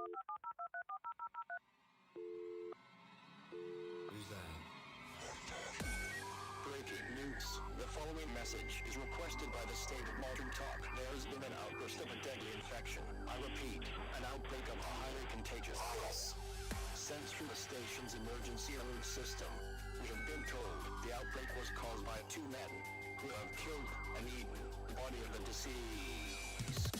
Who's that? Breaking news. The following message is requested by the state of Modern Talk. There has been an outburst of a deadly infection. I repeat, an outbreak of a highly contagious virus. Sent through the station's emergency alert system. We have been told the outbreak was caused by two men who have killed and eaten the body of the deceased.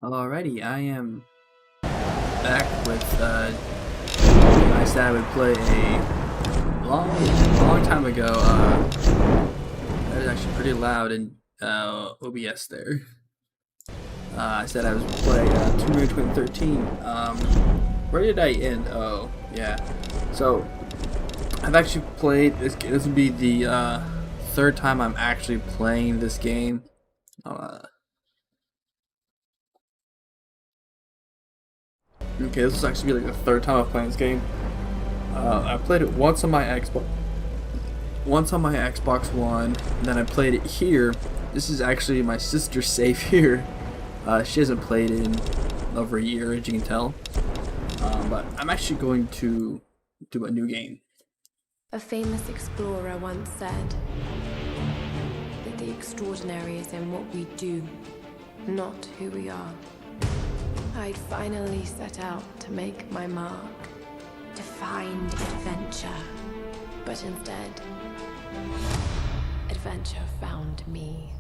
Alrighty, I am back with, I said I would play a long time ago, that was actually pretty loud in, OBS there. I said I was playing, Tomb Raider 2013, where did I end? Oh, yeah. So, I've actually played this game. This would be the, third time I'm actually playing this game. Okay, this is actually like the third time I've played this game. I played it once on my Xbox One, and then I played it here. This is actually my sister's save here. She hasn't played in over a year, as you can tell. But I'm actually going to do a new game. A famous explorer once said that the extraordinary is in what we do, not who we are. I'd finally set out to make my mark, to find adventure. But instead, adventure found me.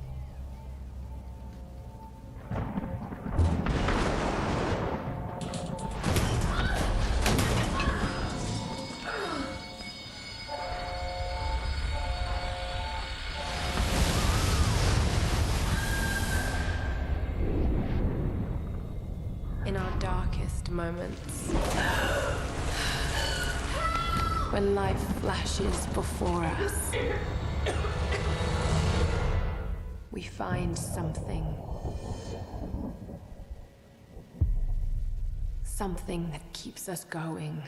In our darkest moments, when life flashes before us, we find something that keeps us going.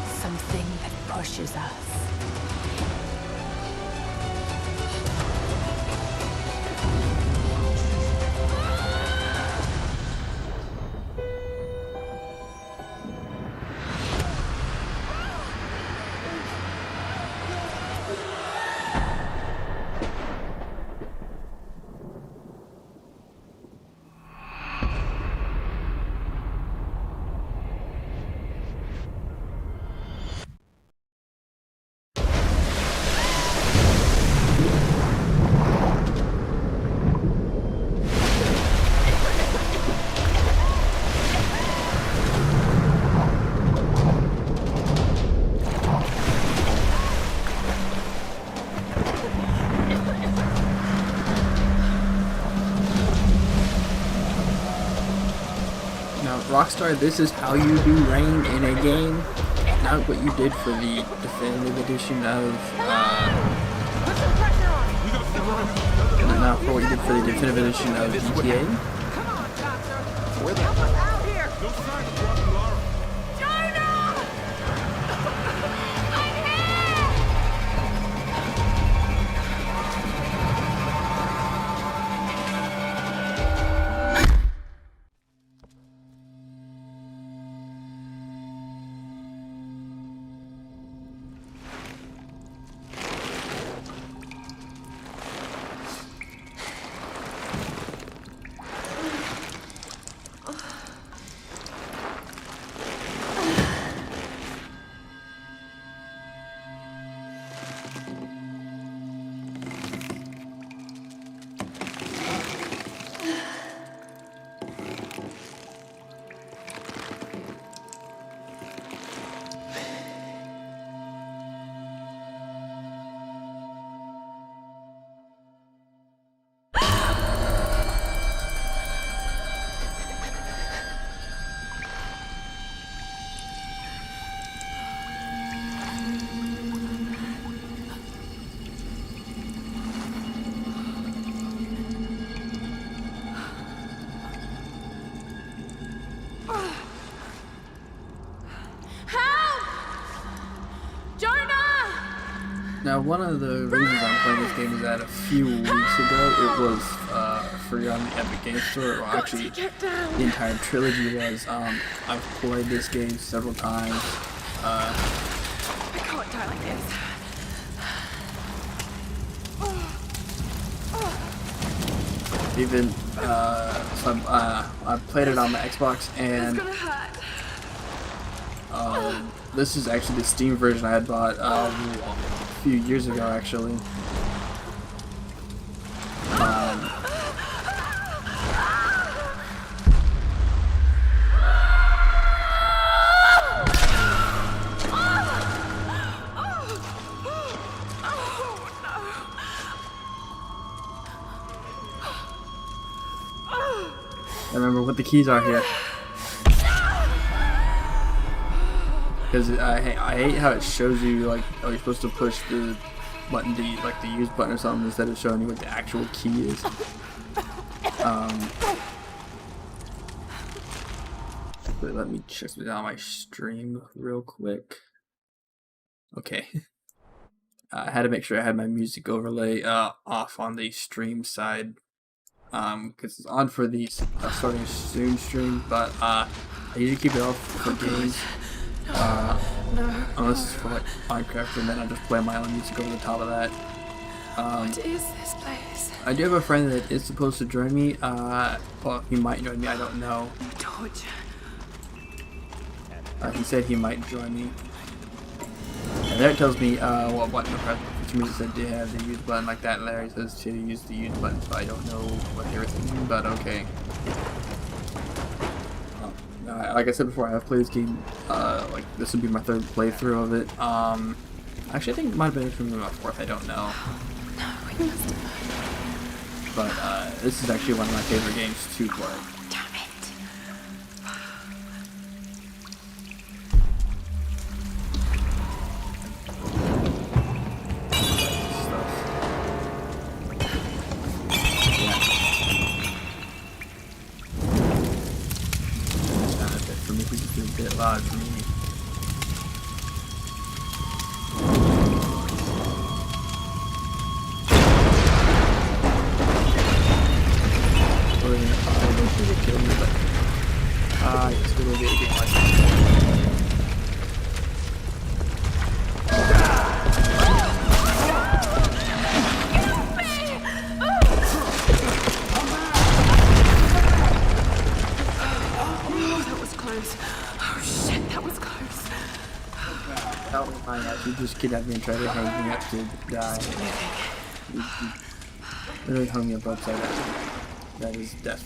Something that pushes us. Rockstar, this is how you do rain in a game, not what you did for the definitive edition of, not for what you did for the definitive edition of GTA. Come on, Doctor! Where the hell out here? No sign of Rocky Lara. Jonah! I'm Now, one of the reasons I'm playing this game is that a few weeks ago it was free on the Epic Games Store. Well, actually, the entire trilogy was. I've played this game several times. I can't die like this. Even I played it on the Xbox, and It's gonna hurt. this is actually the Steam version I had bought few years ago, actually. I remember what the keys are here. Because I hate how it shows you, like, oh, you're supposed to push the button, like the use button or something, instead of showing you what the actual key is. But let me check something on my stream real quick. Okay. I had to make sure I had my music overlay off on the stream side. Because it's on for the starting soon stream, but I usually keep it off for games. Unless it's for like Minecraft, and then I just play my own music over the top of that. What is this place? I do have a friend that is supposed to join me. Well, he might join me, I don't know. Torture. He said he might join me. And there it tells me what button to press, which means it said to have the use button like that. Larry says to use the use button, so I don't know what they were thinking, but okay. Like I said before, I have played this game, like this would be my third playthrough of it. Actually I think it might have been from my fourth, I don't know. No, we must have. But this is actually one of my favorite games to play. Damn it. For me, this is a bit loud for me. I don't think it killed me, but it's gonna be a game like That was close. Oh shit, that was close. that was mine. Actually, just kidnapped me and tried to hang me up to die. He literally hung me up upside down. That is death.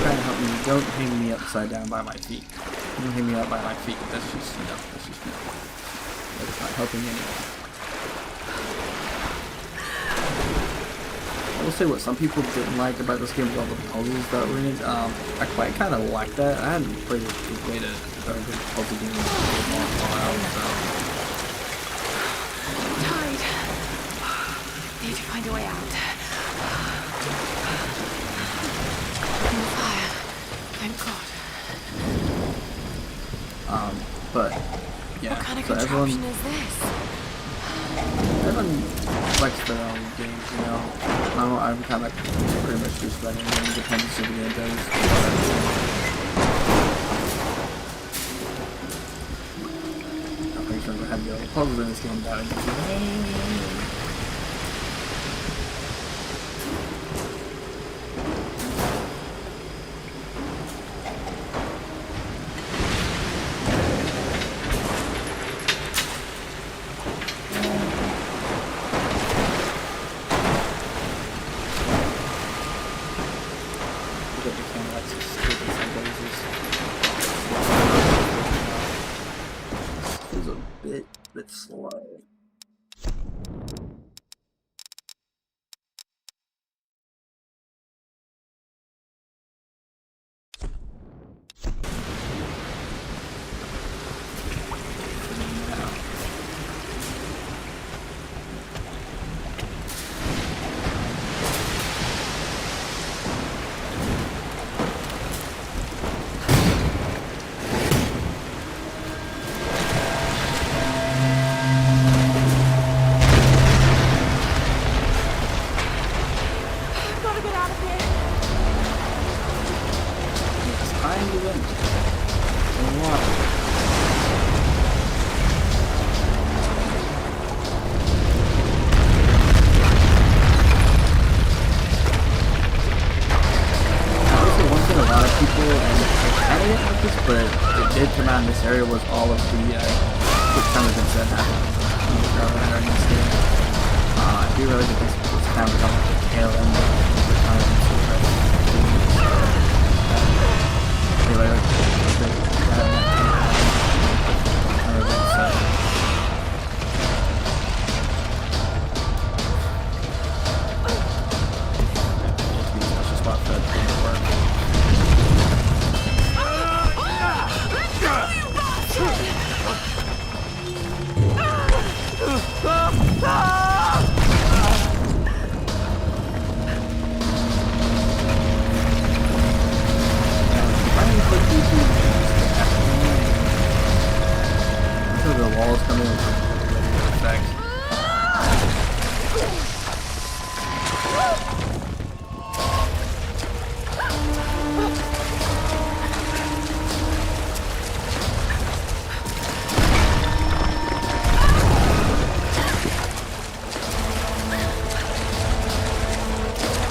Trying to help me. Don't hang me upside down by my feet. Don't hang me up by my feet. That's just enough. That's just enough. That's not helping anyone. I will say what some people didn't like about this game was all the puzzles that were in it. I quite kind of like that. I hadn't played a good way to start a good puzzle game in a long while, so. I'm tired. Need to find a way out. In the fire. Thank God. But yeah. What kind of so contraption is this? everyone likes their own games, you know. I'm kind of pretty much just letting them depend on the game does. I'm pretty sure I'm gonna have the other puzzles in this game that I It's a bit slow. really think this kind of like the tail end of the time. Anyway, like, the walls come in with effect.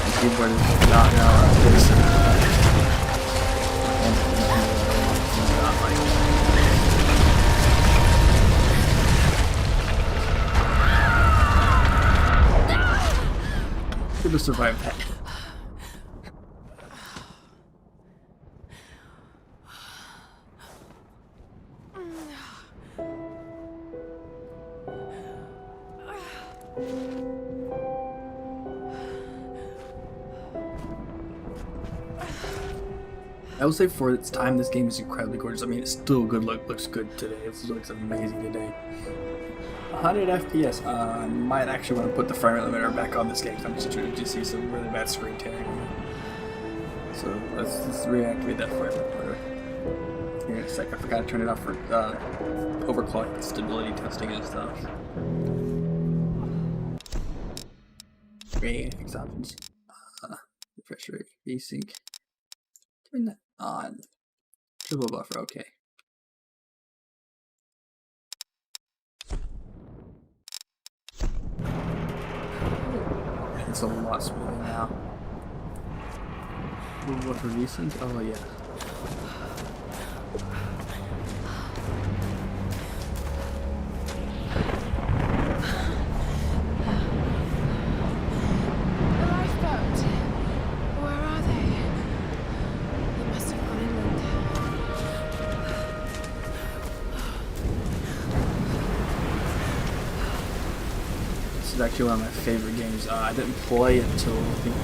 The keyboard is not now this. Could have survived that. I will say for its time, this game is incredibly gorgeous. I mean, it's still good. Looks good today. It looks amazing today. 100 FPS. I might actually want to put the frame rate limiter back on this game because I'm just trying to see some really bad screen tearing. So let's reactivate that frame rate limiter. Here in a sec. I forgot to turn it off for overclock stability testing and stuff. Graphics options. Refresh rate. Async. Turn that on. Triple buffer. Okay. It's a lot smoother now. What for recent? Oh yeah. The lifeboat. Where are they? They must have gone inland. This is actually one of my favorite games. I didn't play it until I think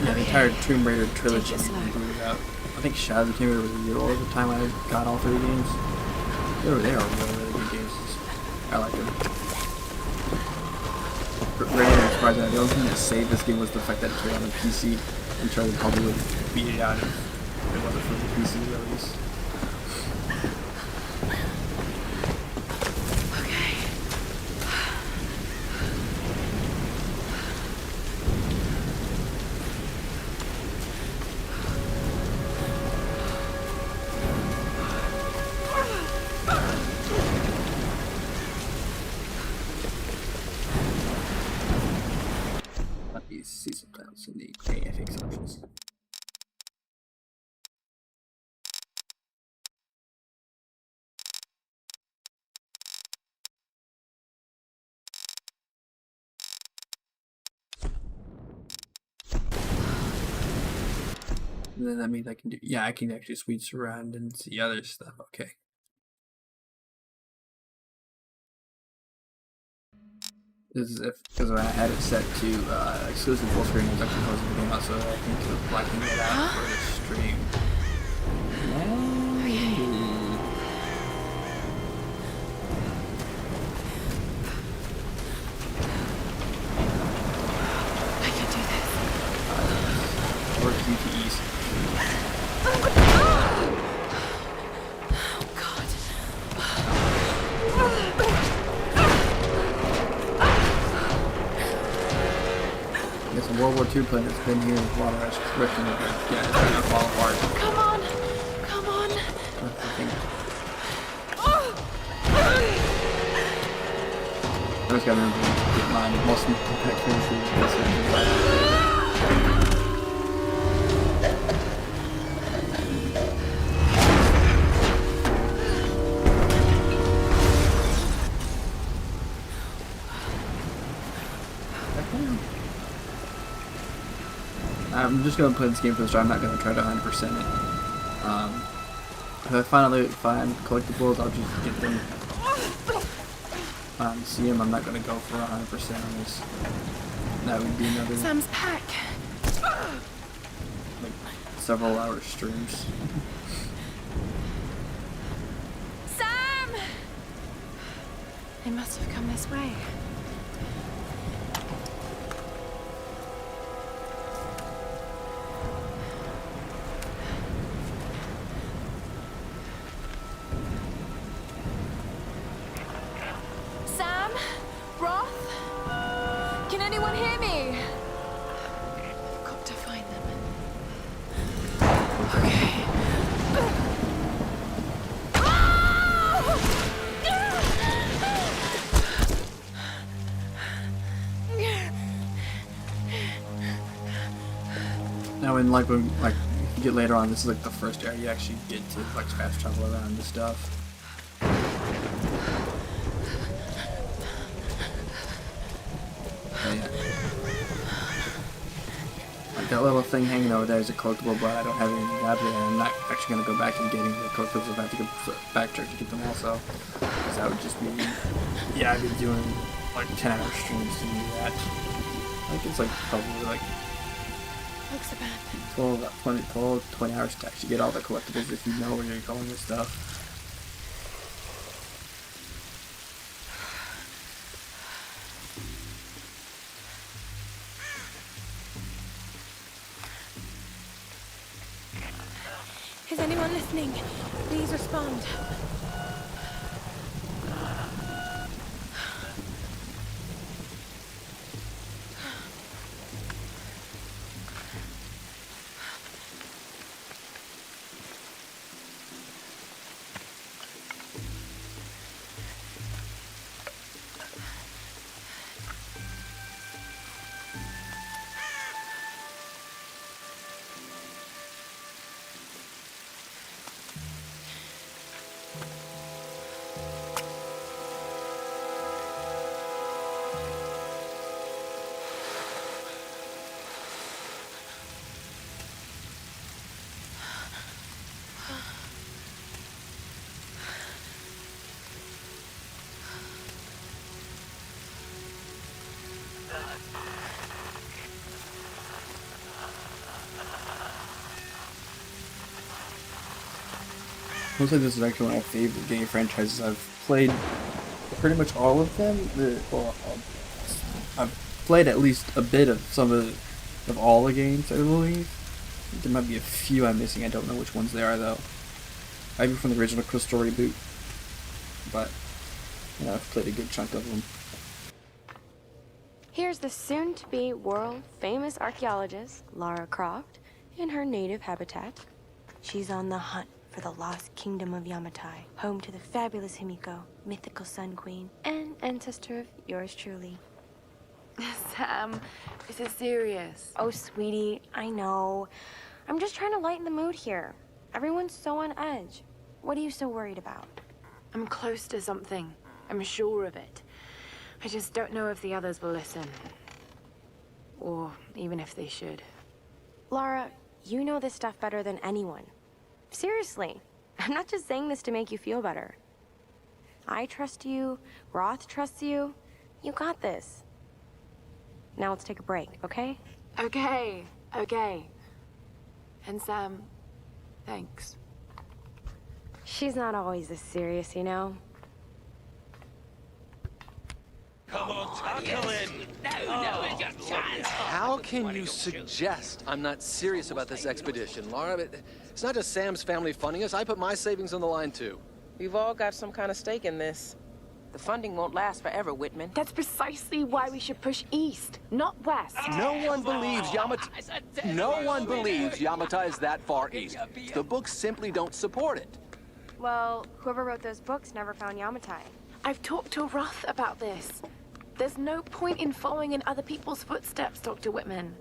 the entire Tomb Raider trilogy was booted out. I think Shadow of the Tomb Raider was a year old at the time I got all 3 games. They are really good games. I like them. Really surprising. The only thing that saved this game was the fact that it came on the PC. I'm sure they probably would beat it out if it wasn't for the PC release. Let me see subtitles in the graphics options. And then that means I can do, yeah, I can actually switch around and see other stuff. Okay. This is if, because when I had it set to exclusive full screen, I was actually closing the game out, so I think to blacking it out for the stream. I can do this. Or QTEs. Oh God. Yes, a World War II plane that's been here with water restriction. Yeah, it's gonna fall apart. Come on. Come on. That's the thing. I just gotta remember to get my muscle protection for this one. I I'm just gonna play this game for the start. I'm not gonna try to 100% it. If I finally find collectibles, I'll just get them. See them. I'm not gonna go for 100% on this. That would be another Sam's pack. like several hour streams. Sam! They must have come this way. Sam? Roth? Can anyone hear me? I've got to find them. Okay. Now, when when you get later on, this is like the first area you actually get to like fast travel around and stuff. Oh, yeah. Like that little thing hanging over there is a collectible, but I don't have any grabs it, and I'm not actually gonna go back and getting the collectibles. I have to go backtrack to get them also. Because that would just be, yeah, I'd be doing like 10-hour streams to do that. I think it's like probably like Looks abandoned. 20 hours to actually get all the collectibles if you know where you're going with stuff. Is anyone listening? Please respond. Looks like this is actually one of my favorite game franchises. I've played pretty much all of them. I've played at least a bit of of all the games, I believe. There might be a few I'm missing. I don't know which ones they are though. Maybe from the original Crystal reboot, but you know, I've played a good chunk of them. Here's the soon-to-be world-famous archaeologist, Lara Croft, in her native habitat. She's on the hunt for the lost kingdom of Yamatai, home to the fabulous Himiko, mythical Sun Queen, and ancestor of yours truly. Sam, this is serious. Oh, sweetie, I know. I'm just trying to lighten the mood here. Everyone's so on edge. What are you so worried about? I'm close to something. I'm sure of it. I just don't know if the others will listen. Or even if they should. Lara, you know this stuff better than anyone. Seriously, I'm not just saying this to make you feel better. I trust you, Roth trusts you. You got this. Now let's take a break, okay? Okay. And Sam, thanks. She's not always this serious, you know? Come on, tackle it! No, it's your chance! How can you suggest I'm not serious about this expedition, Lara? It's not just Sam's family funding us. I put my savings on the line, too. We've all got some kind of stake in this. The funding won't last forever, Whitman. That's precisely why we should push east, not west. No one believes Yamatai is that far east. The books simply don't support it. Well, whoever wrote those books never found Yamatai. I've talked to Roth about this. There's no point in following in other people's footsteps, Dr. Whitman.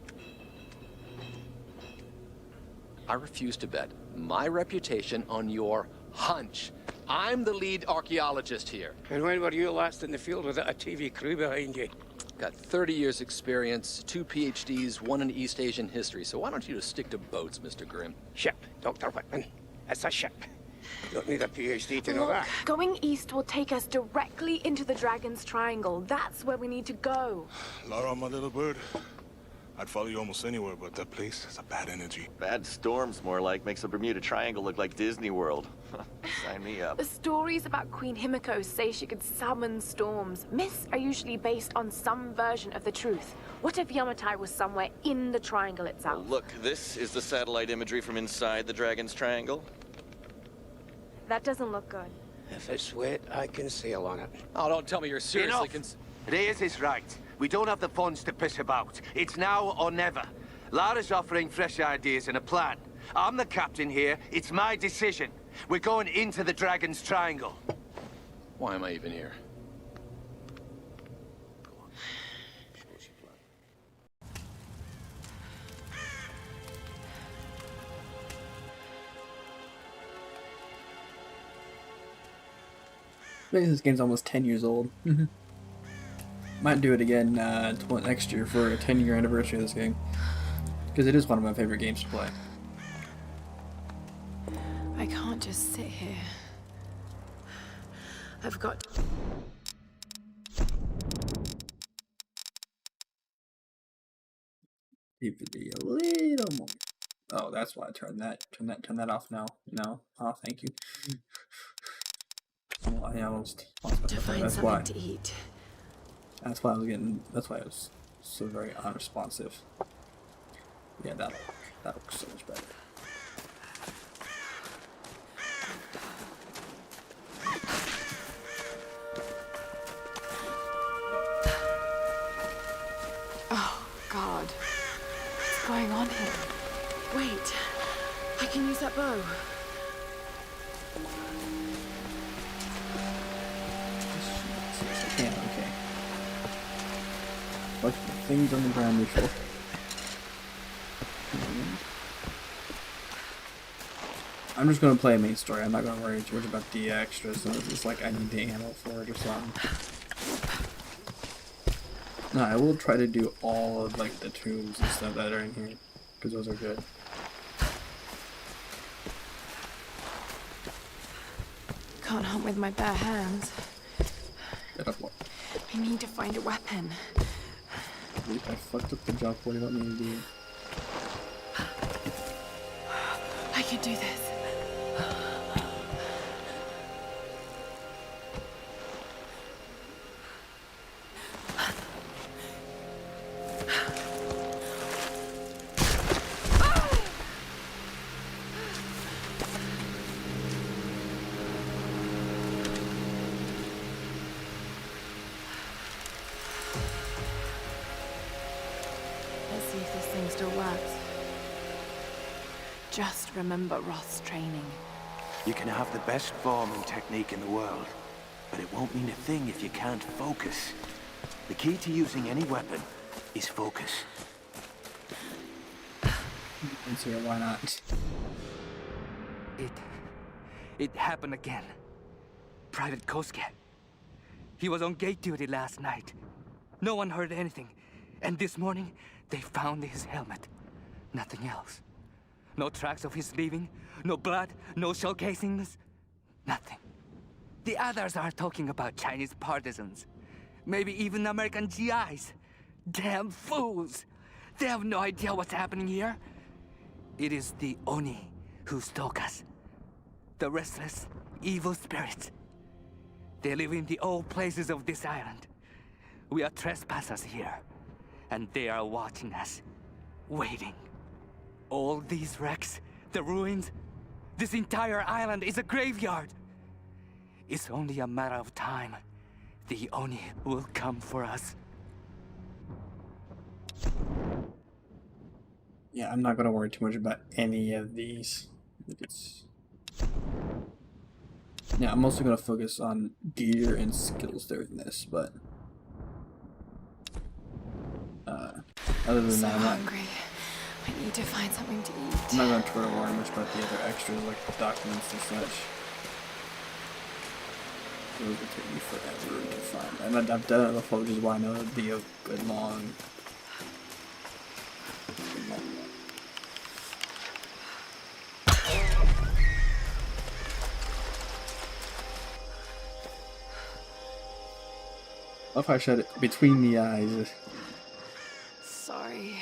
I refuse to bet my reputation on your hunch. I'm the lead archaeologist here. And when were you last in the field without a TV crew behind you? Got 30 years experience, 2 PhDs, 1 in East Asian history. So why don't you just stick to boats, Mr. Grimm? Ship, Dr. Whitman. It's a ship. You don't need a PhD to know Look, that. going east will take us directly into the Dragon's Triangle. That's where we need to go. Lara, my little bird. I'd follow you almost anywhere, but that place has a bad energy. Bad storms, more like. Makes the Bermuda Triangle look like Disney World. Sign me up. The stories about Queen Himiko say she could summon storms. Myths are usually based on some version of the truth. What if Yamatai was somewhere in the triangle itself? Well, look, this is the satellite imagery from inside the Dragon's Triangle. That doesn't look good. If it's wet, I can sail on it. Oh, don't tell me you're seriously Reyes is right. We don't have the funds to piss about. It's now or never. Lara's offering fresh ideas and a plan. I'm the captain here. It's my decision. We're going into the Dragon's Triangle. Why am I even here? I think this game's almost 10 years old. Might do it again next year for a 10-year anniversary of this game. Because it is one of my favorite games to play. I can't just sit here. I've got... Keep the video a little more. Oh, that's why I turn that off now. No. Oh, thank you. Well, I almost lost to find that's something why. to eat. That's why I was getting. That's why I was so very unresponsive. Yeah, that looks so much better. Oh God, what's going on here? Wait, I can use that bow. Yeah, okay. What's the things on the ground before? I'm just gonna play a main story. I'm not gonna worry too much about the extras. So it's just like I need the ammo for it or something. No, I will try to do all of like the tombs and stuff that are in here because those are good. Can't hunt with my bare hands. Get up, what? I need to find a weapon. I fucked up the job. What do you want me to do? I can do this. Let's see if this thing still works. Just remember Roth's training. You can have the best form and technique in the world, but it won't mean a thing if you can't focus. The key to using any weapon is focus. Let's see, why not? It happened again. Private Kosuke. He was on gate duty last night. No one heard anything. And this morning, they found his helmet. Nothing else. No tracks of his leaving, no blood, no shell casings. Nothing. The others are talking about Chinese partisans. Maybe even American GIs. Damn fools! They have no idea what's happening here. It is the Oni who stalk us. The restless, evil spirits. They live in the old places of this island. We are trespassers here, and they are watching us, waiting. All these wrecks, the ruins, this entire island is a graveyard. It's only a matter of time. The Oni will come for us. Yeah, I'm not gonna worry too much about any of these. Yeah, I'm also gonna focus on gear and skills during this, but other than So that, hungry. I need to find something to eat. I'm not gonna try to worry much about the other extras like the documents and such. It will take me forever to find. And I've done it before, which is why I know it'd be a good long. I love how I shut it between the eyes. Sorry.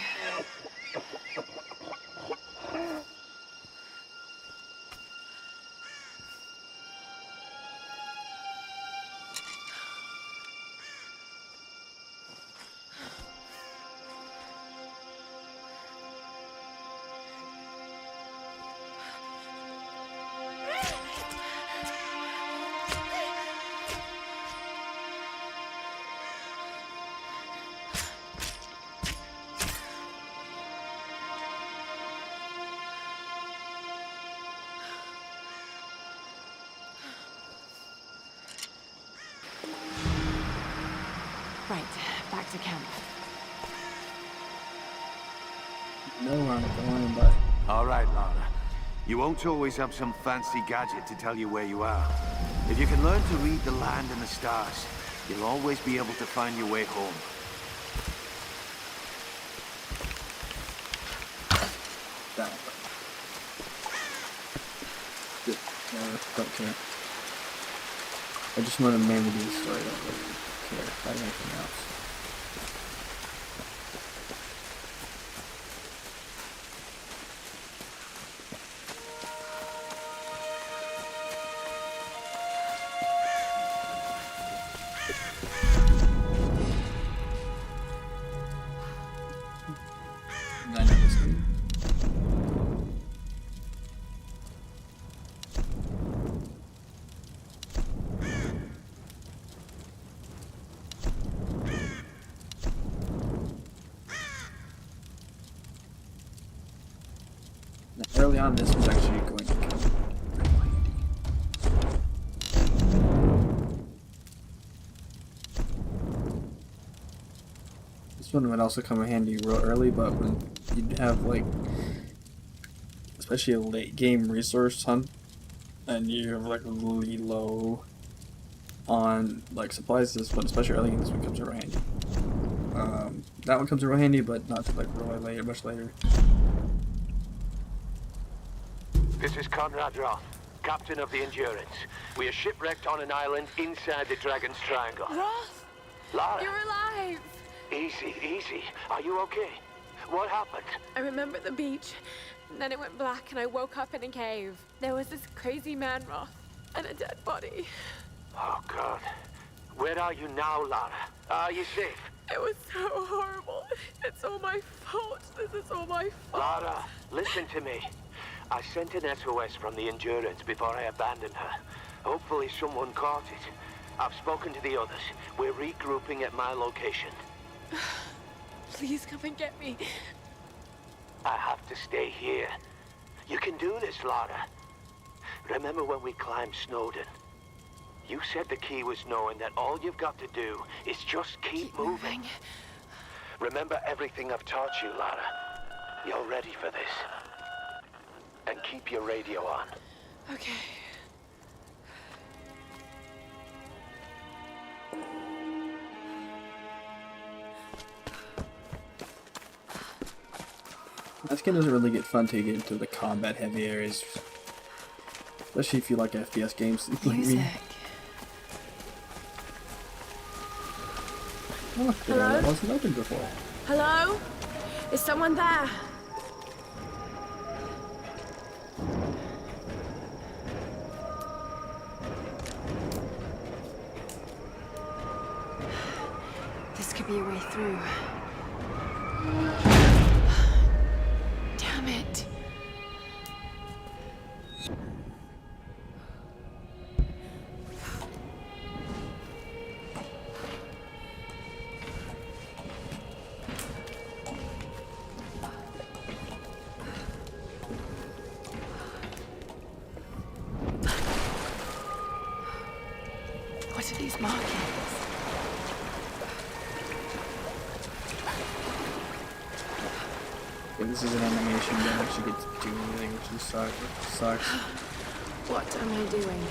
Right, back to camp. No, I'm going, but. All right, Lara. You won't always have some fancy gadget to tell you where you are. If you can learn to read the land and the stars, you'll always be able to find your way home. That one. Good. No, don't care. I just want to mainly do the story. I don't really care about anything else. I know this game. Now, early on, this was actually going to come very handy. This one would also come in handy real early, but when you'd have like, especially a late game resource hunt, and you're like really low on like supplies, this one, especially early in this one, comes in real handy. That one comes in real handy, but not till like really later, much later. This is Conrad Roth, captain of the Endurance. We are shipwrecked on an island inside the Dragon's Triangle. Roth! Lara! You're alive! Easy, easy. Are you okay? What happened? I remember the beach, and then it went black and I woke up in a cave. There was this crazy man, Roth, and a dead body. Oh, God. Where are you now, Lara? Are you safe? It was so horrible. It's all my fault. This is all my fault. Lara, listen to me. I sent an SOS from the Endurance before I abandoned her. Hopefully someone caught it. I've spoken to the others. We're regrouping at my location. Please come and get me. I have to stay here. You can do this, Lara. Remember when we climbed Snowden? You said the key was knowing that all you've got to do is just keep moving. Remember everything I've taught you, Lara. You're ready for this. And keep your radio on. Okay. This game doesn't really get fun till you get into the combat heavy areas. Especially if you like FPS games like me. Oh, Hello? that wasn't open before. Hello? Is someone there? This could be a way through. Damn it. What are these markings? Okay, this is an animation, you don't actually get to do anything, which sucks. What am I doing?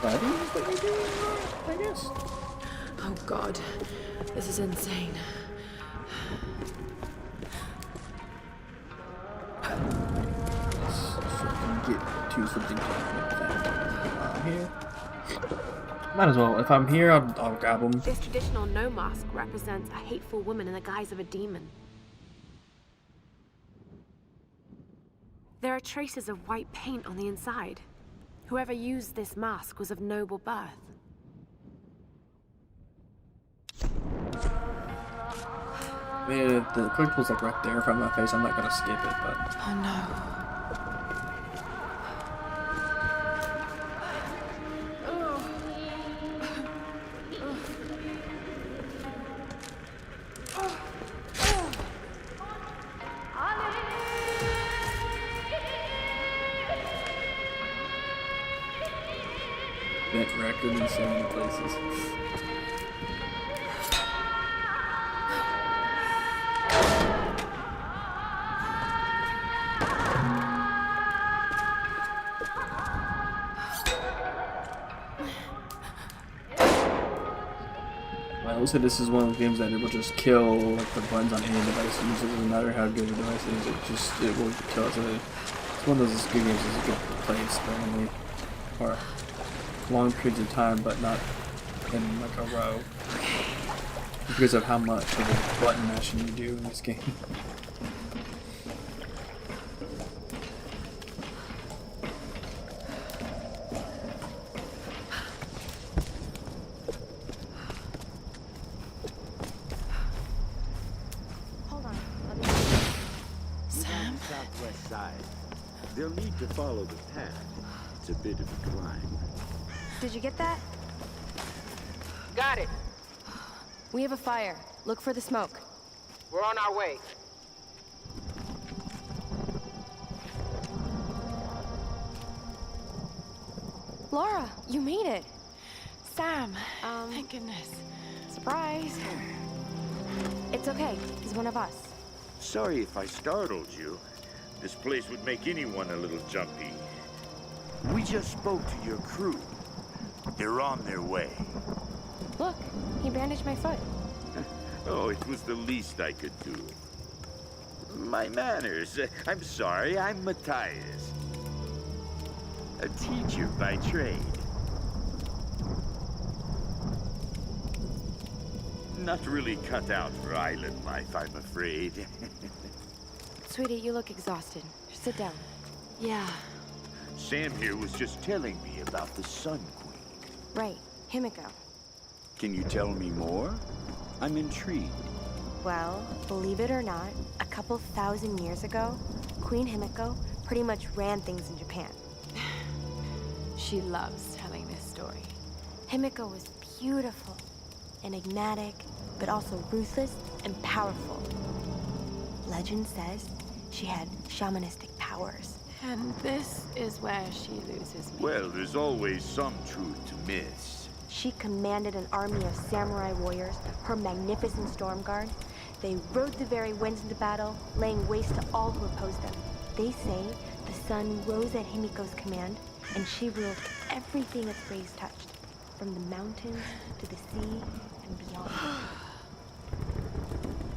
I guess. Oh God, this is insane. Get to something here. Might as well. If I'm here, I'll grab them. This traditional no mask represents a hateful woman in the guise of a demon. There are traces of white paint on the inside. Whoever used this mask was of noble birth. I mean, if the collectible's like right there in front of my face, I'm not gonna skip it, but... Oh no. Bent record in so many places. I always say this is one of those games that it will just kill like the buttons on any device you use. It doesn't matter how good the device is, it will kill it. So it's one of those good games that you can play sparingly or long periods of time, but not in like a row. Because of how much of a button mashing you do in this game. Southwest side. They'll need to follow the path. It's a bit of a climb. Did you get that? Got it. We have a fire. Look for the smoke. We're on our way. Laura, you made it. Sam, thank goodness. Surprise. It's okay. He's one of us. Sorry if I startled you. This place would make anyone a little jumpy. We just spoke to your crew. They're on their way. Look, he bandaged my foot. Oh, it was the least I could do. My manners. I'm sorry, I'm Matthias. A teacher by trade. Not really cut out for island life, I'm afraid. Sweetie, you look exhausted. Sit down. Yeah. Sam here was just telling me about the Sun Queen. Right, Himiko. Can you tell me more? I'm intrigued. Well, believe it or not, a couple thousand years ago, Queen Himiko pretty much ran things in Japan. She loves telling this story. Himiko was beautiful, enigmatic, but also ruthless and powerful. Legend says she had shamanistic powers. And this is where she loses me. Well, there's always some truth to myths. She commanded an army of samurai warriors, her magnificent storm guard. They rode the very winds into battle, laying waste to all who opposed them. They say the sun rose at Himiko's command, and she ruled everything its rays touched, from the mountains to the sea and beyond.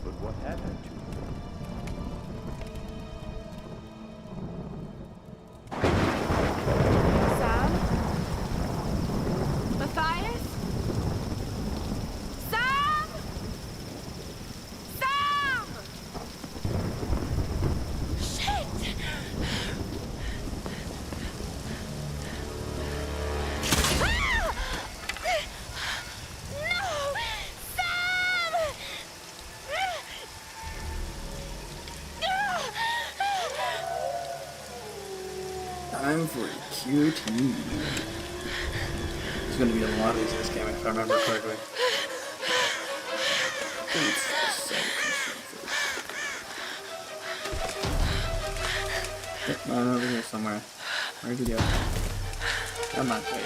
But what happened to her? Sam? Matthias? Sam? Sam! Shit! Ah! No! Sam! Time for a QT. There's gonna be a lot of these in this game if I remember correctly. Yep, no, over here somewhere. Where'd he go? Come on, wait.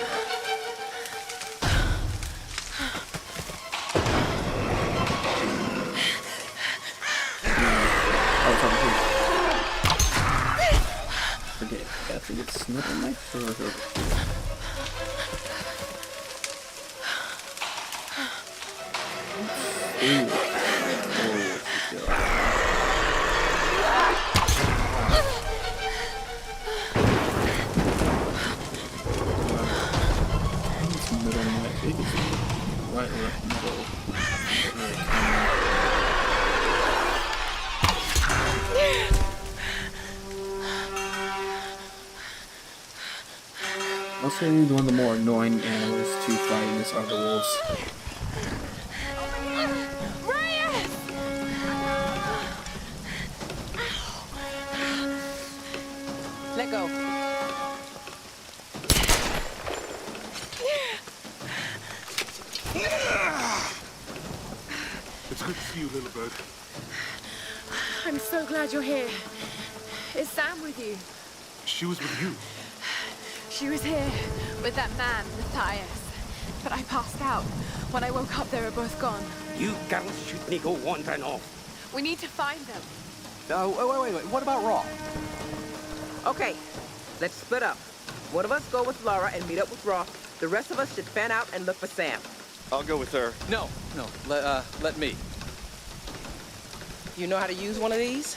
Oh, it's over here. Forget. Gotta forget Snip and Mike. Ooh. Oh, it's middle neck. I think it's right or left middle. I'll say one of the more annoying animals to fight in this are the wolves. Let go. It's good to see you, little bird. I'm so glad you're here. Is Sam with you? She was with you. She was here with that man, Matthias. But I passed out. When I woke up, they were both gone. You girls shouldn't go wandering off. We need to find them. Wait. What about Raw? Okay, let's split up. One of us go with Lara and meet up with Roth. The rest of us should fan out and look for Sam. I'll go with her. No. Let me. You know how to use one of these?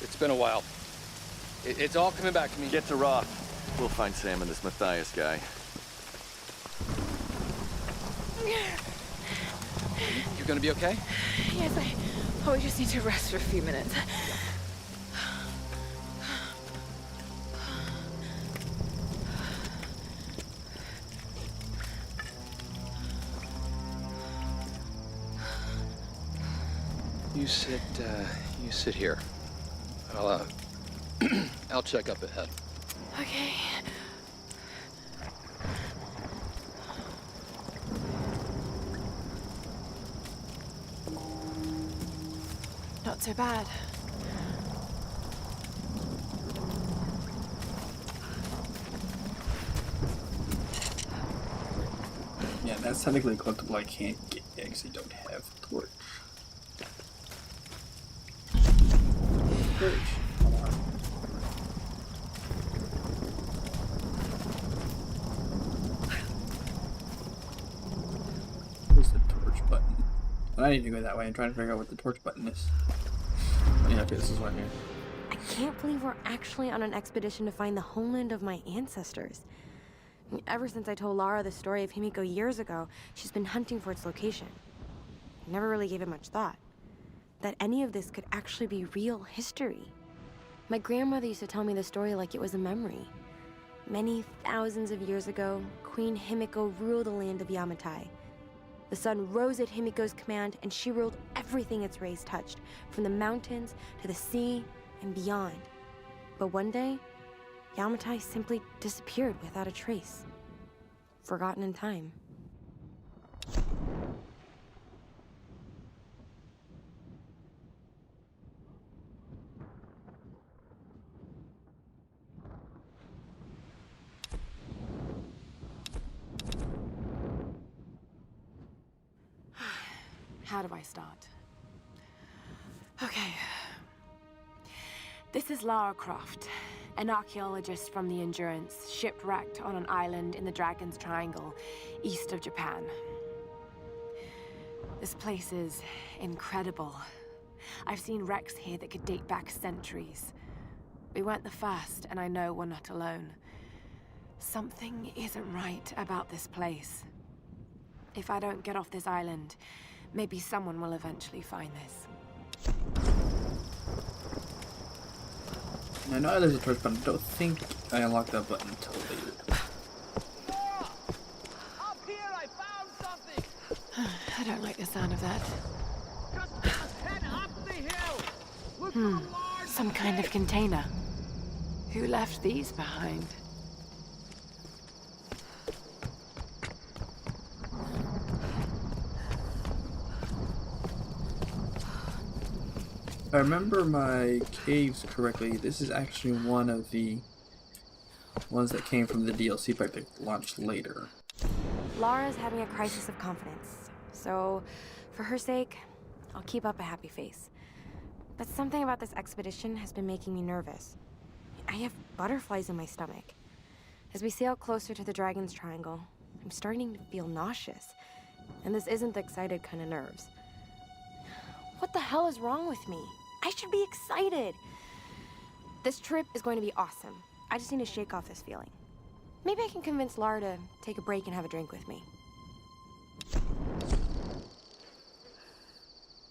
It's been a while. It's all coming back to me. Get to Roth. We'll find Sam and this Matthias guy. You gonna be okay? Yes, I probably just need to rest for a few minutes. You sit here. I'll check up ahead. Okay. Not so bad. Yeah, that's technically collectible. I can't get because I don't have torch. Come on. Where's the torch button? I need to go that way. I'm trying to figure out what the torch button is. Oh, yeah, okay, this is one here. I can't believe we're actually on an expedition to find the homeland of my ancestors. Ever since I told Lara the story of Himiko years ago, she's been hunting for its location. I never really gave it much thought. That any of this could actually be real history. My grandmother used to tell me the story like it was a memory. Many thousands of years ago, Queen Himiko ruled the land of Yamatai. The sun rose at Himiko's command, and she ruled everything its rays touched, from the mountains to the sea and beyond. But one day, Yamatai simply disappeared without a trace. Forgotten in time. How do I start? Okay. This is Lara Croft, an archaeologist from the Endurance, shipwrecked on an island in the Dragon's Triangle, east of Japan. This place is incredible. I've seen wrecks here that could date back centuries. We weren't the first, and I know we're not alone. Something isn't right about this place. If I don't get off this island, maybe someone will eventually find this. I know there's a torch button. I don't think I unlocked that button until later. Up here, I found something. I don't like the sound of that. Just head up the hill. Look for a large Some kind of container. Who left these behind? If I remember my caves correctly, this is actually one of the ones that came from the DLC pack that launched later. Lara's having a crisis of confidence, so for her sake, I'll keep up a happy face. But something about this expedition has been making me nervous. I have butterflies in my stomach. As we sail closer to the Dragon's Triangle, I'm starting to feel nauseous. And this isn't the excited kind of nerves. What the hell is wrong with me? I should be excited. This trip is going to be awesome. I just need to shake off this feeling. Maybe I can convince Lara to take a break and have a drink with me.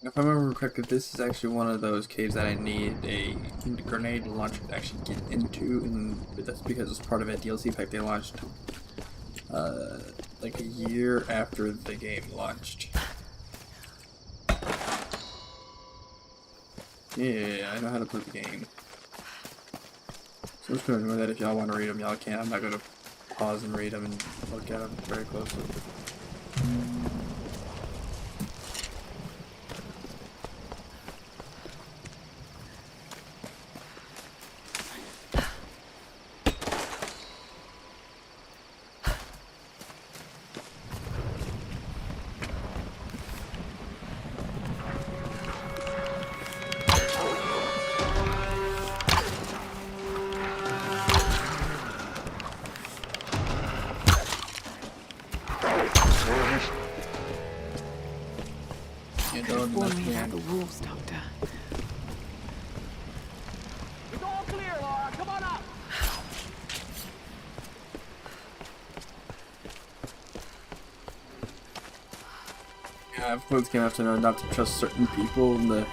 If I remember correctly, this is actually one of those caves that I need a grenade launcher to actually get into, and that's because it's part of a DLC pack they launched like a year after the game launched. Yeah, I know how to play the game. So I'm just going to ignore that. If y'all want to read them, y'all can. I'm not going to pause and read them and look at them very closely. Warn me about the wolves, Doctor. It's all clear, Lara. Come on up. Yeah, I've played this game. I have to know not to trust certain people and the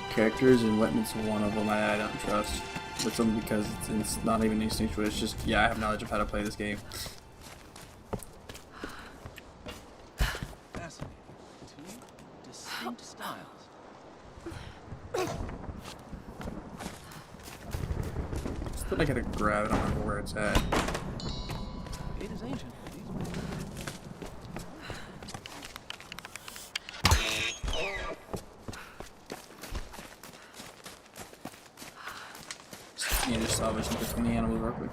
characters, and Whitman's one of them I don't trust. But only because it's not even instinctual. It's just, yeah, I have knowledge of how to play this game. I gotta grab it, I don't remember where it's at. It is ancient. You just salvage and pick from the animals real quick.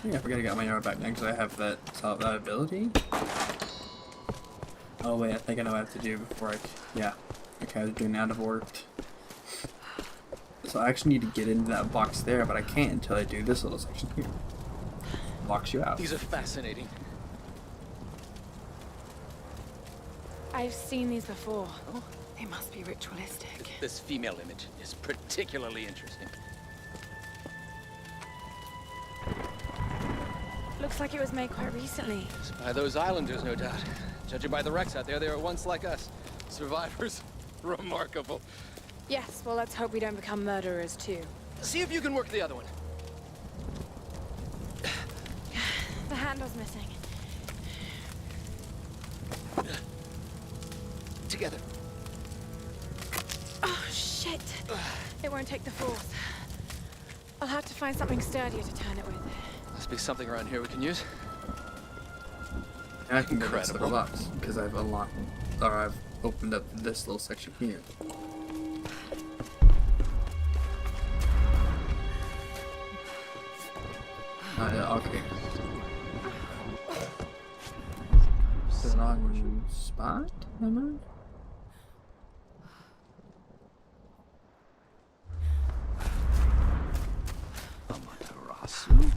Yeah, I forgot I got my arrow back now because I have that ability. Oh wait, I think I know what I have to do before I... Yeah. Okay, I was doing out of order. So I actually need to get into that box there, but I can't until I do this little section here. Locks you out. These are fascinating. I've seen these before. Oh, they must be ritualistic. This female image is particularly interesting. Looks like it was made quite recently. By those islanders, no doubt. Judging by the wrecks out there, they were once like us. Survivors. Remarkable. Yes, well, let's hope we don't become murderers, too. See if you can work the other one. The handle's missing. Together. Oh, shit. It won't take the force. I'll have to find something sturdier to turn it with. Must be something around here we can use. And I can go to the box because I've unlocked, or I've opened up this little section here. Yeah, okay. Is it on spot? Am Amaterasu?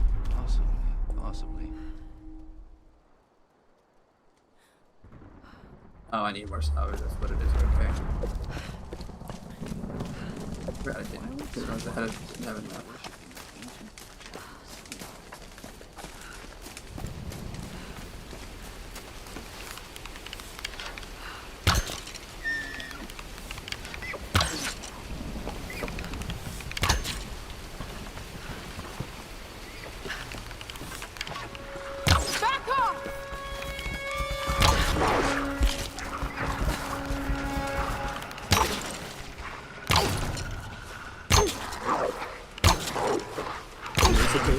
Possibly. Oh, I need more salvage, that's what it is, okay. I didn't, because I was ahead of having that.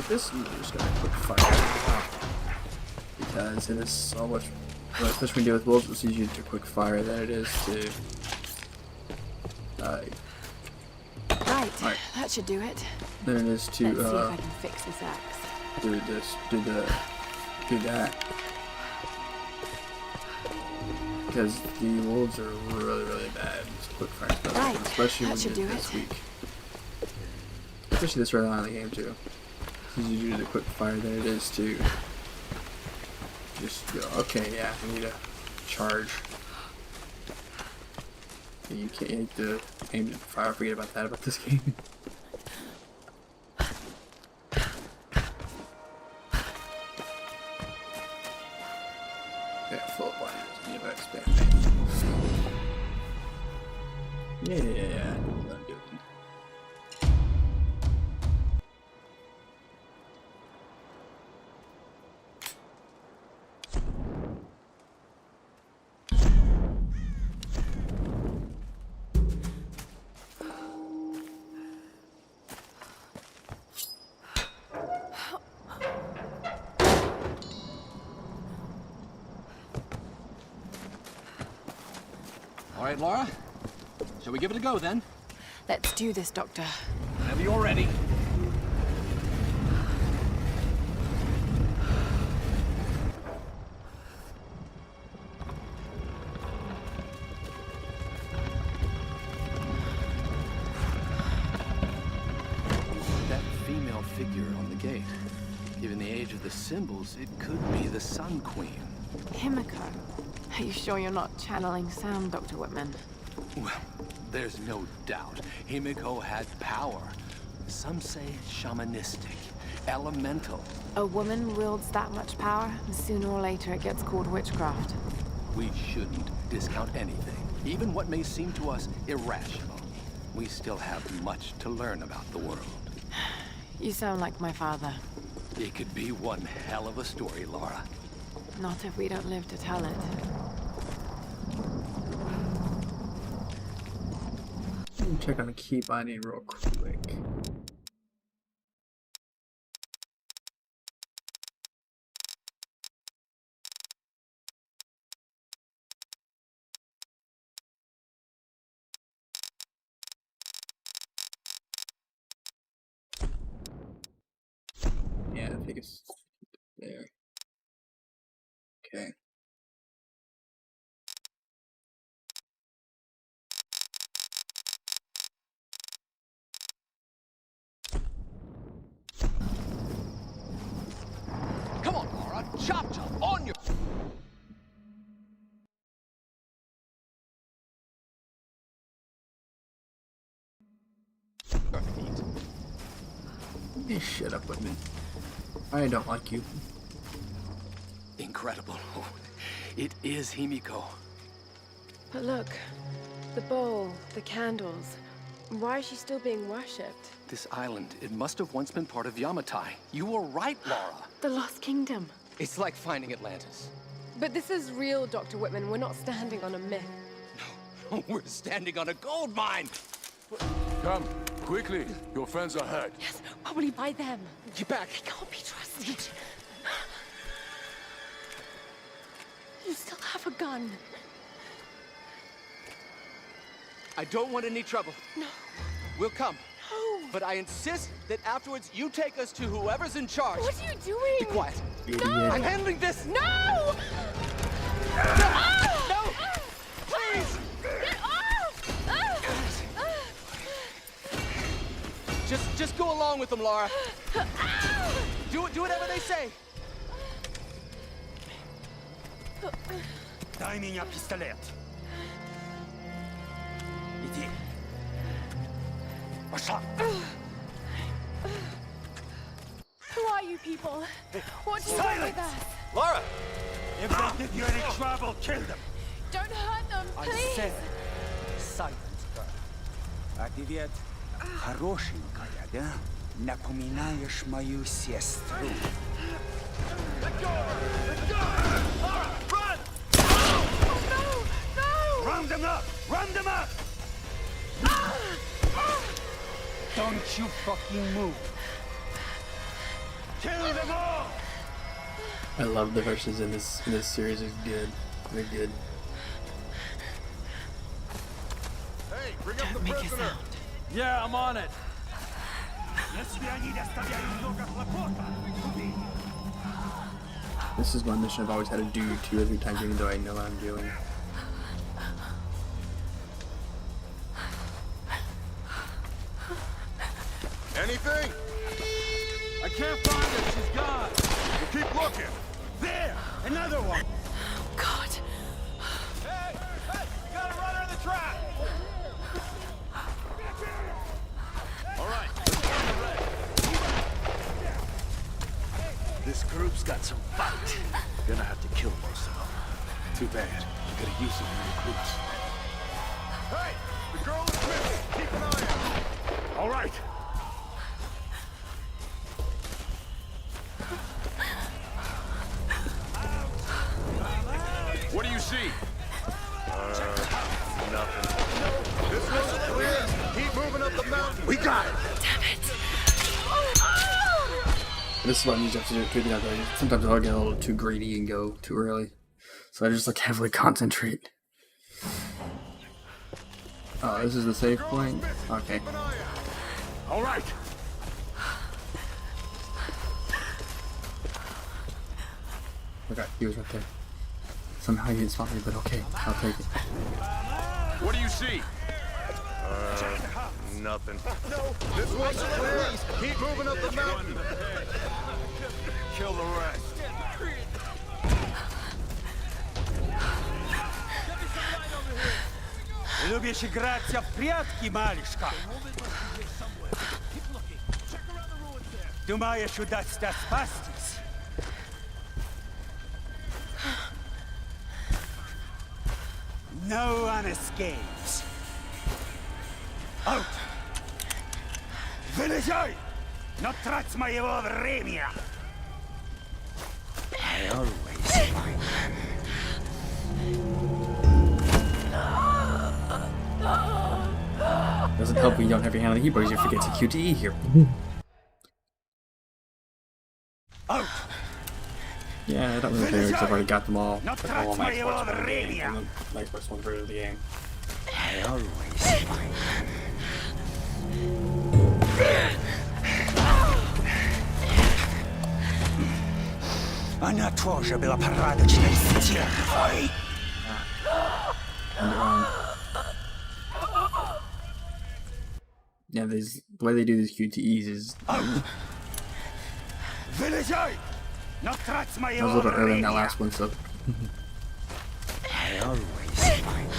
This, I'm just gonna quick fire because it is so much, especially when you deal with wolves, it's easier to quick fire than it is to. Right, that should do it. Than it is to. Let's see if I can fix this axe. Do this, do that. Because the wolves are really bad. It's quick fire stuff, right, especially that when should you're do this it. weak. Especially this early on in the game too. It's easier to do the quick fire than it is to Just go. Okay, yeah, I need to charge. You can't hit the aim to fire. Forget about that about this game. Yeah, full blinders. Need to expand. Yeah, I know what I'm doing. All right, Lara. Shall we give it a go, then? Let's do this, Doctor. Whenever you're ready. That female figure on the gate. Given the age of the symbols, it could be the Sun Queen. Himiko. Are you sure you're not channeling Sam, Dr. Whitman? Well, there's no doubt. Himiko had power. Some say shamanistic, elemental. A woman wields that much power, and sooner or later it gets called witchcraft. We shouldn't discount anything, even what may seem to us irrational. We still have much to learn about the world. You sound like my father. It could be one hell of a story, Lara. Not if we don't live to tell it. Let me check on the key binding real quick. Yeah, I think it's there. Okay. Come on, Lara. Chop chop on your... Hey, shut up with me. I don't like you. Incredible. Oh, it is Himiko. But look, the bowl, the candles. Why is she still being worshipped? This island, it must have once been part of Yamatai. You were right, Lara. The Lost Kingdom. It's like finding Atlantis. But this is real, Dr. Whitman. We're not standing on a myth. No, we're standing on a gold mine. Come, quickly. Your friends are hurt. Yes, probably by them. Get back. They can't be trusted. You still have a gun. I don't want any trouble. No. We'll come. No. But I insist that afterwards you take us to whoever's in charge. What are you doing? Be quiet. No! I'm handling this. No! No! Please! Get off! Just go along with them, Lara. Do whatever they say. Дай меня пистолет. Иди. Пошла. Who are you people? What do you want with us? Lara! If they give you any trouble, kill them. Don't hurt them, I please. said silence her. А ты ведь хорошенькая, да? Напоминаешь мою сестру. Let go! Let go! Lara, run! Oh, no! No! Round them up! Round them up! Don't you fucking move! Kill them all! I love the verses in this series. It's good. They're good. Hey, bring up the Don't make a prisoner. sound. Yeah, I'm on it. Если они доставляют много хлопота, убей. This is one mission I've always had to do 2 or 3 times, even though I know what I'm doing. Anything? I can't find her. She's gone. We'll keep looking. There! Another one! God. Hey! Hey! You got a runner in the trap! Alright, let's find the rest. This group's got some fight. Gonna have to kill most of them. Too bad. We could have used some new recruits. Hey! The girl is missing! Keep an eye out! All right. What do you see? Nothing. This one's clear. Keep moving up the mountain. We got it. Damn it. This is what I usually have to do at Cooking Out though. Sometimes I'll get a little too greedy and go too early. So I just like heavily concentrate. Oh, this is the safe point? Okay. All right. Okay, he was right there. Somehow he didn't spot me, but okay, I'll take it. What do you see? Nothing. No, this one's clear. Keep moving up the mountain. Kill the rest. Любишь играться в прятки, малышка? Думаешь, удастся спастись? No one escapes. Out! Вылезай! Но трать моего времени! I always find Doesn't help when you don't have your hand on the keyboard, you forget to QTE here. Out! Yeah, I don't really care because I've already got them all. Not Like all my Xbox the versions and the Xbox One version of the game. I always find Она тоже была порядочной стервой. Yeah, the way they do these QTEs is... Вылезай! Но трать I was a моего little early in that времени! last one, so... I always find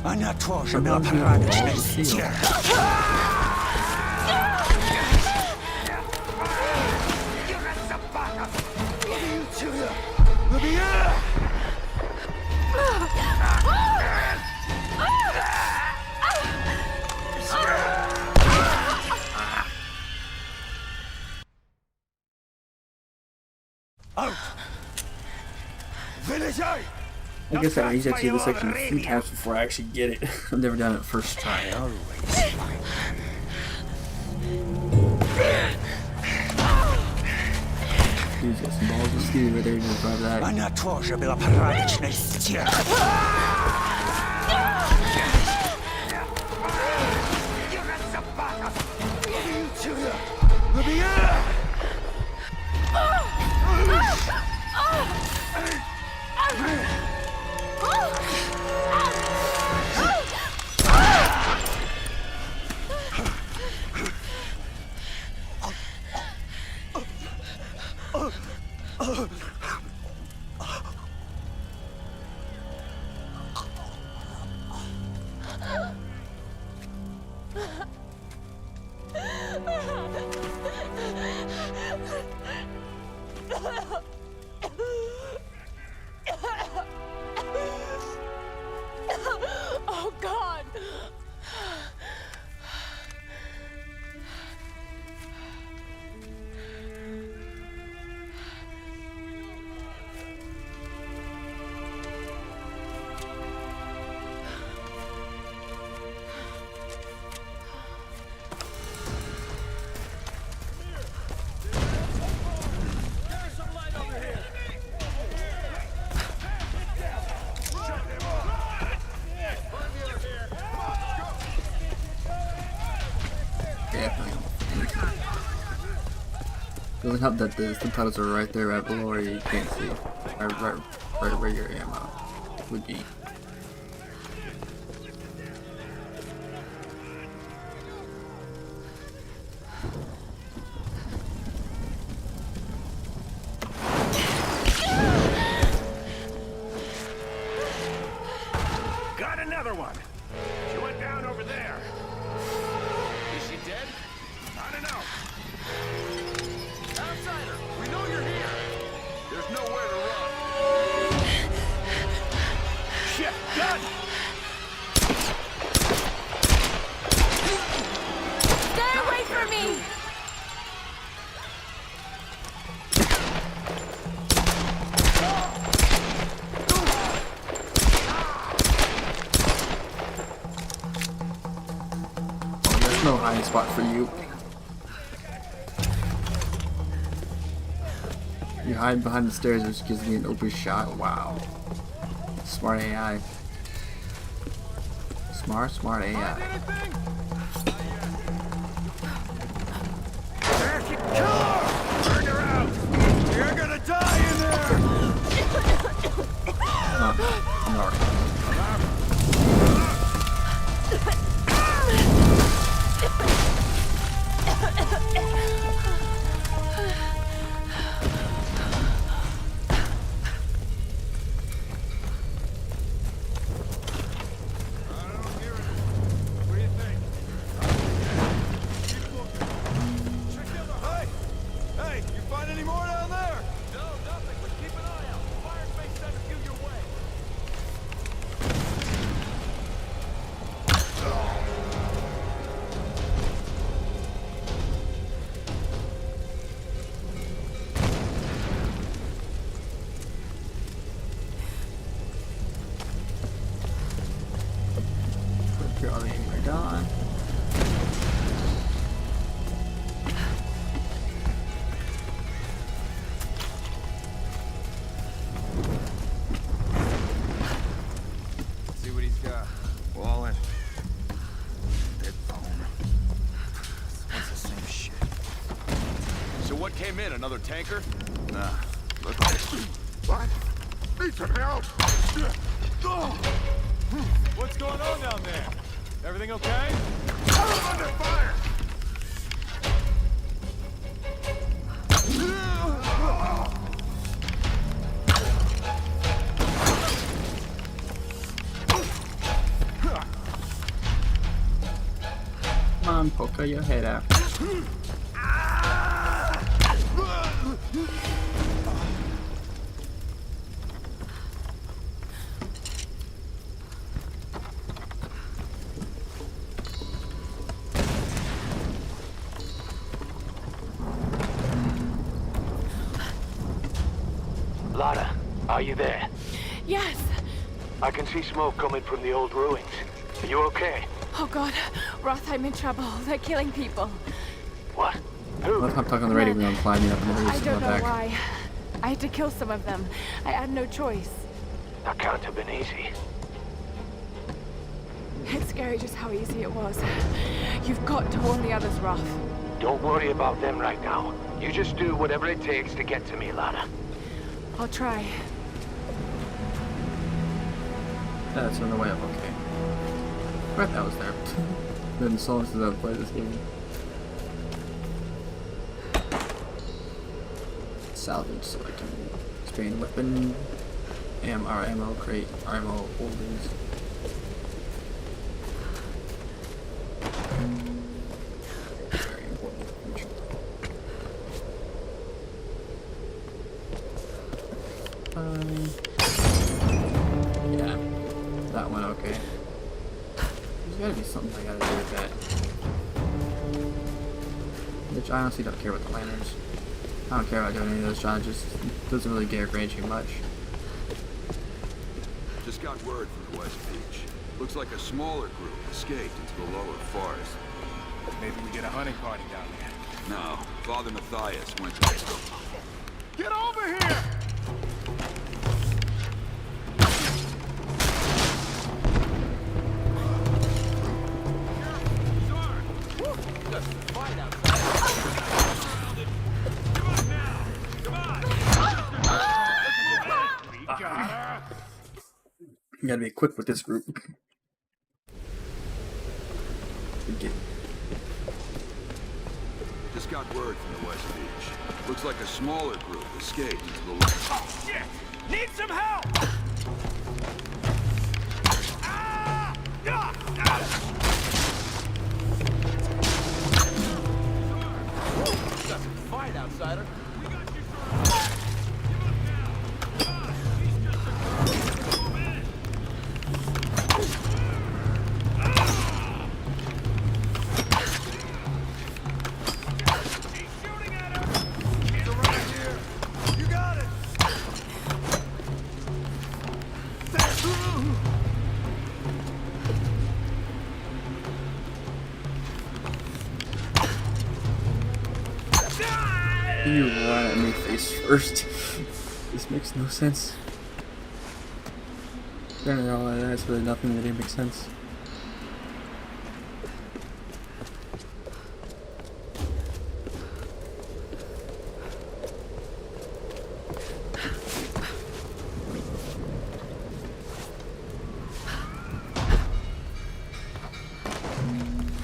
Она тоже была порядочной стервой. I guess I usually have to do this section a few times before I actually get it. I've never done it first try. Dude's got some balls of steel right there to drive that. Она тоже была порядочной стервой. Oh, God! Doesn't help that the subtitles are right there, right below where you can't see. Right where your ammo would be. spot for you. You hide behind the stairs, which gives me an open shot. Wow. Smart AI. Smart AI. Turn her out! You're gonna die in there! Hey, you find any more down there? No, nothing, but keep an eye out. Fire may send a few your way. Charlie, we're gone. See what he's got. Wallet. Dead bone. It's the same shit. So what came in? Another tanker? Nah. Look like it. What? Need some help! What's going on down there? Everything okay? I'm under fire! Come on, poke your head out. Lara, are you there? Yes. I can see smoke coming from the old ruins. Are you okay? Oh God, Roth, I'm in trouble. They're killing people. What? I'm talking on the radio when I'm climbing up and I everything's don't know back. why. I had to kill some of them. I had no choice. That can't have been easy. It's scary just how easy it was. You've got to warn the others, Roth. Don't worry about them right now. You just do whatever it takes to get to me, Lara. I'll try. That's on the way up, okay. Right, that was there. Been so long since I've played this game. Salvage selected. Spain weapon. ammo crate. Ammo holders. Very important feature. Yeah. That one okay. There's gotta be something I gotta do with that. Which I honestly don't care about the lanterns. I don't care about doing any of those challenges. It doesn't really guarantee you much. Just got word from the West Beach. Looks like a smaller group escaped into the lower forest. Maybe we get a hunting party down there. No, Father Matthias went to... Get over here! You gotta be quick with this group. Just got word from the West Beach. Looks like a smaller group escaped into the lower... Oh, shit! Need some help! Got some fight, outsider. You run at me face first. This makes no sense. Turning all of that, it's really nothing that didn't make sense.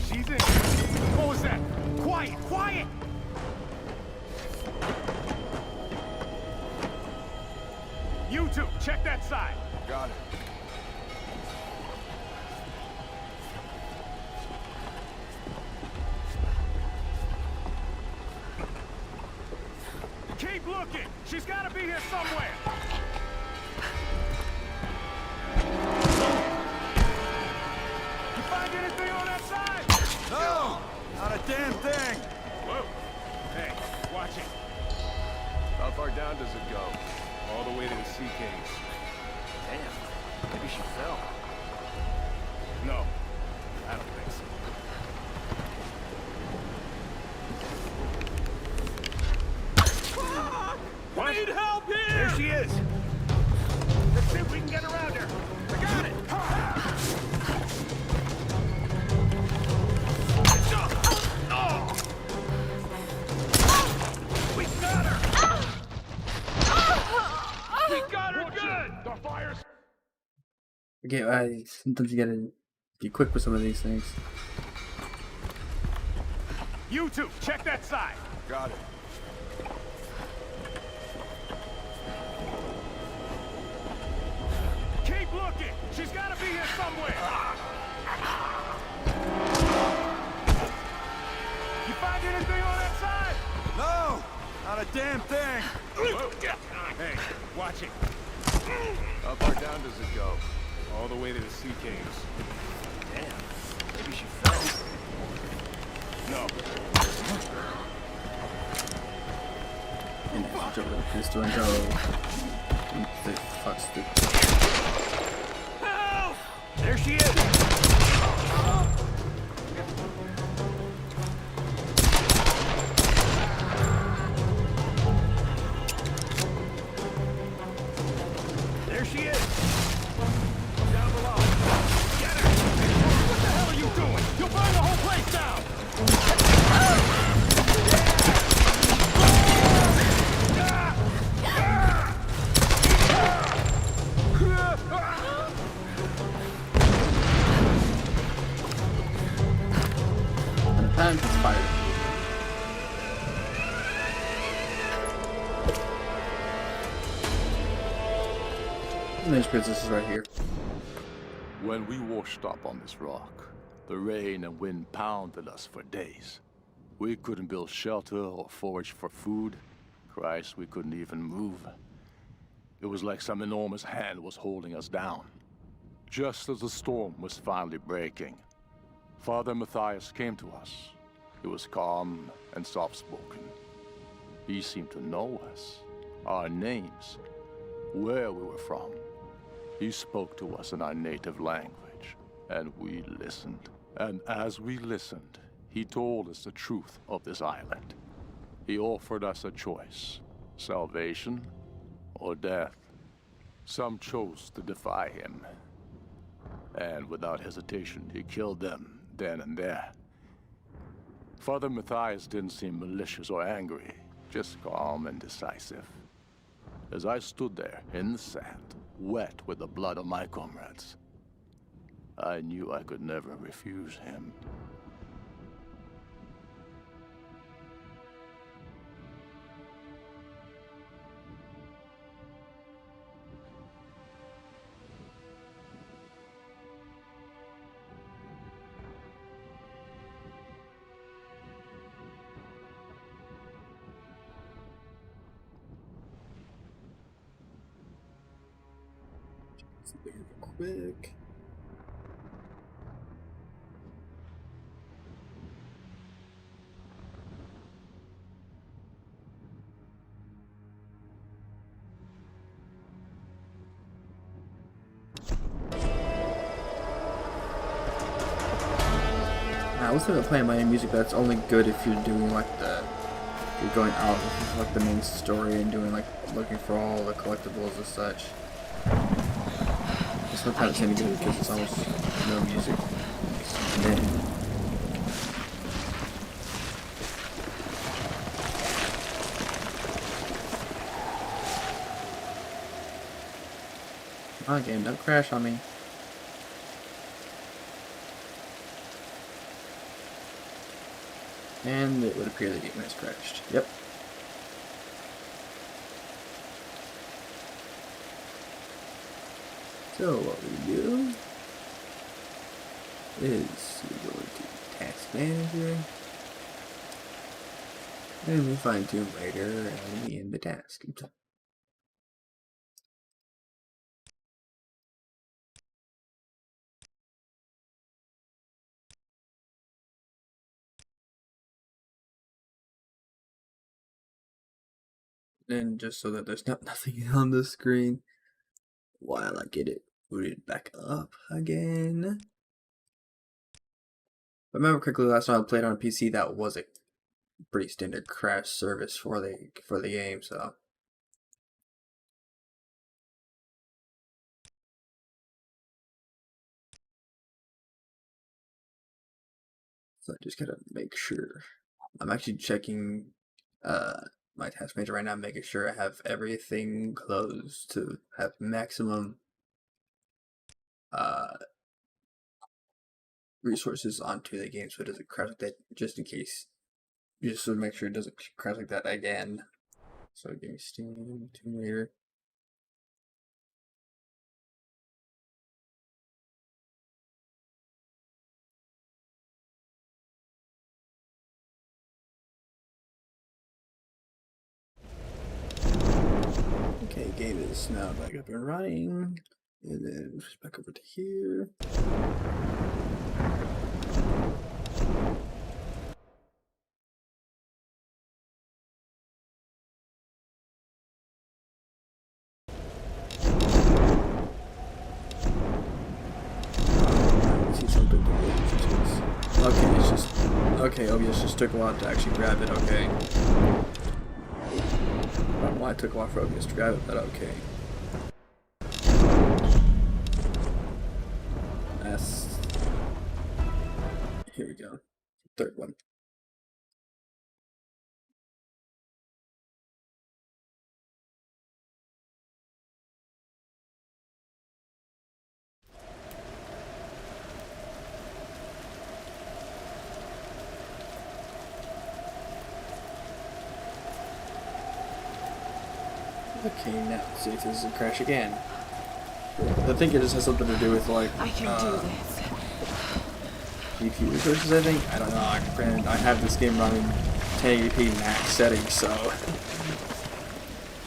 She's in. What was that? Quiet, quiet! You two, check that side. Got it. Keep looking. She's got to be here somewhere. You find anything on that side? No! Not a damn thing! Whoa. Hey, watch it. How far down does it go? All the way to the sea caves. Damn. Maybe she fell. No, I don't think so. What? Need help here! There she is. Let's see if we can get around her. I got it. We got her. We got her good. The fire's. Okay, sometimes you gotta be quick with some of these things. You two, check that side. Got it. Keep looking. She's got to be here somewhere. You find anything on that side? No! Not a damn thing! Whoa. Hey, watch it. How far down does it go? All the way to the sea caves. Damn. Maybe she fell. No. And then jump with a pistol and go. The fuck's the. Help! There she is. There she is. Down below. Get her! What the hell are you doing? You'll burn the whole place down! And it's fired. And there's princess is right here. When we washed up on this rock, the rain and wind pounded us for days. We couldn't build shelter or forage for food. Christ, we couldn't even move. It was like some enormous hand was holding us down. Just as the storm was finally breaking, Father Matthias came to us. He was calm and soft-spoken. He seemed to know us, our names, where we were from. He spoke to us in our native language, and we listened. And as we listened, he told us the truth of this island. He offered us a choice, salvation or death. Some chose to defy him, and without hesitation, he killed them then and there. Father Matthias didn't seem malicious or angry, just calm and decisive. As I stood there in the sand, wet with the blood of my comrades, I knew I could never refuse him. Quick. I was thinking of playing my own music, but that's only good if you're doing like the you're going out with like the main story and doing like looking for all the collectibles and such. It's not kind of same game because it's almost no music. And then, come on, game, don't crash on me. And it would appear the game has crashed. Yep. So what we do is we go into Task Manager and we find Tomb Raider and we end the task. And just so that there's nothing on the screen while I get it booted back up again. If I remember correctly, last time I played on a PC, that was a pretty standard crash service for the game, so I just gotta make sure. I'm actually checking my task manager right now, making sure I have everything closed to have maximum resources onto the game so it doesn't crash like that, just in case, just to make sure it doesn't crash like that again. So give me Steam, Tomb Raider. Okay, game is now back up and running. And then just back over to here. See something to okay, it's just okay, OBS just took a while to actually grab it, okay. I don't know why it took a while for OBS to grab it, but okay. Here we go. Third one. Okay, now let's see if this is a crash again. I think it just has something to do with like I can do this. GPU resources, I think. I don't know. Granted, I have this game running 1080p max settings, so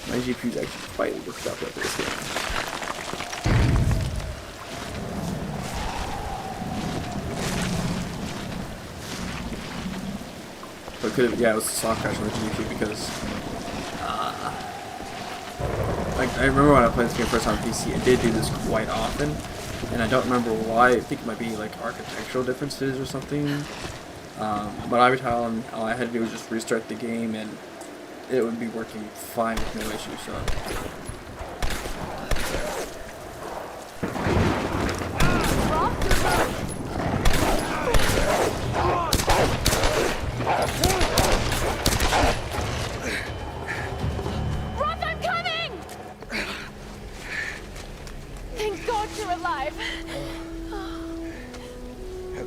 my GPU is actually quite worked up with this game. But could have, yeah, it was a soft crash on the GPU because like I remember when I played this game first on PC, it did do this quite often. And I don't remember why. I think it might be like architectural differences or something. But every time all I had to do was just restart the game and it would be working fine with no issue. So. Roth, I'm coming! Thank God you're alive.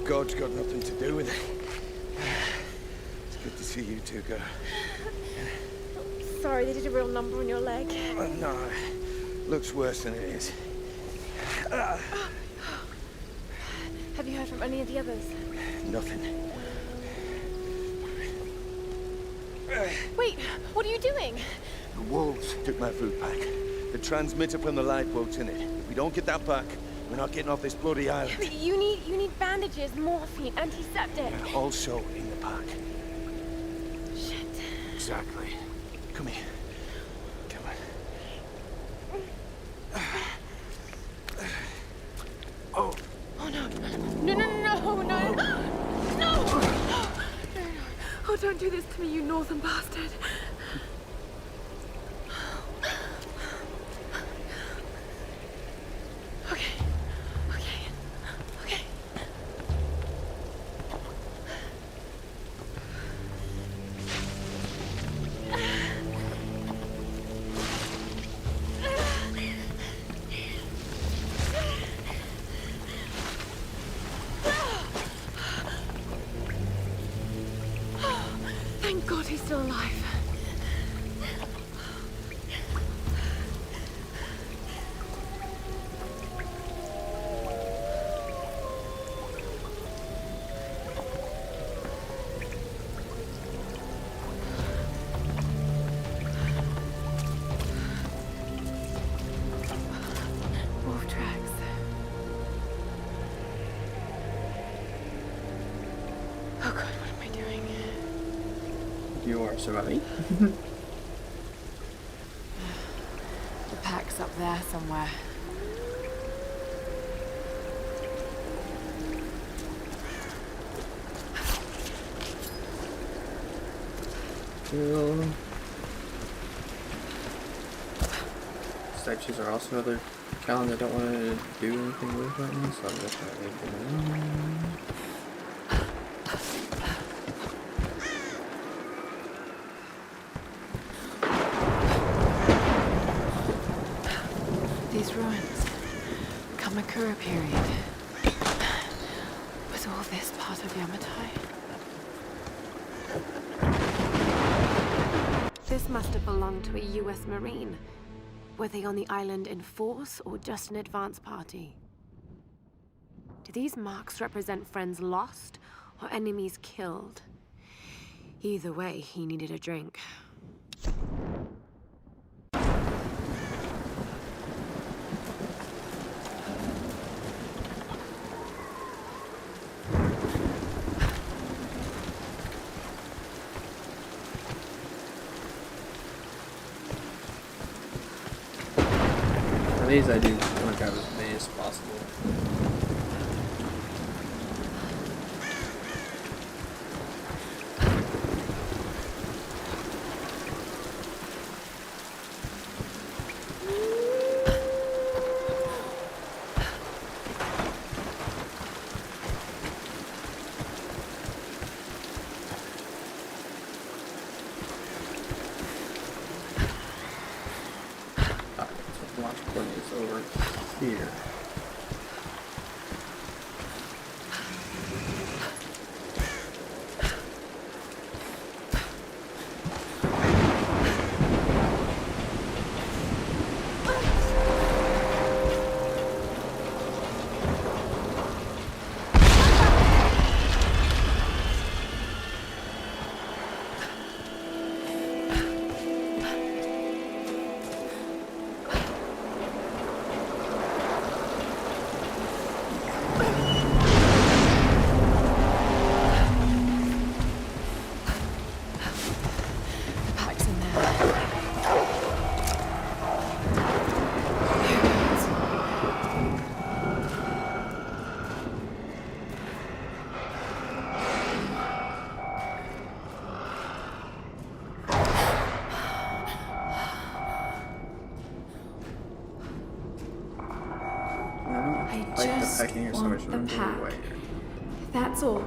God's got nothing to do with it. It's good to see you two go. Sorry, they did a real number on your leg. No, looks worse than it is. Have you heard from any of the others? Nothing. Wait, what are you doing? The wolves took my food pack. The transmitter from the lifeboat's in it. If we don't get that back, we're not getting off this bloody island. You need bandages, morphine, antiseptic. And also in the pack. Shit. Exactly. Come here. Come on. Oh. Oh no. No. Oh, don't do this to to me, you northern bastard. Okay. Okay. Okay. Thank God he's still alive. Wolf tracks. Oh God, what am I doing? You are surviving. The pack's up there somewhere. Cool. Statues are also another challenge I don't want to do anything with right now, so I'm just going to leave them alone. These ruins, Kamakura period. Was all this part of Yamatai? This must have belonged to a US Marine. Were they on the island in force or just an advance party? Do these marks represent friends lost or enemies killed? Either way, he needed a drink. These I do want to grab as many as possible. Launch coordinates over here. just want the pack. That's all.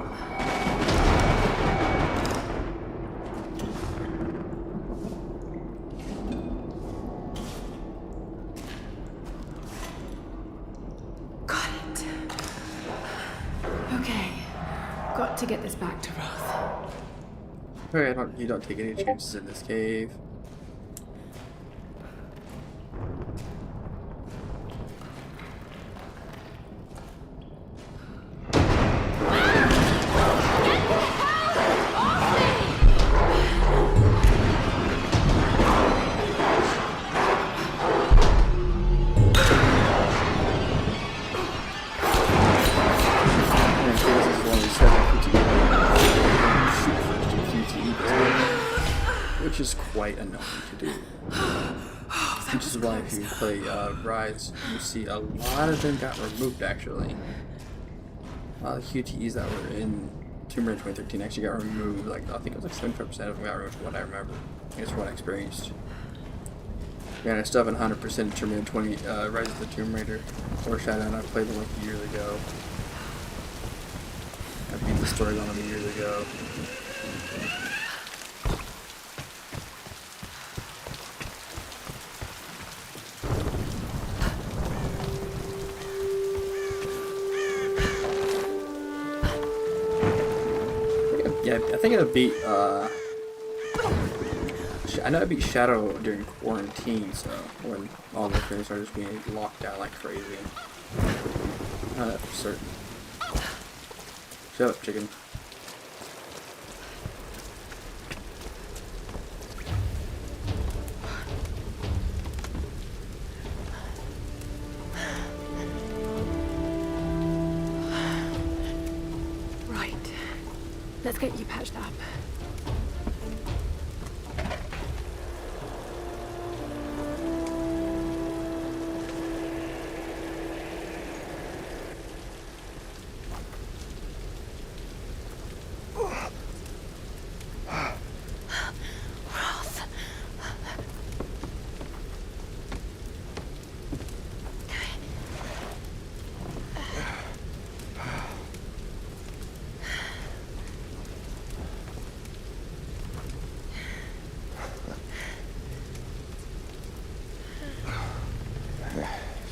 Got it. Okay. Got to get this back to Roth. Okay, you don't take any chances in this cave. Which is quite annoying to do. Which is why if you play Rise, you see a lot of them got removed actually. A lot of QTEs that were in Tomb Raider 2013 actually got removed. Like I think it was like 75% of them got removed from what I remember. It's what I experienced. Yeah, and I still haven't 100% Tomb Raider 20, Rise of the Tomb Raider or Shadow, and I played them like years ago. I beat the story on them years ago. Yeah, I think I beat, I know I beat Shadow during quarantine, so when all the friends started just being locked down like crazy. Not that for certain. Shut up, chicken. Right. Let's get you patched up.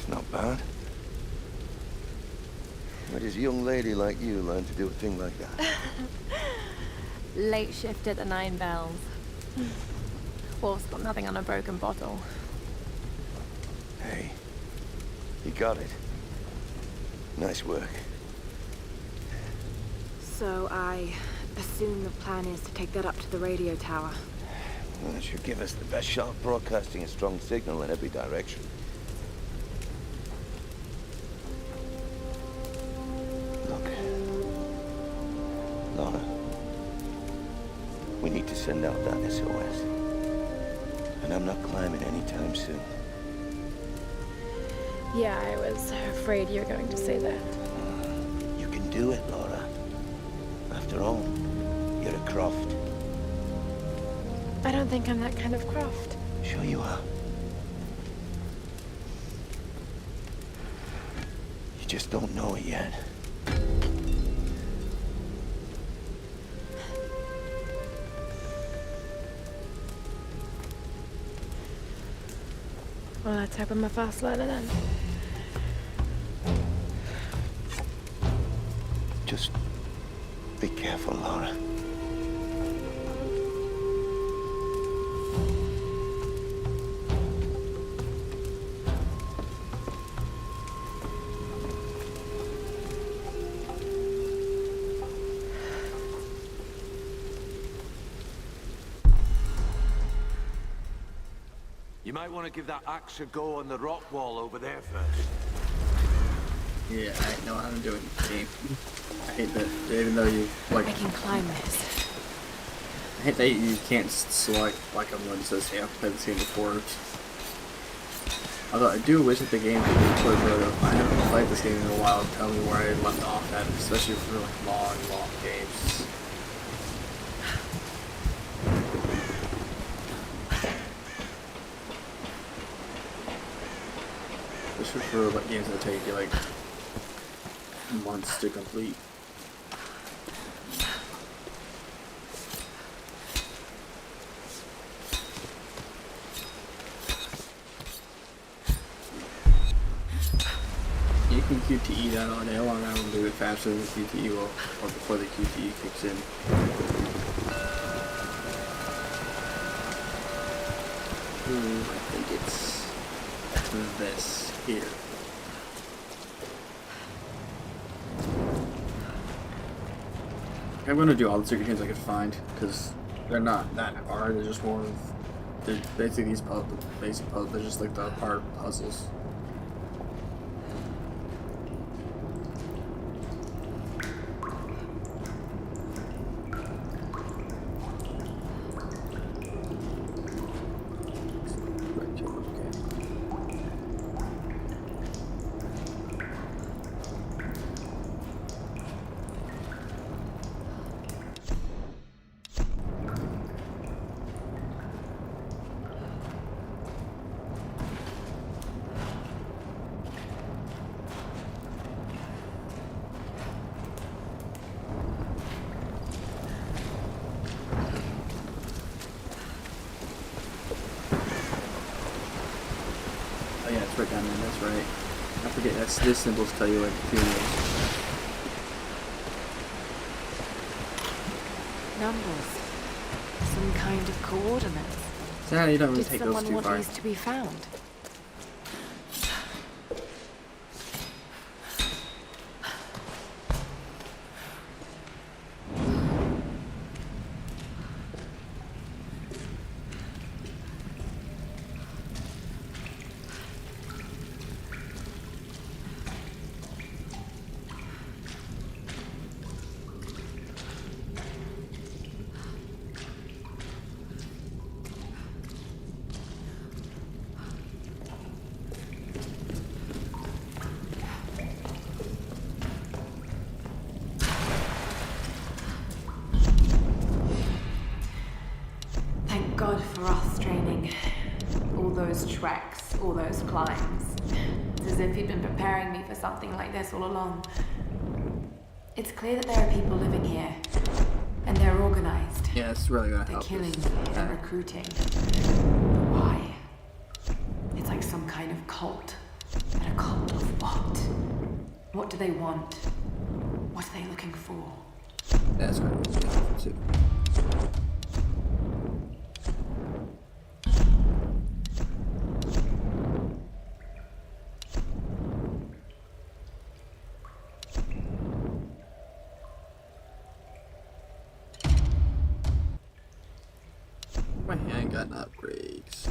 Not bad. Where does a young lady like you learn to do a thing like that? Late shift at the 9 Bells. Wolf's got nothing on a broken bottle. Hey, you got it. Nice work. So I assume the plan is to take that up to the radio tower. Well, that should give us the best shot of broadcasting a strong signal in every direction. Lara, we need to send out that SOS. And I'm not climbing anytime soon. Yeah, I was afraid you were going to say that. You can do it, Lara. After all, you're a Croft. I don't think I'm that kind of Croft. Sure you are. You just don't know it yet. Well, let's hope I'm a fast learner then. Just be careful, Lara. You might want to give that axe a go on the rock wall over there first. Yeah, I know how to do it in the game. I hate that, even though you, like... I can climb this. I hate that you can't select, like, a one that says, hey, I've played this game before. Although I do wish that the game could be put further. I haven't played this game in a while, tell me where I left off at, especially for, like, long games. Especially for, like, games that take you, like, months to complete. You can QTE that all day long, I will do it faster than the QTE will, or before the QTE kicks in. I think it's this here. I'm gonna do all the secret hints I can find, because they're not that hard, they're just more of, they're basically these basic puzzles, they're just like the hard puzzles. right down there. That's right. I forget. This symbols tell you where the tomb is. Numbers. Some kind of coordinates. So you don't really Did take those someone too want far. these to be found? Thank God for us training. All those treks, all those climbs. It's as if he'd been preparing me for something like this all along. It's clear that there are people living here, and they're organized. Yeah, it's really gonna They're help. killing us. and recruiting. Why? It's like some kind of cult. But a cult of what? What do they want? What are they looking for? That's what it is too. My handgun upgrades.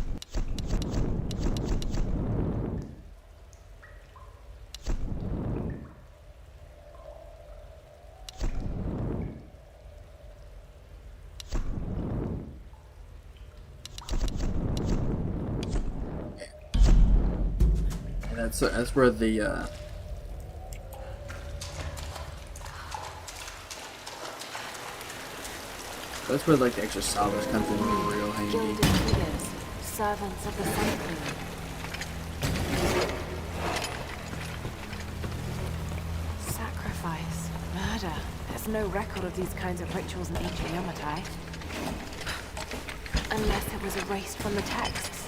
And that's where the that's where like the extra salvage comes in real handy. Gilded figures, servants of the Sun Queen. Sacrifice, murder. There's no record of these kinds of rituals in ancient Yamatai. Unless it was erased from the texts.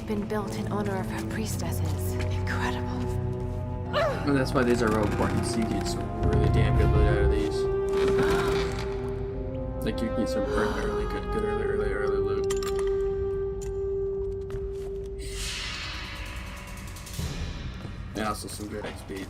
have been built in honor of her priestesses. Incredible. And that's why these are real important. So you get some really damn good loot out of these. Like you get some really good early loot. And also some good XP.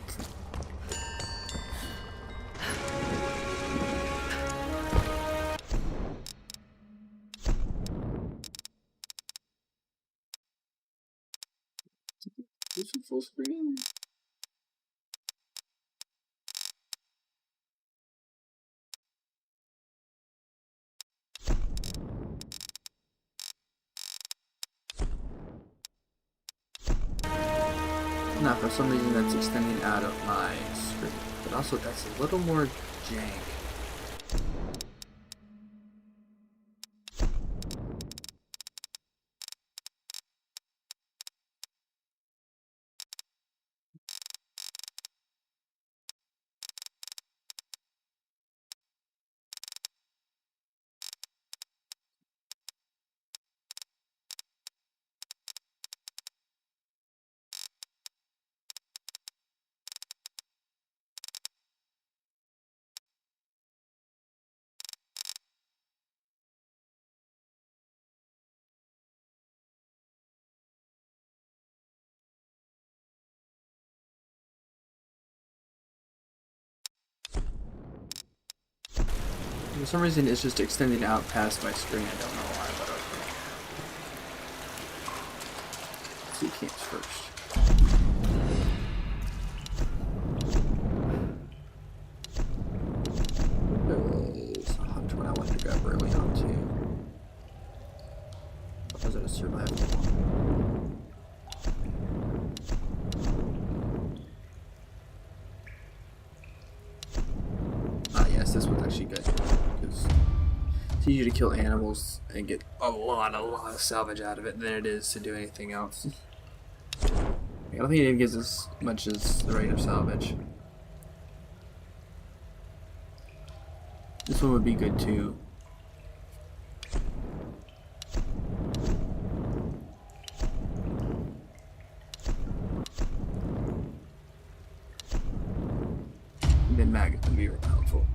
This is full screen. Now, for some reason, that's extending out of my screen, but also that's a little more jank. For some reason, it's just extending out past my screen. I don't know why, but okay. Let's see camps first. There's a hunter one I wanted to grab early on too. Or was it a survival one? This one's actually good because it's easier to kill animals and get a lot of salvage out of it than it is to do anything else. I don't think it even gives as much as the rate of salvage. This one would be good too. And then maggots would be really helpful.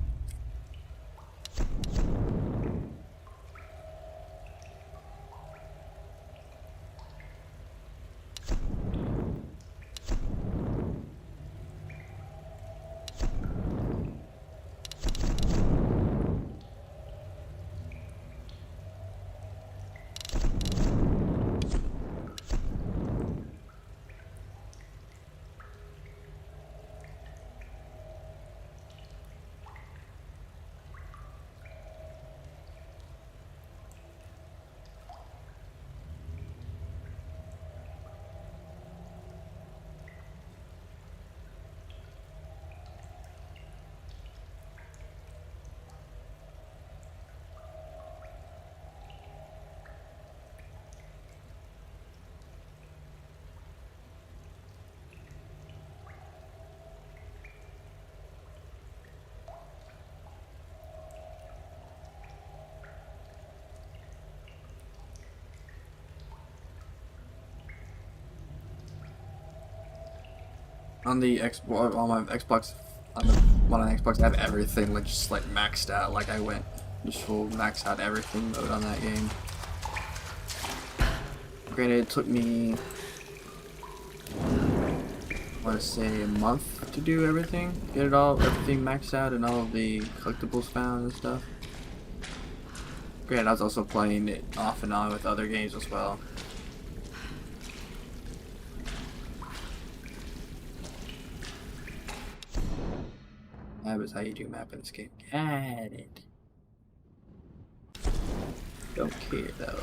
On the Xbox, on my Xbox, on the one on Xbox, I have everything like just like maxed out. Like I went just full max out everything mode on that game. Granted, it took me, I want to say, a month to do everything, get it all, everything maxed out, and all of the collectibles found and stuff. Granted, I was also playing it off and on with other games as well. That was how you do map in this game. Got it. Don't care though.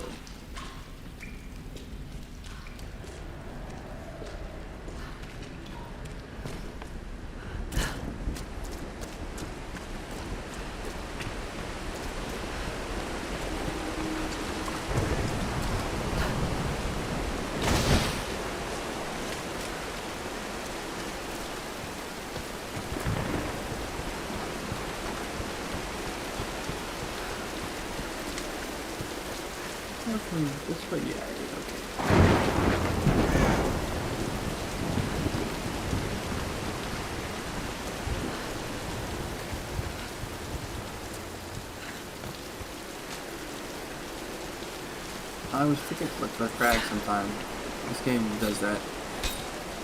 This way, yeah, okay. I was thinking for Crag sometime. This game does that.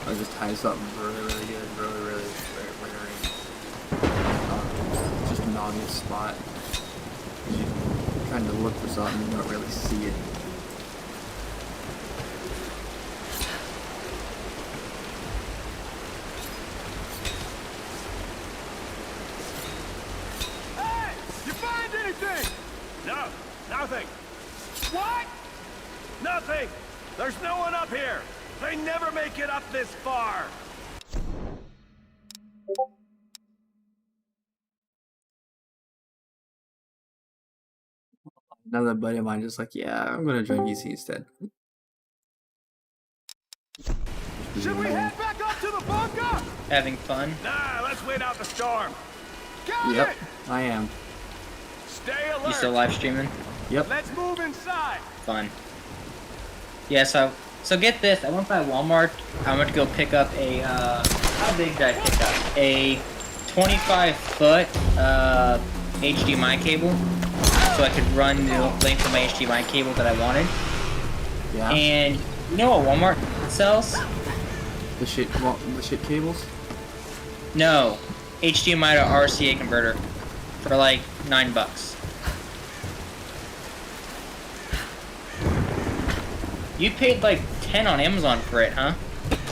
It just ties up really good, really it's just an obvious spot. You're trying to look for something, you don't really see it. Hey! You find anything? No, nothing. What? Nothing. There's no one up here. They never make it up this far. Another buddy of mine just like, yeah, I'm gonna join VC instead. Should we head back up to the bunker? Having fun? Nah, let's wait out the storm. Got Yep, it. I am. Stay alert. You still live streaming? Yep. Let's move inside. Fun. Yeah, so get this. I went by Walmart. I went to go pick up a, how big did I pick up? A 25-foot HDMI cable. So I could run the length of my HDMI cable that I wanted. Yeah. And you know what Walmart sells? The shit cables? No. HDMI to RCA converter. For like $9. You paid like 10 on Amazon for it, huh?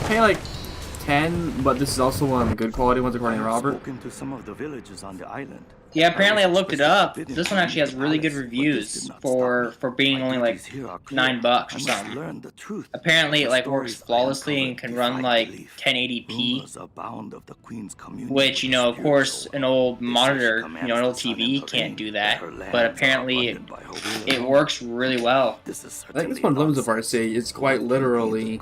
Pay like 10, but this is also one of the good quality ones according to Robert. Spoken to some of the villagers on the island. Yeah, apparently I looked it up. This one actually has really good reviews for being only like $9 or something. Apparently it like works flawlessly and can run like 1080p, which, you know, of course an old monitor, you know, an old TV can't do that, but apparently it works really well. I think this one limits of RCA. It's quite literally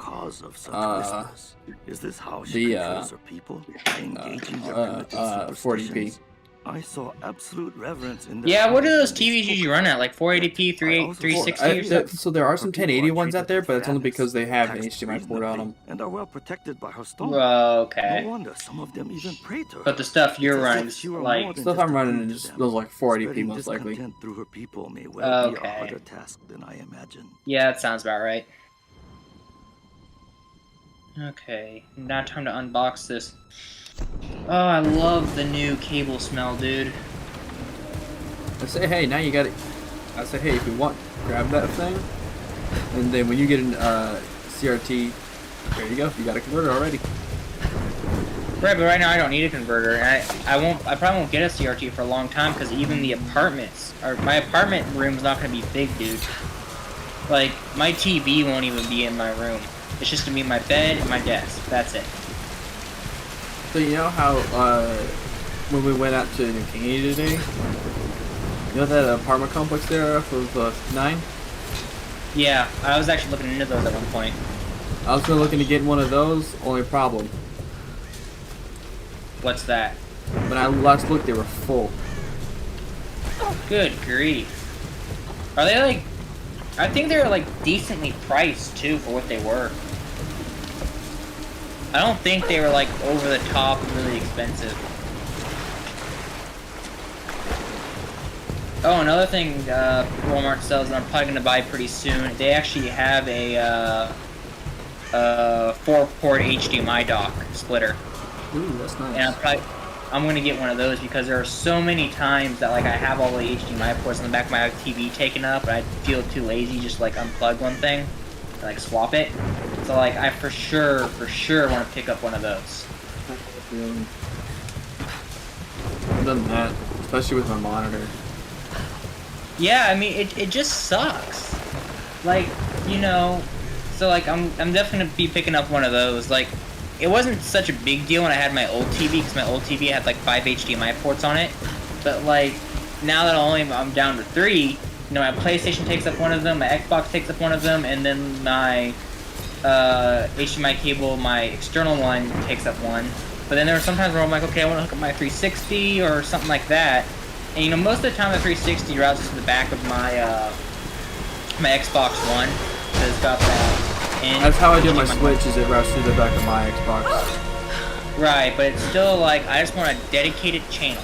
Is this how she the controls her people? Engaging their primitive 40p. superstitions? I saw absolute reverence in their Yeah, what do those TVs usually run at? Like 480p, 360 or something? So there are some 1080 ones out there, but it's only because they have an HDMI port on them. and are well protected by her stone. Okay. No wonder some of them even pray to her. But the stuff you're It's as running, if she were like... more than Stuff just I'm a running food is to them. those like 480p Spreading most likely. discontent through her people may well be a Okay. harder task than I imagined. Yeah, that sounds about right. Okay, now time to unbox this. Oh, I love the new cable smell, dude. I say, hey, now you got it. I say, hey, if you want, grab that thing, and then when you get an CRT, there you go. You got a converter already. Right, but right now I don't need a converter, and I probably won't get a CRT for a long time because even the apartments, or my apartment room's not gonna be big, dude. Like my TV won't even be in my room. It's just gonna be my bed and my desk. That's it. So you know how when we went out to New Caney today, you know that apartment complex there off of 9? Yeah, I was actually looking into those at one point. I was looking to get one of those. Only problem. What's that? When I last looked, they were full. Good grief. Are they like... I think they were like decently priced too for what they were. I don't think they were like over the top and really expensive. Oh, another thing Walmart sells that I'm probably going to buy pretty soon, they actually have a 4-port HDMI dock splitter. Ooh, that's nice. And I'm going to get one of those because there are so many times that like I have all the HDMI ports on the back of my TV taken up, and I feel too lazy just to like unplug one thing and like swap it. So like I for sure want to pick up one of those. I've done that, especially with my monitor. Yeah, I mean it just sucks. Like, you know, so like I'm definitely gonna be picking up one of those. Like, it wasn't such a big deal when I had my old TV because my old TV had like 5 HDMI ports on it. But like now that I'm down to 3, you know, my PlayStation takes up one of them, my Xbox takes up one of them, and then my HDMI cable, my external one, takes up one. But then there are sometimes where I'm like, okay, I want to hook up my 360 or something like that. And you know, most of the time the 360 routes to the back of my my Xbox One. So it's got that. And that's how I do my Switch, is it routes through the back of my Xbox. Right, but it's still like, I just want a dedicated channel.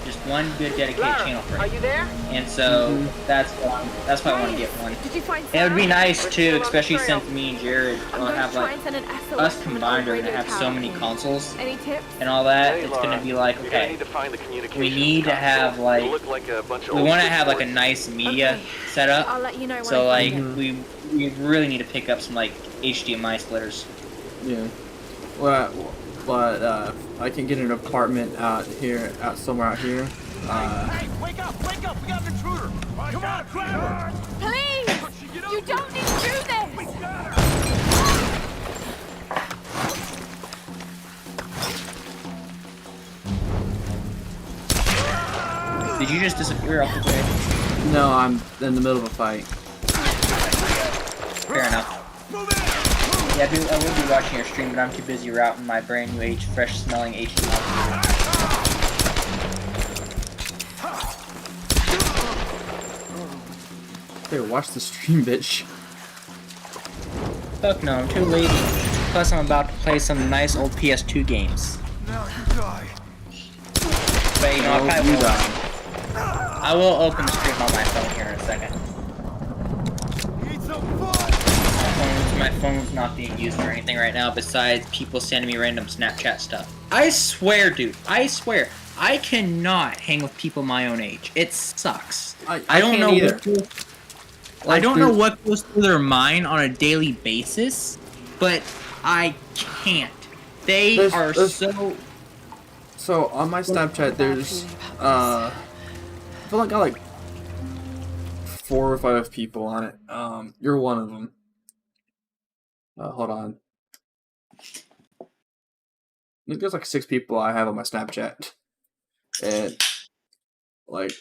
just one good dedicated Lara, channel for are it. you there? And so that's why I want to get one. Did you find It would be Sam? nice too, especially since me and Jared I'm will gonna have try like and send an SOS us from an combined are old gonna radio have so tower. many consoles Any tips? and all that. Hey, It's Lara, gonna be like, you're gonna okay, need to find the communications we need to have like You'll look like a bunch of we old want to have like a switchboards. nice media setup. I'll let you know when So I like find it. we really need to pick up some like HDMI splitters. Yeah. Well, but I can get an apartment out somewhere out here. Hey, wake up! Wake up! We got an intruder! Come on, grab her! Please! You don't need to do this! Did you just disappear off the grid? No, I'm in the middle of a fight. Fair enough. Yeah, I would be watching your stream, but I'm too busy routing my brand new fresh smelling HDMI. Here, watch the stream, bitch. Fuck no, I'm too lazy. Plus, I'm about to play some nice old PS2 games. Now you die. But you know, No, I probably you will. die. I will open the stream on my phone here in a second. Need some fun! My phone's not being used for anything right now besides people sending me random Snapchat stuff. I swear, dude, I swear, I cannot hang with people my own age. It sucks. I don't can't know either. I don't know what goes through their mind on a daily basis, but I can't. They are so... So on my Snapchat, there's I feel like I got like 4 or 5 people on it. You're one of them. Hold on. I think there's like 6 people I have on my Snapchat, and like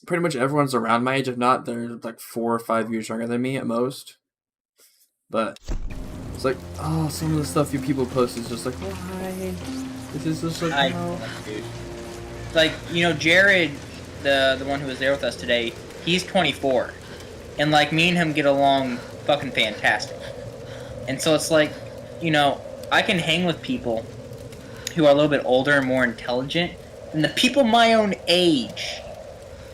pretty much everyone's around my age. If not, they're like 4 or 5 years younger than me at most. But it's like, oh, some of the stuff you people post is just like, why? This is just like, no. Like, you know, Jared, the one who was there with us today, he's 24. And, like, me and him get along fucking fantastic. And so it's like, you know, I can hang with people who are a little bit older and more intelligent. And the people my own age,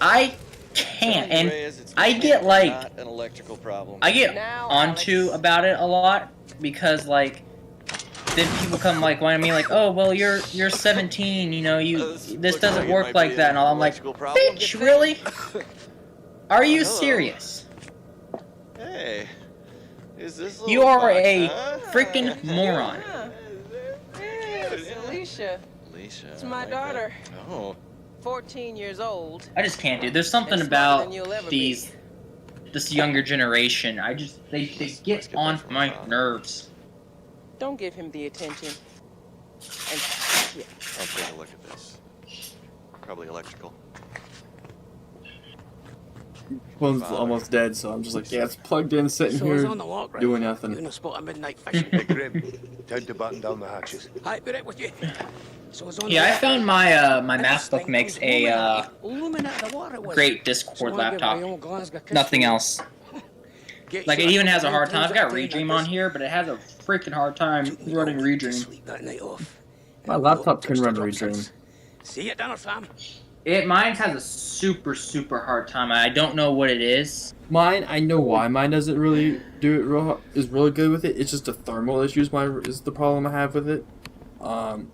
I can't. And I get, like, An electrical problem. I get onto about it a lot because, like, then people come like whining me like, oh well, you're 17, you know, this doesn't work like that and all. I'm like, bitch, really? Are you serious? Hey, is this You are a freaking moron. It's Alicia. Alicia. It's my daughter. Oh. 14 years old. I just can't, dude. There's something And smarter about than you'll ever this younger generation. They get on my nerves. Don't give him the attention. And yeah. I'll take a look at this. Probably electrical. Phone's almost dead, so I'm just like, yeah, it's plugged in, sitting So I was here, on the walk, right? doing nothing. Doing a spot of midnight fishing. Hey, Grim, time to batten down the hatches. I'd be right with you. So I was on Yeah, the I walk, found my MacBook makes a looming out of the water was great it? Discord So I give my laptop. own Glasgow kiss Nothing for you. else. Get Like, it shot even has a from hard the time. I've times got I came, Redream I on here, but it has a freaking hard time running Redream. that night off. My laptop can run Redream. See you dinner, fam. Mine has a super hard time. I don't know what it is. Mine, I know why mine doesn't really do it is really good with it. It's just the thermal issues is the problem I have with it. All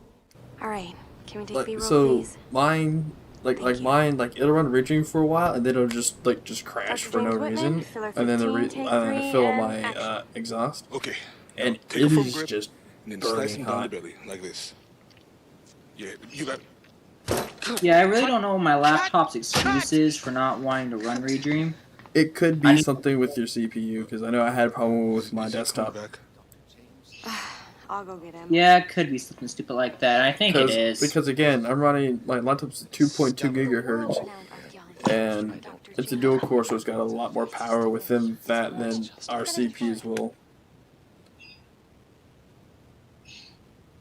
right, can we take B-roll, so please? mine, like mine, like it'll run Redream for a while and then it'll just crash for no James reason, Whitman, filler and then 15, take three, fill and my exhaust. Okay. And Take it it from is grip, just and then slice burning him down the hot. belly, like this. Yeah, you got... Yeah, I really don't know what my laptop's excuse is for not wanting to run Redream. It could be something with your CPU, because I know I had a problem with my desktop. I'll go get him. Yeah, it could be something stupid like that. I think it is. Because again, I'm running, my laptop's 2.2 gigahertz, and it's a dual core, so it's got a lot more power within that than our CPUs will.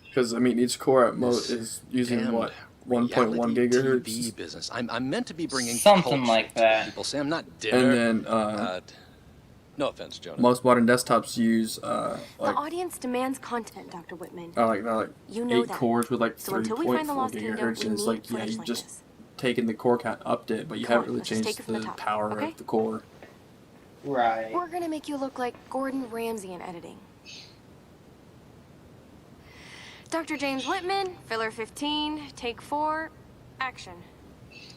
Because I mean, each core at most is using what, 1.1 gigahertz. Business. I'm meant to be bringing Something culture like to that. people. Sam, not dinner. And then No offense, Jonah. Most modern desktops use The audience demands content, Dr. Whitman. like You know 8 that. cores with like So until we find the 3.4 Lost Kingdom, gigahertz, we and it's need like, yeah, footage you like just this. taken the core count, upped it, but you Come haven't on, really let's just changed take it from the the top, power okay? of the core. Right. We're gonna make you look like Gordon Ramsay in editing. Dr. James Whitman, filler 15, take 4, action.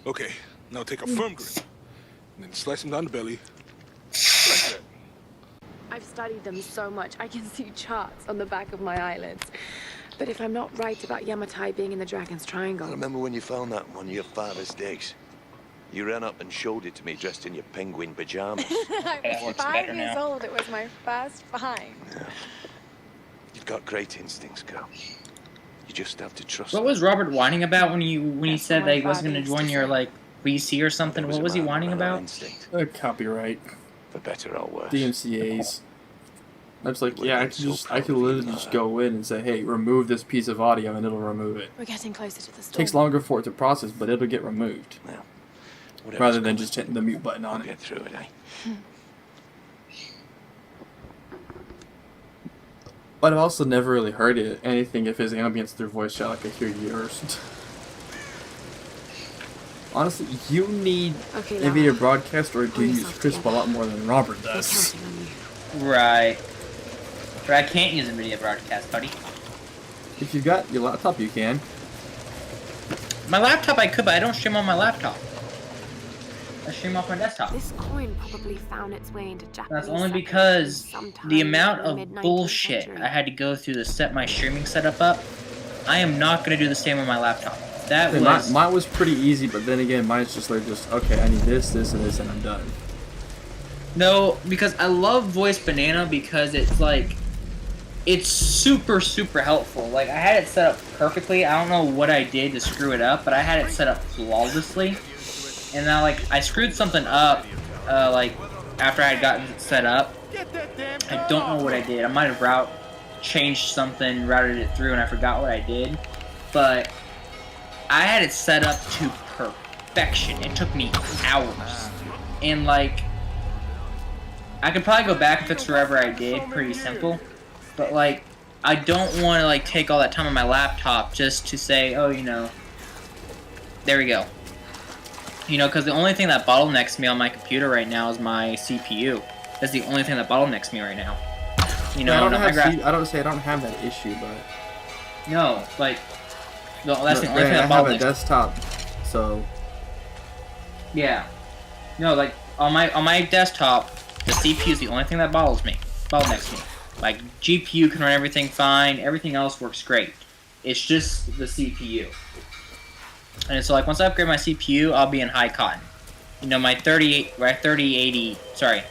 Okay, now take a firm grip. And then slice him down the belly. Like that. I've studied them so much, I can see charts on the back of my eyelids. But if I'm not right about Yamatai being in the Dragon's Triangle... I remember when you found that on your father's digs. You ran up and showed it to me dressed in your penguin pajamas. I was 5 years old. It was my first find. You've got great instincts, girl. You just have to trust What them. was Robert whining about when he said that he wasn't going to join your like VC or something? What was he whining about? Copyright. For better or worse. DMCA's. I was like, yeah, I could literally just go in and say, hey, remove this piece of audio, and it'll remove it. We're getting closer to the It storm. takes longer for it to process, but it'll get removed. Whatever's Rather than just hitting the mute button on it. Get through it, eh? But I've also never really heard anything if his ambience through voice chat like I hear yours. Honestly, you need Okay, NVIDIA Lara. Broadcast, or do you use Crisp a lot more than Robert does? Right. But I can't use NVIDIA Broadcast, buddy. If you've got your laptop, you can. My laptop I could, but I don't stream on my laptop. I stream off my desktop. This coin probably found its way into Japanese. That's only settlers because sometime the amount in the of mid-19th bullshit century. I had to go through to set my streaming setup up, I am not going to do the same on my laptop. That Hey, was... mine was pretty easy, but then again, mine's just like, okay, I need this, this, and this, and I'm done. No, because I love Voice Banana because it's like... It's super, super helpful. Like, I had it set up perfectly. I don't know what I did to screw it up, but I had it set up flawlessly. And now, like, I screwed something up, like, after I had gotten it set up. I don't know what I did. I might have changed something, routed it through, and I forgot what I did. But I had it set up to perfection. It took me hours. And, like, I could probably go back and fix wherever I did. Pretty simple. But, like, I don't want to, like, take all that time on my laptop just to say, oh, you know, there we go. You know, because the only thing that bottlenecks me on my computer right now is my CPU. That's the only thing that bottlenecks me right now. You know, I don't say I don't have that issue, but no, like, no, that's the only thing I that have a bottlenecks. desktop, so Yeah, no, like on my desktop, the CPU is the only thing that bottlenecks me. Like GPU can run everything fine, everything else works great. It's just the CPU. And so, like, once I upgrade my CPU, I'll be in high cotton. You know, my 3080, sorry,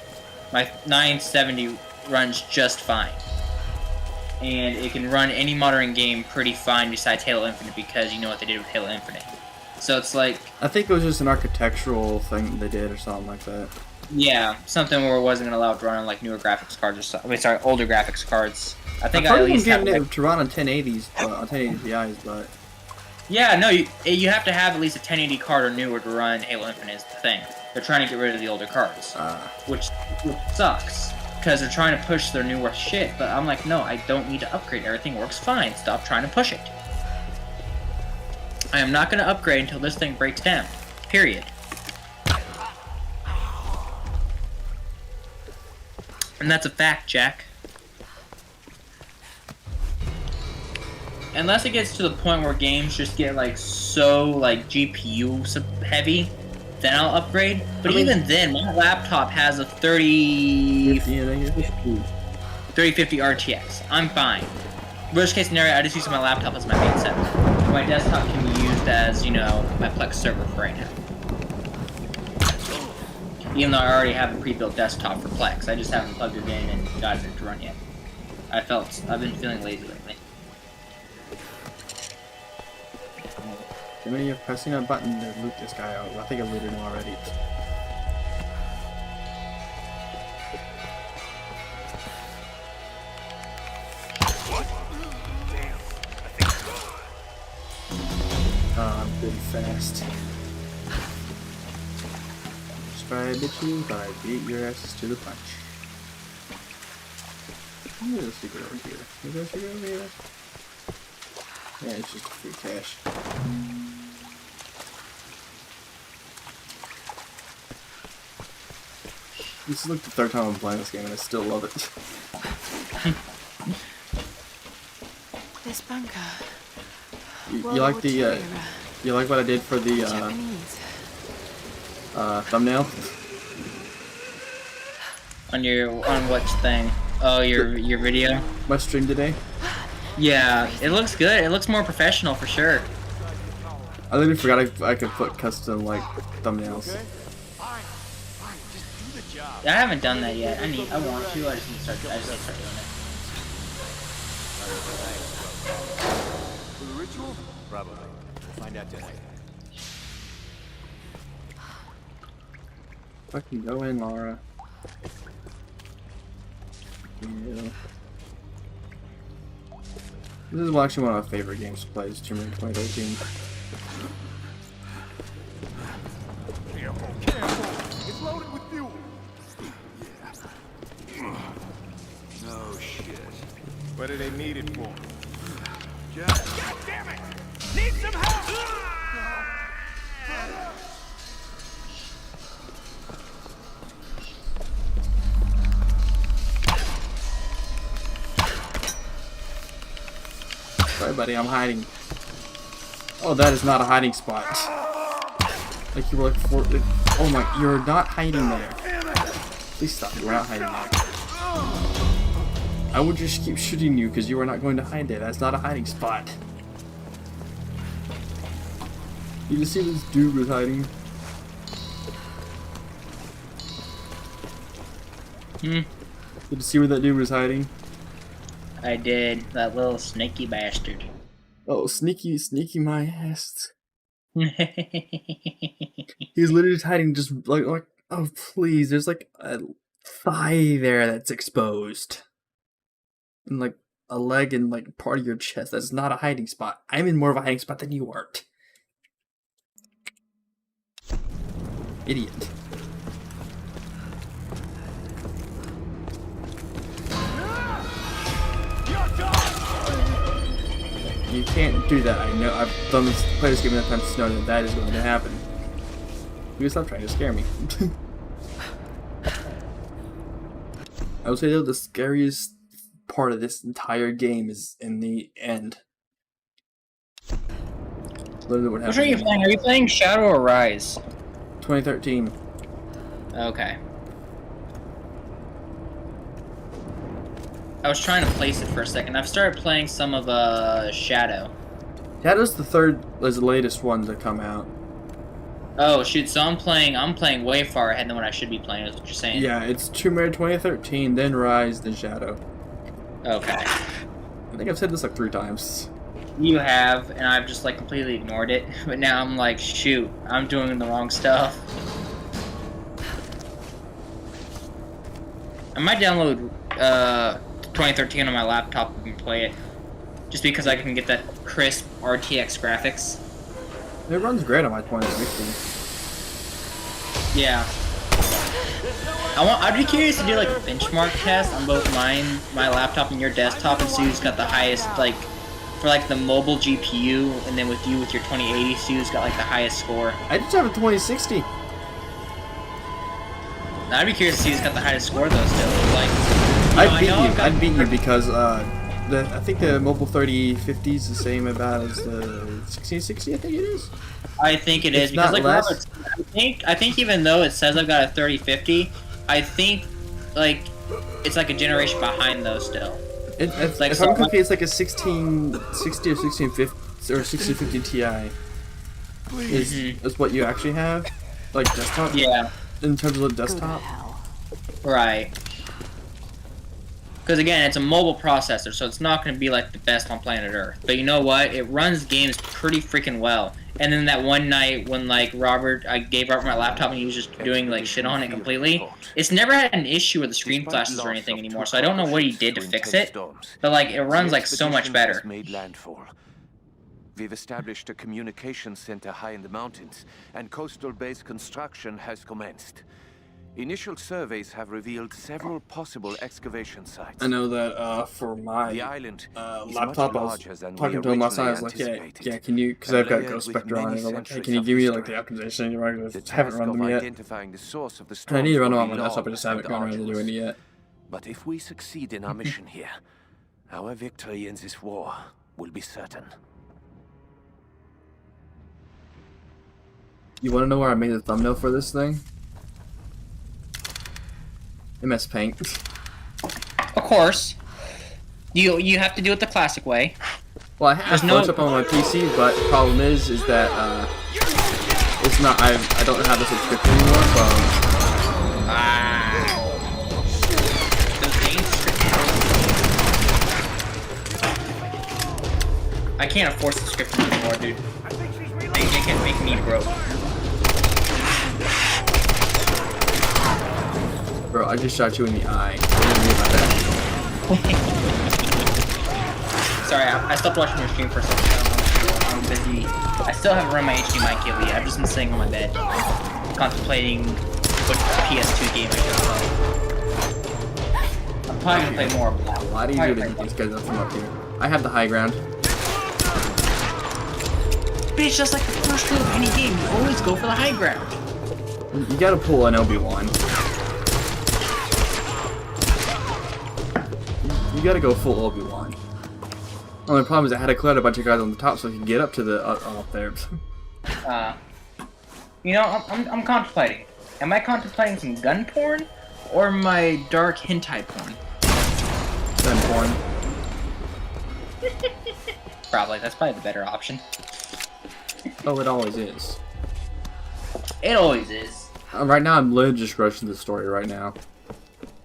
my 970 runs just fine. And it can run any modern game pretty fine besides Halo Infinite because you know what they did with Halo Infinite. So it's like... I think it was just an architectural thing they did or something like that. Yeah, something where it wasn't going to allow it to run on, like, newer graphics cards or something. I mean, sorry, older graphics cards. I think I at least have... it to run on 1080s, on 1080 Ti's, but... Yeah, no, you have to have at least a 1080 card or newer to run Halo Infinite is the thing. They're trying to get rid of the older cards, which sucks, because they're trying to push their newer shit, but I'm like, no, I don't need to upgrade. Everything works fine. Stop trying to push it. I am not going to upgrade until this thing breaks down. Period. And that's a fact, Jack. Unless it gets to the point where games just get like so like GPU heavy, then I'll upgrade. But even then, my laptop has a 3050 RTX. I'm fine. Worst case scenario, I just use my laptop as my main setup. My desktop can be used as, you know, my Plex server for right now. Even though I already have a pre-built desktop for Plex, I just haven't plugged it in and got it to run yet. I've been feeling lazy lately. I mean, you're pressing a button to loot this guy out. I think I looted him already. I'm pretty fast. Try bitches, but I beat your asses to the punch. Maybe there's a secret over here. Is there a secret over here? Yeah, it's just free cash. This is like the third time I'm playing this game and I still love it. This bunker. You like the you like what I did for the thumbnail? On which thing? Oh, your video? My stream today? Yeah, it looks good. It looks more professional for sure. I literally forgot I could put custom like thumbnails. I haven't done that yet. I want to. I just need to start doing it. For the ritual? Probably. We'll find out tonight. Fucking go in, Laura. Yeah. This is actually one of my favorite games to play. Is Tomb Raider 2013. Careful! It's loaded with fuel! No shit. What do they need it for? God damn it! Need some help! Sorry, buddy, I'm hiding. Oh, that is not a hiding spot. Like you were like oh my, you're not hiding there. Please stop, you were not hiding there. I would just keep shooting you because you are not going to hide there. That's not a hiding spot. You just see this dude was hiding. Did you see where that dude was hiding? I did. That little sneaky bastard. Oh, sneaky my ass. He's literally just hiding, just like, oh please, there's like a thigh there that's exposed. And like a leg and like part of your chest. That's not a hiding spot. I'm in more of a hiding spot than you aren't. Idiot. You can't do that. I know. I've done this, played this game enough times to know that is going to happen. You stop trying to scare me. I would say though the scariest part of this entire game is in the end. Literally what happened. Which are you playing? Are you playing Shadow or Rise? 2013. Okay. I was trying to place it for a second. I've started playing some of Shadow. Shadow's the latest one to come out. Oh shoot! So I'm playing way far ahead than what I should be playing. Is what you're saying? Yeah, it's Tomb Raider 2013, then Rise, then Shadow. Okay. I think I've said this like 3 times. You have, and I've just like completely ignored it. But now I'm like, shoot, I'm doing the wrong stuff. I might download 2013 on my laptop and play it, just because I can get that crisp RTX graphics. It runs great on my 2016. Yeah. I'd be curious to do like a benchmark test on both my laptop and your desktop and see who's got the highest, like, for like the mobile GPU, and then with you with your 2080, see who's got like the highest score. I just have a 2060. I'd be curious to see who's got the highest score though still. Like, I'd beat you because I think the mobile 3050 is the same about as the 1660. I think it is. I think it is because like Robert, I think even though it says I've got a 3050, I think like it's like a generation behind those still. It's like, if I'm confused, it's like a 1660 or 1650 or 1650 Ti. Is what you actually have, like desktop. Yeah. In terms of the desktop. Right. Because again, it's a mobile processor, so it's not going to be like the best on planet Earth. But you know what? It runs games pretty freaking well. And then that one night when like I gave Robert my laptop and he was just doing like shit on it completely. It's never had an issue with the screen flashes or anything anymore, so I don't know what he did to fix it. But like it runs like so much better. Made landfall. We've established a communication center high in the mountains, and coastal base construction has commenced. Initial surveys have revealed several possible excavation sites. I know that for my The island is laptop, much I was larger than we talking to him last night. I was originally like, anticipated. yeah, can you? Because I've got And Ghost layered Spectre with on many it. I'm like, hey, centuries can you of give me like history. the optimization? I The just haven't task run of them yet. identifying the source of the I need to storms run them will on be my desktop. I long just haven't and gone around to arduous. doing it yet. But if we succeed in our mission here, our victory in this war will be certain. You want to know where I made the thumbnail for this thing? MS Paint. Of course. You have to do it the classic way. Well, I have Photoshop on my PC, but the problem is that it's not. I don't have a subscription anymore, so. Those games. I can't afford subscriptions anymore, dude. They can make me broke. Bro, I just shot you in the eye. What do you mean by that? Sorry, I stopped watching your stream for a second. I'm busy. I still haven't run my HDMI cable yet. I've just been sitting on my bed, contemplating what PS2 game I should play. I'm probably gonna play more of that. Why do you do to get these guys up from up here? I have the high ground. Bitch, that's like the first rule of any game. You always go for the high ground. You gotta pull an Obi-Wan. You gotta go full Obi-Wan. Only problem is I had to clear out a bunch of guys on the top so he could get up to the up there. You know, I'm contemplating. Am I contemplating some gun porn, or my dark hentai porn? Gun porn. Probably. That's probably the better option. Oh, it always is. It always is. Right now, I'm literally just rushing the story right now.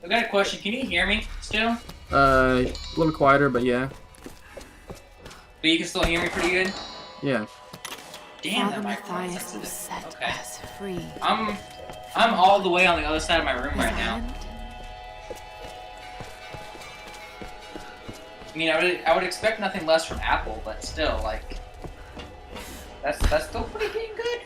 I got a question. Can you hear me still? A little quieter, but yeah. But you can still hear me pretty good? Yeah. Damn, Father that microphone Matthias sensitive. will set Okay. us free. I'm all the way on the other side of my room right now. I mean, I would expect nothing less from Apple, but still, like, that's still pretty dang good.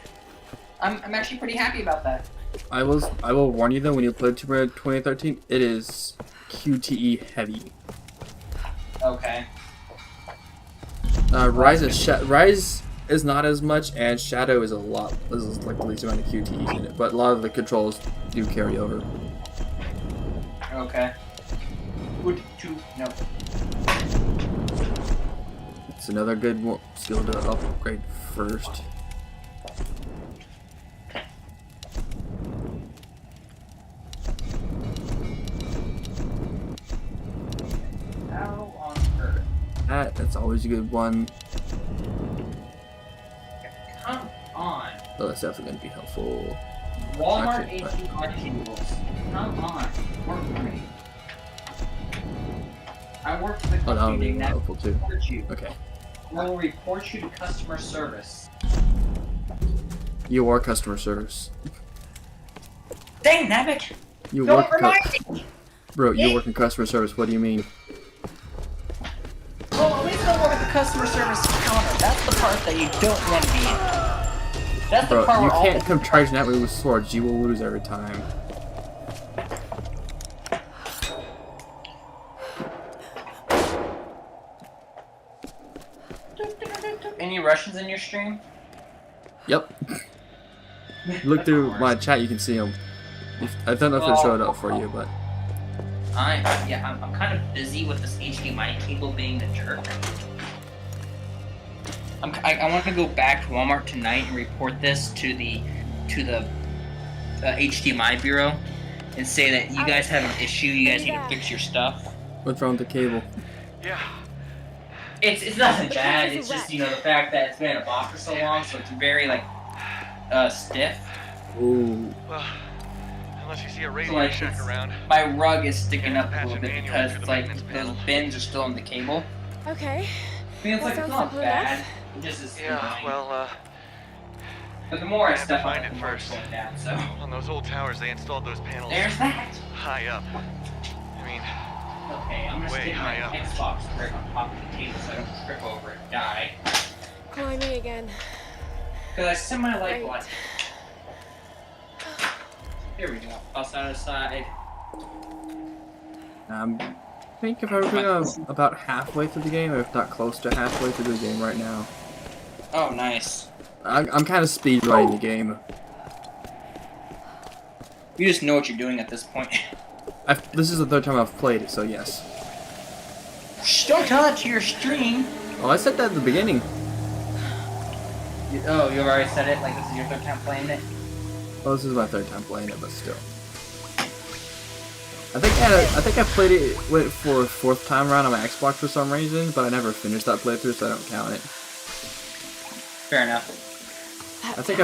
I'm actually pretty happy about that. I will warn you though, when you play Tomb Raider 2013, it is QTE heavy. Okay. Rise is not as much, and Shadow is a lot. This is like the least amount of QTEs in it, but a lot of the controls do carry over. Okay. Good to know. It's another good skill to upgrade first. How on earth? That's always a good one. Come on. Oh, that's definitely going to be helpful. Walmart Actually, HDMI cables. Come on. Work for me. I work for the Oh, that would company be that helpful too. reports you. Okay. I will report you to customer service. You are customer service. Dang, nabbit! You Don't work remind me! Bro, Yeah. you work in customer service. What do you mean? Well, at least I work at the customer service counter. That's the part that you don't want to be in. That's the Bro, part you where can't come charging at me with swords. You will lose every time. Any Russians in your stream? Yep. Look through my chat, you can see them. I don't know if it showed up for you, but I'm kind of busy with this HDMI cable being a jerk. I want to go back to Walmart tonight and report this to the HDMI bureau and say that you guys have an issue. You guys need to fix your stuff. what's wrong with the cable? Yeah. It's nothing bad. It's just, you know, the fact that it's been in a box for so long, so it's very like stiff. Ooh. Well, unless you see a So, Radio like, Shack around. my rug is sticking up a little bit manual because through it's the like maintenance those panel. bins are still in the cable. Okay. I mean, it's That like it's sounds not simple bad. enough. It just is Yeah, annoying. well, But the more I I have to step on find it, it the more first. it's going down. So on those old towers, they installed those panels. there's that. High up. I mean, Okay, I'm gonna way stick my high up. Xbox brick on top of the table so I don't trip over it and die. Climbing again. Cause I semi like Right. what? Here we go. Toss out aside. I think if I'm about halfway through the game, or if not close to halfway through the game right now. Oh, nice. I'm kind of speed running the game. You just know what you're doing at this point. This is the third time I've played it, so yes. Shh, don't tell that to your stream. Oh, I said that at the beginning. You already said it? Like this is your third time playing it? Well, this is my third time playing it, but still. I think I played it went for a fourth time around on my Xbox for some reason, but I never finished that playthrough, so I don't count it. Fair enough. I think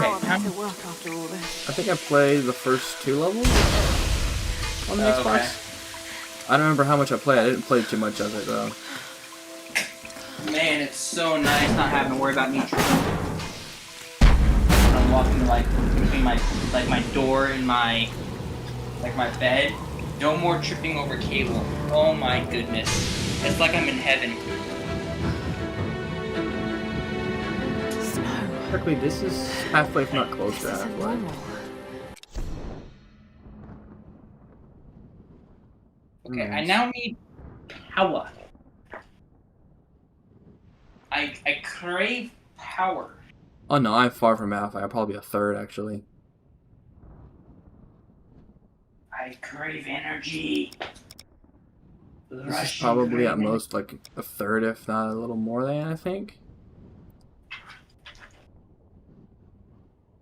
I played the first 2 levels on the Xbox. Okay. I don't remember how much I played. I didn't play too much of it though. Man, it's so nice not having to worry about me tripping. I'm walking like between my door and my bed. No more tripping over cable. Oh my goodness. It's like I'm in heaven. Quickly, this is halfway, if not close to halfway. Okay, I now need power. I crave power. Oh no, I'm far from halfway. I'm probably a third actually. I crave energy. This is probably at most like a third, if not a little more than, I think.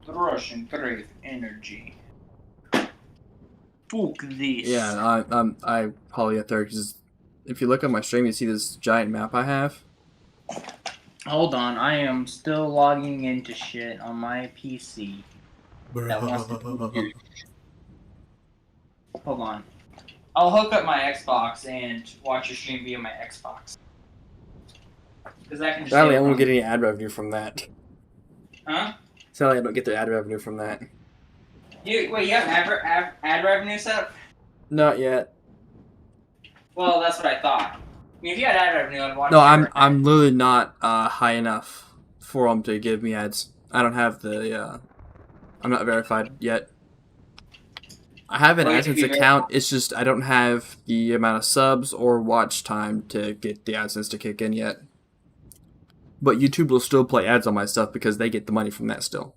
The Russian crave energy. Fuck this. Yeah, I probably a third, because if you look at my stream, you see this giant map I have. Hold on, I am still logging into shit on my PC. That wants to be Hold on. I'll hook up my Xbox and watch your stream via my Xbox. Because I can just. Sadly, I won't get any ad revenue from that. Huh? Sadly, I don't get the ad revenue from that. Wait, you have ad revenue set up? Not yet. Well, that's what I thought. I mean, if you had ad revenue, I'd watch. No, I'm literally not high enough for them to give me ads. I don't have the. I'm not verified yet. I have an AdSense account. It's just I don't have the amount of subs or watch time to get the AdSense to kick in yet. But YouTube will still play ads on my stuff because they get the money from that still.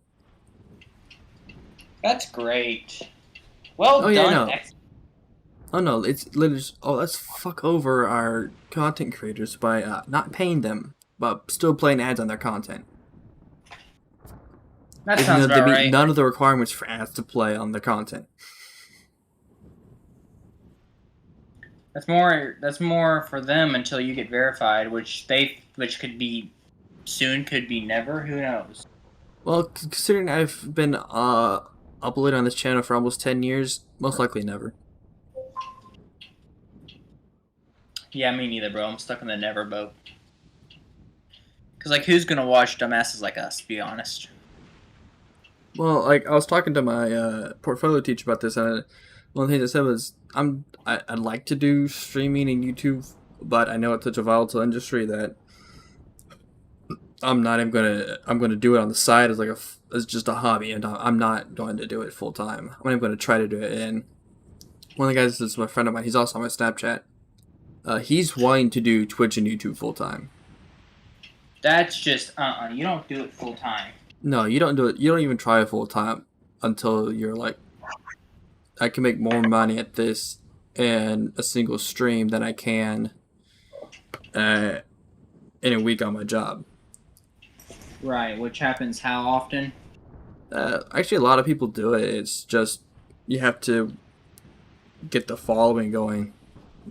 That's great. Well done. Yeah, no. Oh no, it's literally just, let's fuck over our content creators by not paying them, but still playing ads on their content. That sounds about right. None of the requirements for ads to play on the content. That's more for them until you get verified, which could be soon, could be never, who knows. Well, considering I've been uploading on this channel for almost 10 years, most likely never. Yeah, me neither, bro. I'm stuck in the never boat. Cause like, who's gonna watch dumbasses like us? Be honest. Well, like I was talking to my portfolio teacher about this, and one of the things I said was, I'd like to do streaming and YouTube, but I know it's such a volatile industry that I'm gonna do it on the side as just a hobby, and I'm not going to do it full time. I'm going to try to do it. And one of the guys is my friend of mine. He's also on my Snapchat. He's wanting to do Twitch and YouTube full time. That's just you don't do it full time. No, you don't do it. You don't even try it full time until you're like, I can make more money at this in a single stream than I can in a week on my job. Right, which happens how often? Actually, a lot of people do it. It's just you have to get the following going.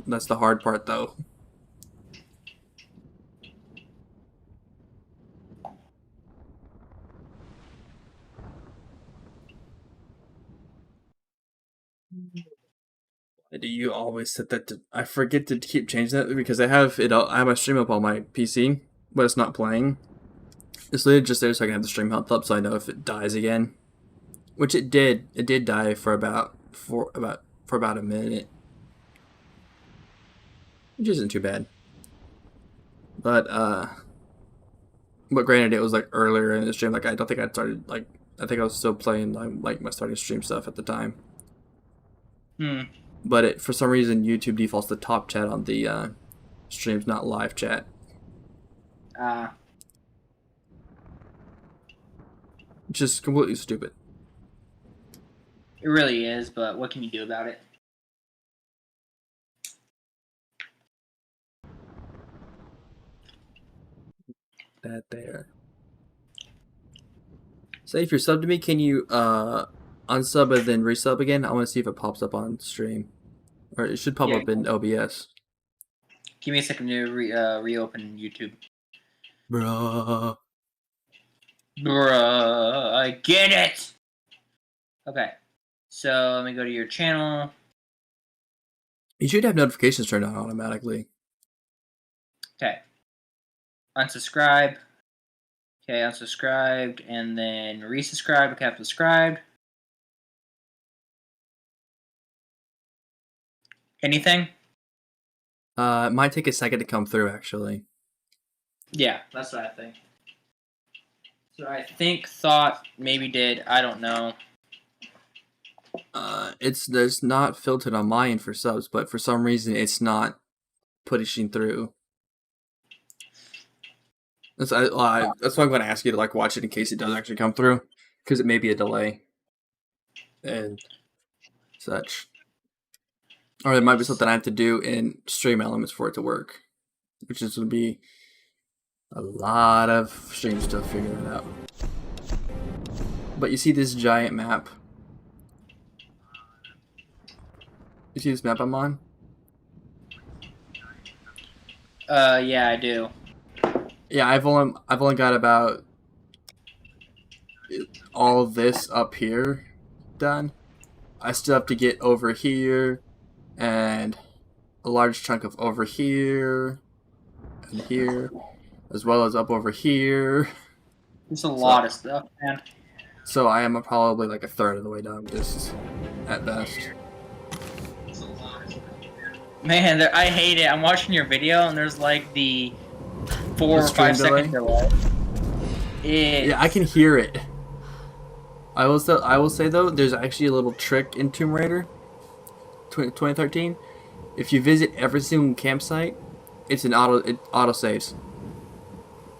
That's the hard part, though. Do you always set that to... I forget to keep changing that because I have my stream up on my PC, but it's not playing. It's literally just there so I can have the stream health up so I know if it dies again. Which it did. It did die for about a minute. Which isn't too bad. But granted, it was like earlier in the stream. Like I don't think I'd started, like, I think I was still playing like my starting stream stuff at the time. But for some reason, YouTube defaults to top chat on the streams, not live chat. Just completely stupid. It really is, but what can you do about it? That there. Say if you're subbed to me, can you unsub and then resub again? I want to see if it pops up on stream. Or it should pop up in OBS. Give me a second to reopen YouTube. Bruh. Bruh, I get it! Okay, so let me go to your channel. You should have notifications turned on automatically. Okay. Unsubscribe. Okay, unsubscribed, and then resubscribe. Okay, I've subscribed. Anything? It might take a second to come through, actually. Yeah, that's what I think. So I thought, maybe did, I don't know. There's not filtered on my end for subs, but for some reason it's not pushing through. That's why I'm going to ask you to like watch it in case it does actually come through, because it may be a delay and such, or there might be something I have to do in Stream Elements for it to work, which is going to be a lot of streams to figure that out. But you see this giant map? You see this map I'm on? Yeah, I do. Yeah, I've only got about all this up here done. I still have to get over here and a large chunk of over here and here, as well as up over here. It's a lot of stuff, man. So I am probably like a third of the way done, just at best. Man, I hate it. I'm watching your video and there's like the 4 or 5 second delay. Yeah, I can hear it. I will say though, there's actually a little trick in Tomb Raider 2013. If you visit every single campsite, it auto saves.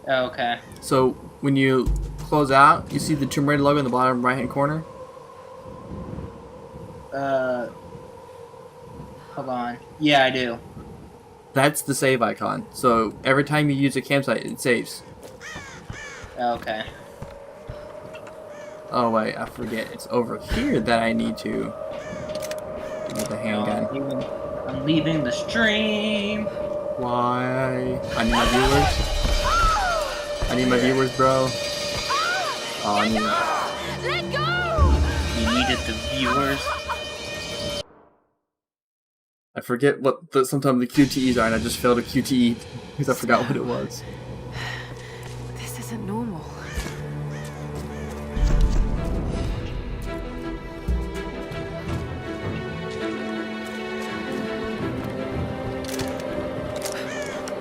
Oh, okay. So when you close out, you see the Tomb Raider logo in the bottom right hand corner? Hold on. Yeah, I do. That's the save icon. So every time you use a campsite, it saves. Okay. Oh wait, I forget. It's over here that I need to get the handgun. I'm leaving the stream. Why? I need my viewers. I need my viewers, bro. Oh, I need. Let go! You needed the viewers. I forget what sometimes the QTEs are, and I just failed a QTE because I forgot what it was. This isn't normal.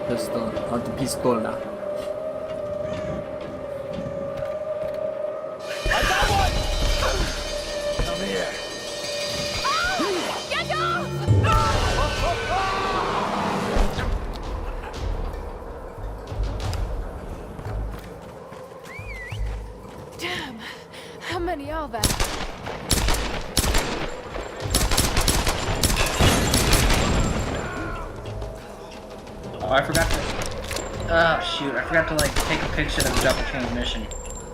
Pistola. I got one! Come here. Get off! Damn! How many are there? Oh, I forgot to... Oh, shoot. I forgot to, like, take a picture of the double transmission.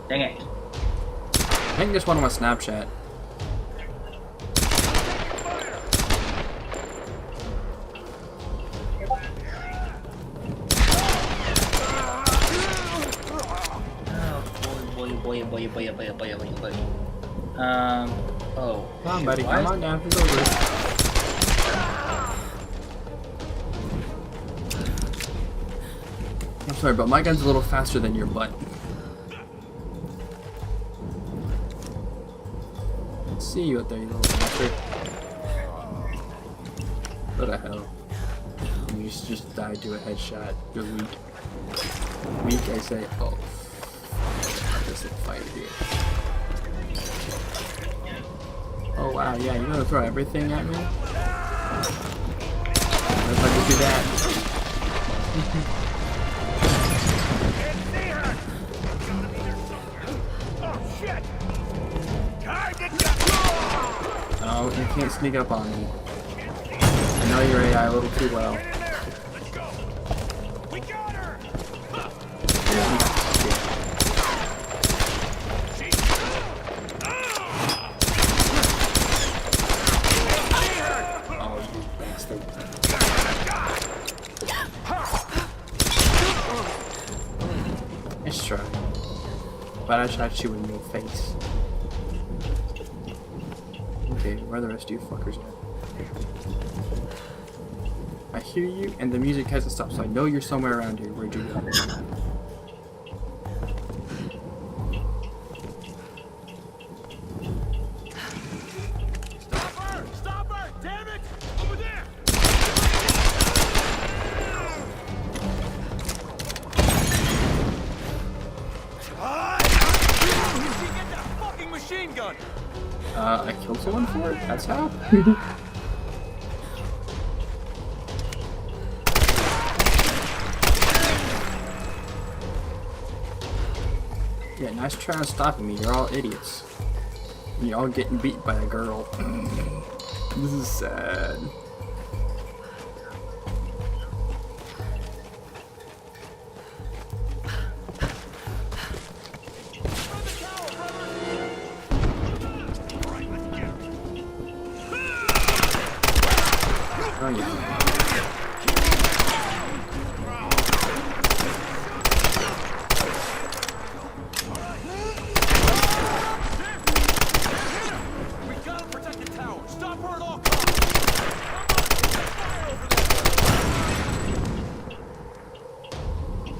Dang it. I think there's one on my Snapchat. Boy. Oh. Come on, buddy. Come on down. It's over. I'm sorry, but my gun's a little faster than your butt. See you out there, you little bastard. What the hell? You just died to a headshot. You're weak. Weak, I say. Oh. This is fight here. Oh wow, yeah, you're gonna throw everything at me? What if I just do that? Oh, you can't sneak up on me. I know your AI a little too well. Nice try. But I shot you in your face. Okay, where are the rest of you fuckers at? I hear you, and the music hasn't stopped, so I know you're somewhere around here. Where'd you go? Stop her! Damn it! Over there! Get that fucking machine gun! I killed someone for it? That's how? Yeah, nice try on stopping me. You're all idiots. You're all getting beat by a girl. This is sad. Oh yeah. We gotta protect the tower. Stop her at all costs.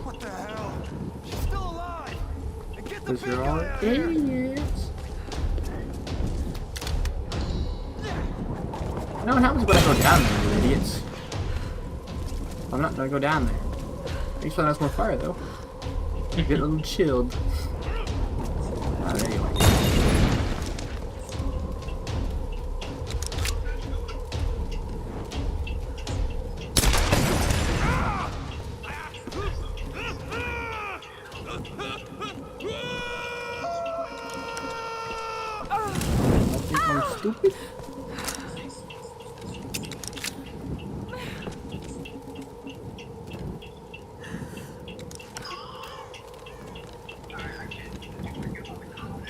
What the hell? She's still alive. And get the Because you're all idiots. I know what happens when I go down there, you idiots. I'm not gonna go down there. Makes fun has more fire though. Get a little chilled. Ah, there you are. I think I'm stupid.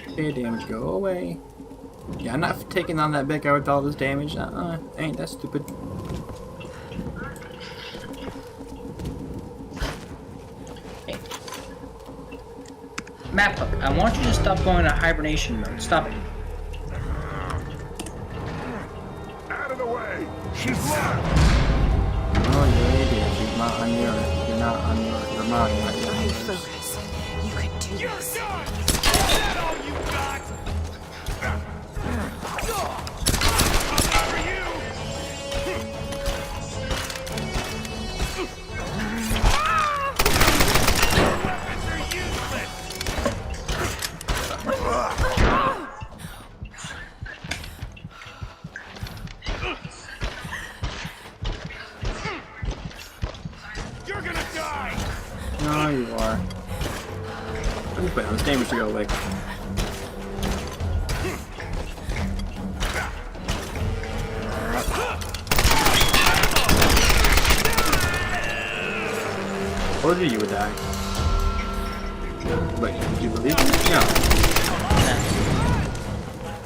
Okay, damage, go away. Yeah, I'm not taking on that big guy with all this damage. Ain't that stupid. Map Hook, I want you to stop going to hibernation mode. Stop it. Out of the way. She's locked. Oh, you're an idiot. You're not on your mind. You're not your Focus. You can do this. You're gonna die. No, you are. Let's wait on this damage to go away. Told you would die. But do you believe me? No.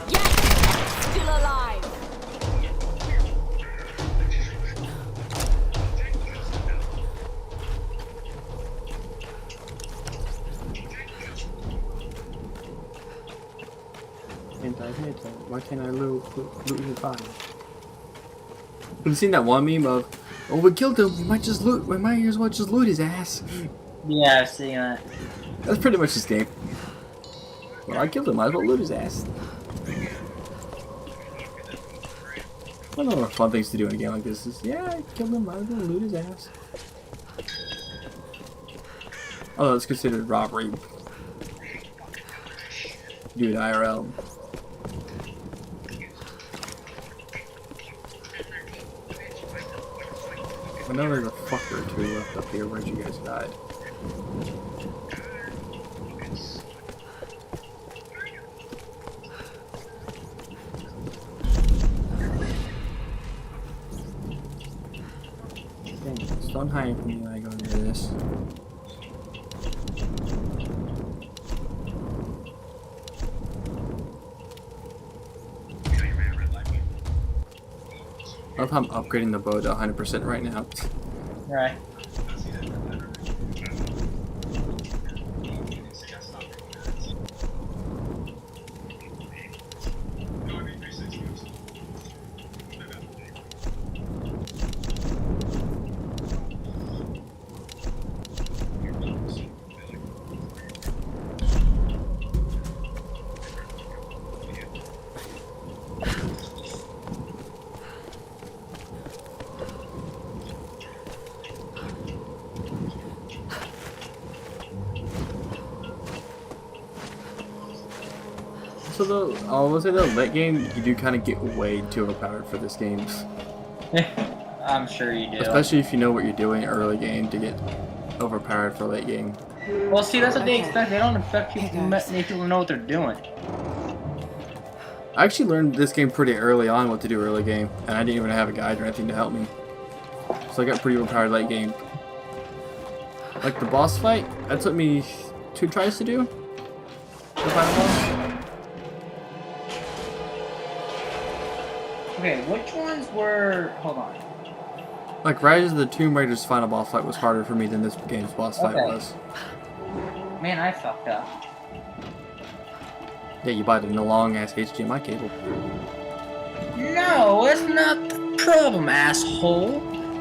Yes! Still alive! Why can't I loot his body? Have you seen that one meme of, oh, we killed him, we might just loot, we might as well just loot his ass? Yeah, I've seen that. That's pretty much this game. Well, I killed him, might as well loot his ass. One of the more fun things to do in a game like this is, yeah, I killed him, might as well loot his ass. Although it's considered robbery. Do it IRL. I know there's a fucker or two left up here. Where'd you guys died? Dang, don't hide from me when I go near this. I love how I'm upgrading the bow to 100% right now. Right. So I will say the late game, you do kind of get way too overpowered for this game. I'm sure you do. Especially if you know what you're doing early game to get overpowered for late game. Well, see, that's what they expect. They don't expect people to make people know what they're doing. I actually learned this game pretty early on what to do early game, and I didn't even have a guide or anything to help me. So I got pretty overpowered late game. Like the boss fight, that took me 2 tries to do. The final boss. Okay, which ones were... Hold on. Like Rise of the Tomb Raider's final boss fight was harder for me than this game's boss fight was. Man, I fucked up. Yeah, you bought it in a long-ass HDMI cable. No, that's not the problem, asshole.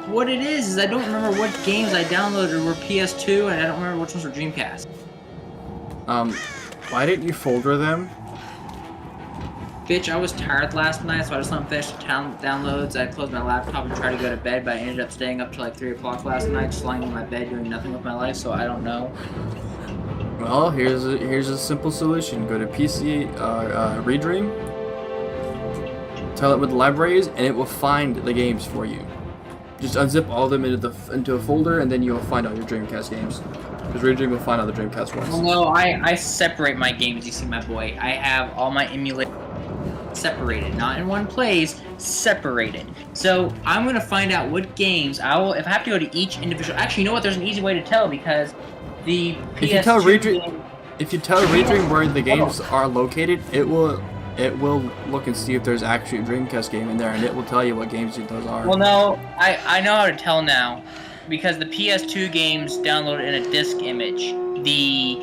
What it is I don't remember what games I downloaded were PS2, and I don't remember which ones were Dreamcast. Why didn't you folder them? Bitch, I was tired last night, so I just let them finish the downloads. I closed my laptop and tried to go to bed, but I ended up staying up till like 3 o'clock last night, just lying in my bed doing nothing with my life, so I don't know. Well, here's a simple solution. Go to PC, Redream, tell it with the libraries, and it will find the games for you. Just unzip all of them into a folder, and then you'll find all your Dreamcast games. Because Redream will find all the Dreamcast ones. Well, no, I separate my games, you see, my boy. I have all my emulators separated, not in one place, separated. So I'm gonna find out what games I will. If I have to go to each individual, actually, you know what? There's an easy way to tell because the PS2 if you tell Redream where the games are located, it will look and see if there's actually a Dreamcast game in there, and it will tell you what games those are. Well, no, I know how to tell now because the PS2 games download in a disk image. The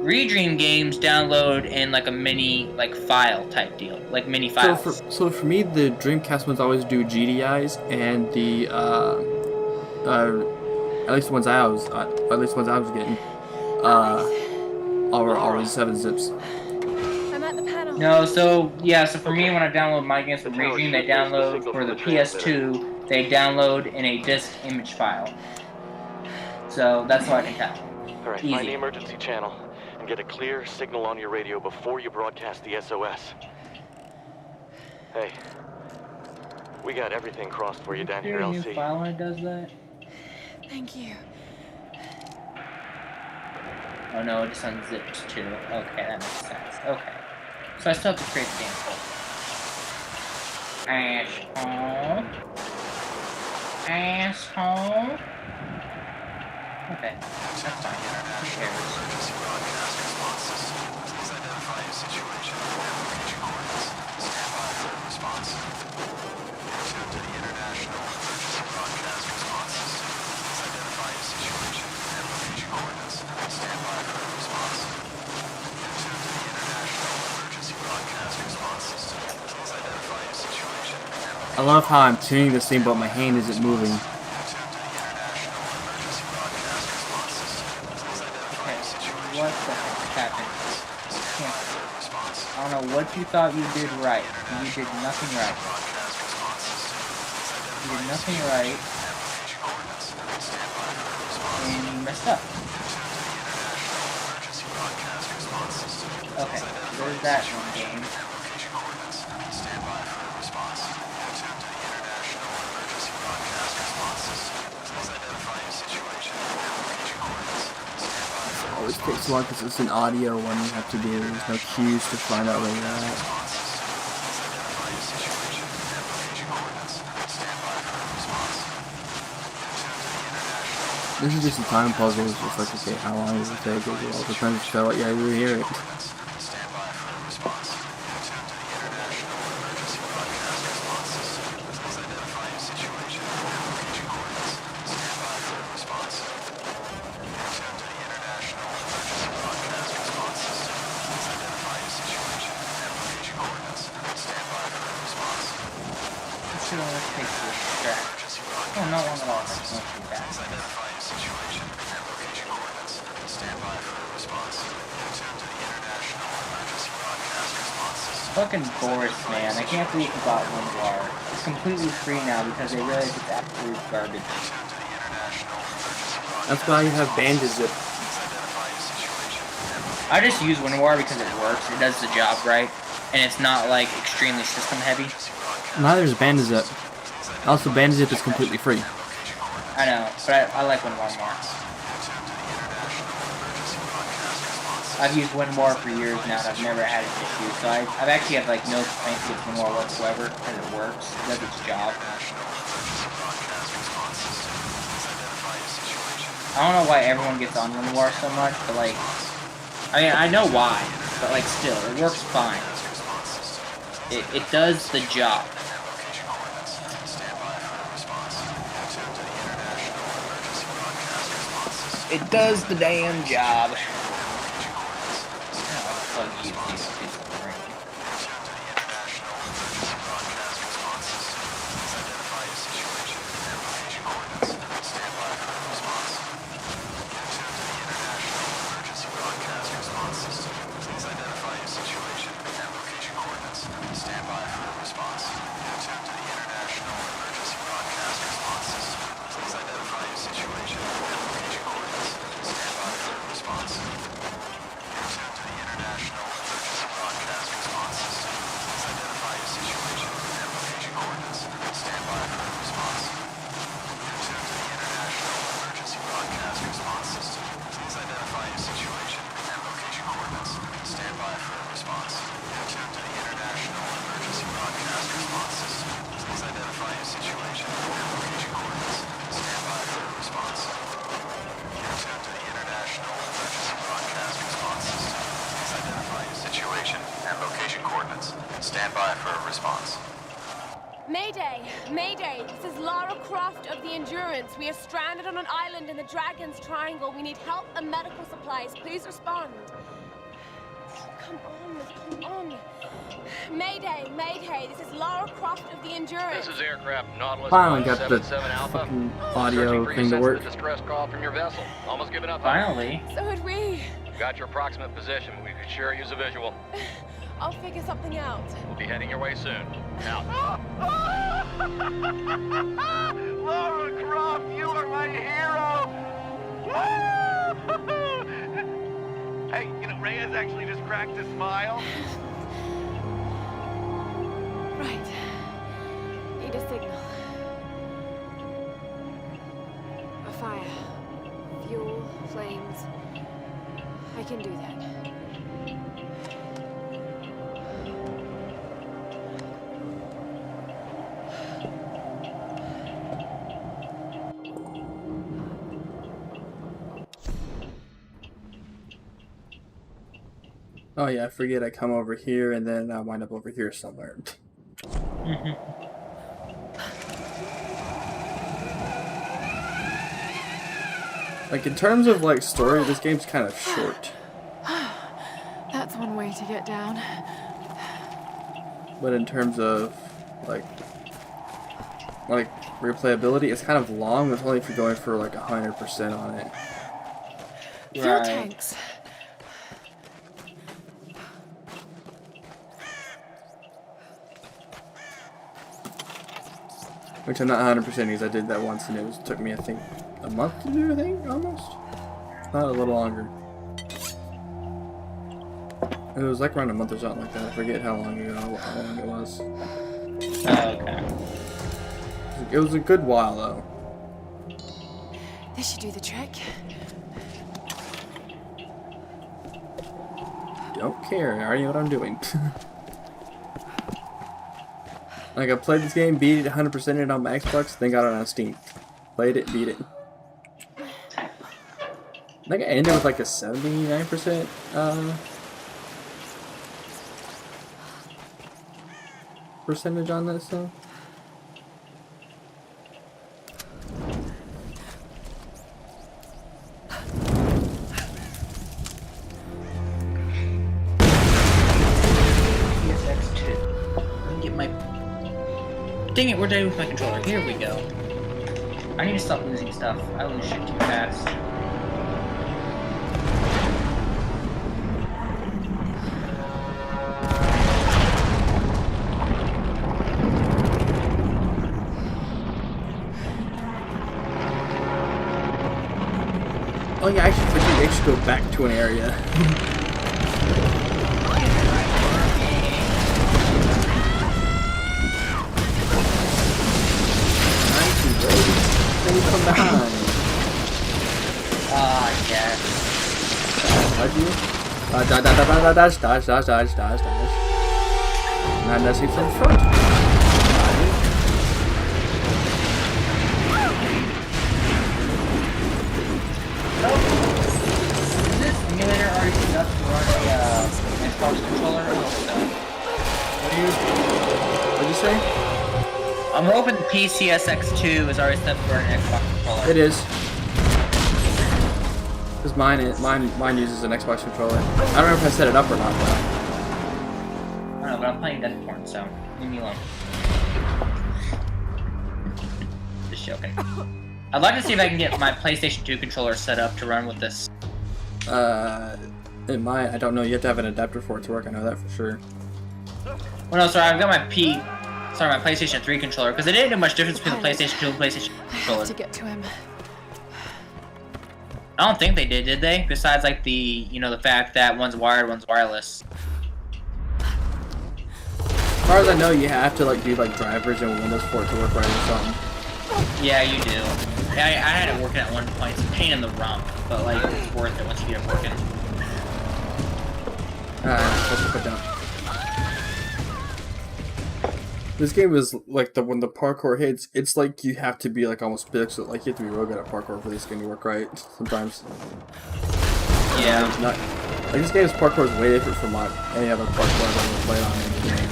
Redream games download in like a mini file type deal, like mini files. So for me, the Dreamcast ones always do GDIs, and the at least the ones I was getting, are always 7-zips. I'm at the panel. No, so for me, when I download my games from Redream, they download for the PS2. They download in a disk image file. So that's how I can tell. All right, find the emergency channel. And get a clear signal on your radio before you broadcast the SOS. Hey, we got everything crossed for you down here, LC. Is there a new file when it does that? Thank you. Oh no, it just unzips too. Okay, that makes sense. Okay. So I still have to create the game folder. Asshole. Okay, that's fine. Who cares? I love how I'm tuning this thing, but my hand isn't moving. What the heck happened? I don't know what you thought you did right. You did nothing right. You did nothing right. And you messed up. Okay, there's that one game. always takes so long because it's an audio one you have to do. There's no cues to find out where you're at. This is just a time puzzle. It's just like, okay, how long does it take? It all depends on what you really hear it. Oh, not one at all. That's not too bad. Fucking Boris, man. I can't believe he bought Lindlar. It's completely free now because they realize it's absolute garbage. That's why you have Bandit-Zip. I just use WinRAR because it works. It does the job right. And it's not, like, extremely system heavy. Neither is Bandit-Zip. Also, Bandit-Zip is completely free. I know, but I like WinRAR more. I've used WinRAR for years now and I've never had an issue, so I've actually had like no complaints with WinRAR whatsoever because it works, it does its job. I don't know why everyone gets on WinRAR so much, but like, I mean, I know why, but like still, it works fine. It does the job. It does the damn job. Stand by for a response. Mayday! Mayday! This is Lara Croft of the Endurance. We are stranded on an island in the Dragon's Triangle. We need help and medical supplies. Please respond. Come on. Mayday! Mayday! This is Lara Croft of the Endurance. This is aircraft Nautilus Finally got the 77 Alpha. audio thing to work. Distress call from your vessel. Almost giving up. Finally. So had we. Got your approximate position. We could sure use a visual. I'll figure something out. We'll be heading your way soon. Out. Lara Croft, you are my hero! Hey, you know, Reyes actually just cracked a smile. Right. Need a signal. A fire. Fuel, flames. I can do that. Oh yeah, I forget I come over here and then I wind up over here somewhere. Like in terms of like story, this game's kind of short. That's one way to get down. But in terms of like replayability, it's kind of long. It's only if you're going for like 100% on it. Fuel tanks. Which I'm not 100% because I did that once and it took me, I think, a month to do, I think, almost? Not a little longer. It was like around a month or something like that. I forget how long it was. Oh, okay. It was a good while, though. This should do the trick. don't care. I already know what I'm doing. Like, I played this game, beat it, 100%ed it on my Xbox, then got it on Steam. Played it, beat it. I think I ended with like a 79% percentage on that stuff. Dang it, we're done with my controller. Here we go. I need to stop losing stuff. I lose shit too fast. Oh yeah, I should go back to an area. Then you come behind. Ah, yes. How'd you? Dodge. Now that's it from front. Is this emulator already set up to run a Xbox controller? What'd you say? I'm hoping the PCSX2 is already set up for an Xbox controller. It is. Because mine uses an Xbox controller. I don't know if I set it up or not, but I don't know, but I'm playing Death Porn, so leave me alone. Just joking. I'd like to see if I can get my PlayStation 2 controller set up to run with this. I don't know. You have to have an adapter for it to work. I know that for sure. Well, no, sorry, I've got my PlayStation 3 controller, because it didn't do much difference between the PlayStation 2 and PlayStation controller. I have to get to him. I don't think they did they? Besides, like, the fact that one's wired, one's wireless. As far as I know, you have to, like, do, like, drivers and Windows for it to work right or something. Yeah, you do. I had it working at one point. It's a pain in the rump, but, like, it's worth it once you get it working. Let's put down. This game is like when the parkour hits, it's like you have to be like almost pixel, like you have to be real good at parkour for this game to work right. Sometimes. Yeah. It's not, like this game's parkour is way different from any other parkour I've ever played on any game.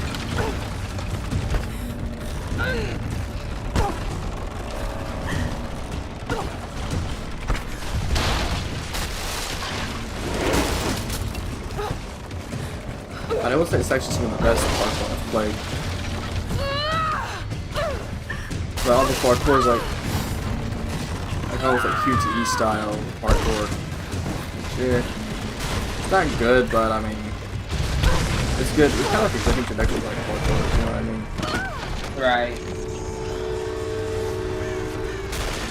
I would say it's actually some of the best parkour I've played. But all the parkour is like almost like QTE style parkour. Yeah. It's not good, but I mean, it's good. It's kind of like a good introduction to like parkour, you know what I mean? Right.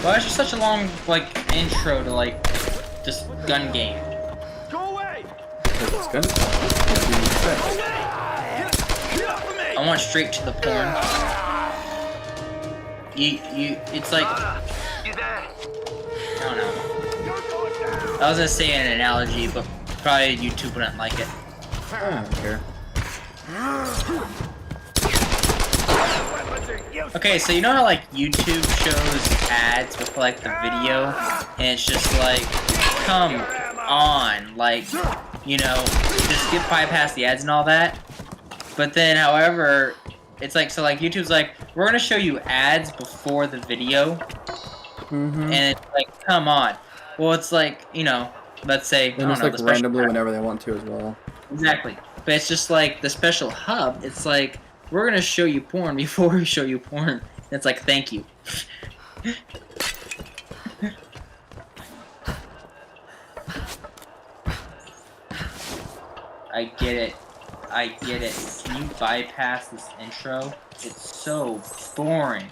Well, it's just such a long, like, intro to, like, this gun game. Go away! It's gun I want straight to the porn. It's like, I don't know. I was gonna say an analogy, but probably YouTube wouldn't like it. I don't care. Okay, so you know how like YouTube shows ads with like the video, and it's just like, come on, like, just skip bypass the ads and all that. But then, however, it's like, so like YouTube's like, we're gonna show you ads before the video, and it's like, come on. Well, it's like, let's say, and it's like randomly whenever they want to as well. Exactly, but it's just like the special hub. It's like, we're gonna show you porn before we show you porn. And it's like, thank you. I get it. Can you bypass this intro? It's so boring.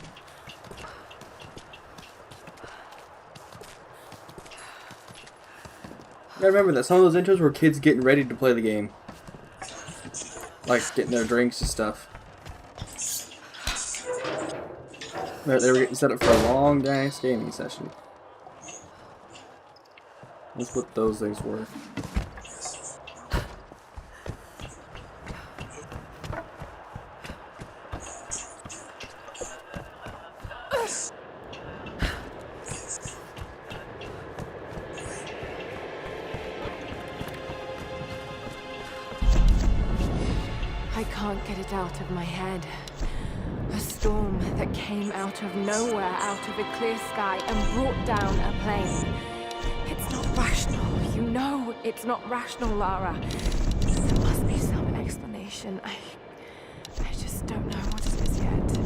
I remember that some of those intros were kids getting ready to play the game. Like getting their drinks and stuff. They were getting set up for a long dance gaming session. That's what those things were. can't get it out of my head. A storm that came out of nowhere, out of a clear sky, and brought down a plane. It's not rational. You know it's not rational, Lara. There must be some explanation. I just don't know what it is yet.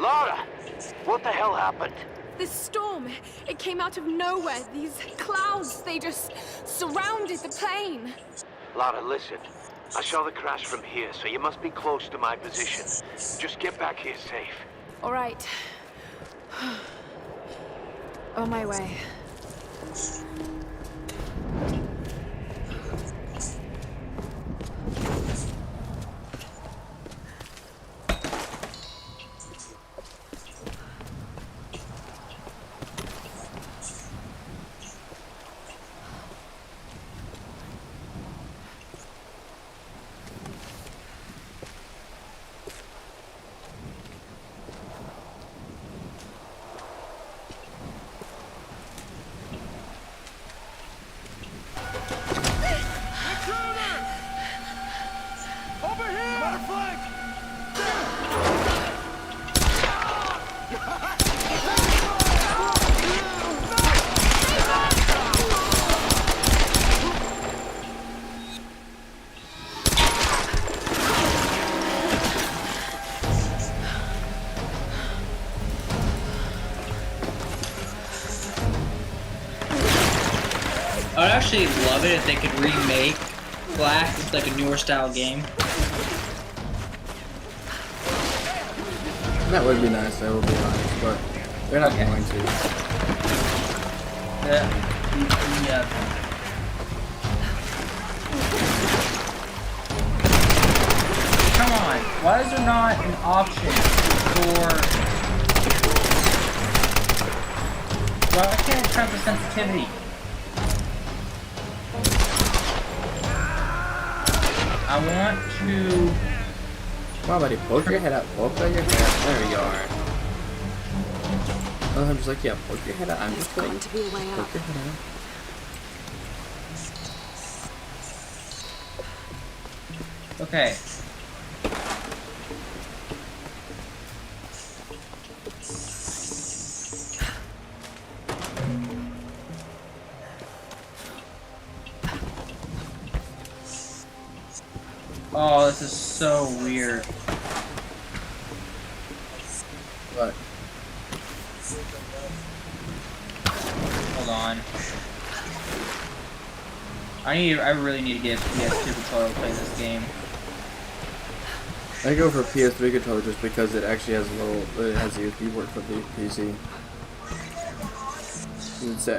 Lara! What the hell happened? This storm, it came out of nowhere. These clouds, they just surrounded the plane. Lara, listen. I saw the crash from here, so you must be close to my position. Just get back here safe. All right. On my way. I would actually love it if they could remake Black with like a newer style game. That would be nice, I will be honest, but they're not going to. Yeah. Come on, why is there not an option for... Why can't it turn up the sensitivity? I want to... Come on, buddy, poke your head out, poke out your head out. There you are. Oh, I'm just like, yeah, poke your head out. I'm just going to be way out. Poke your head out. Okay. Oh, this is so weird. What? Hold on. I really need to get a PS2 controller to play this game. I go for PS3 controller just because it actually has it has USB port for the PC.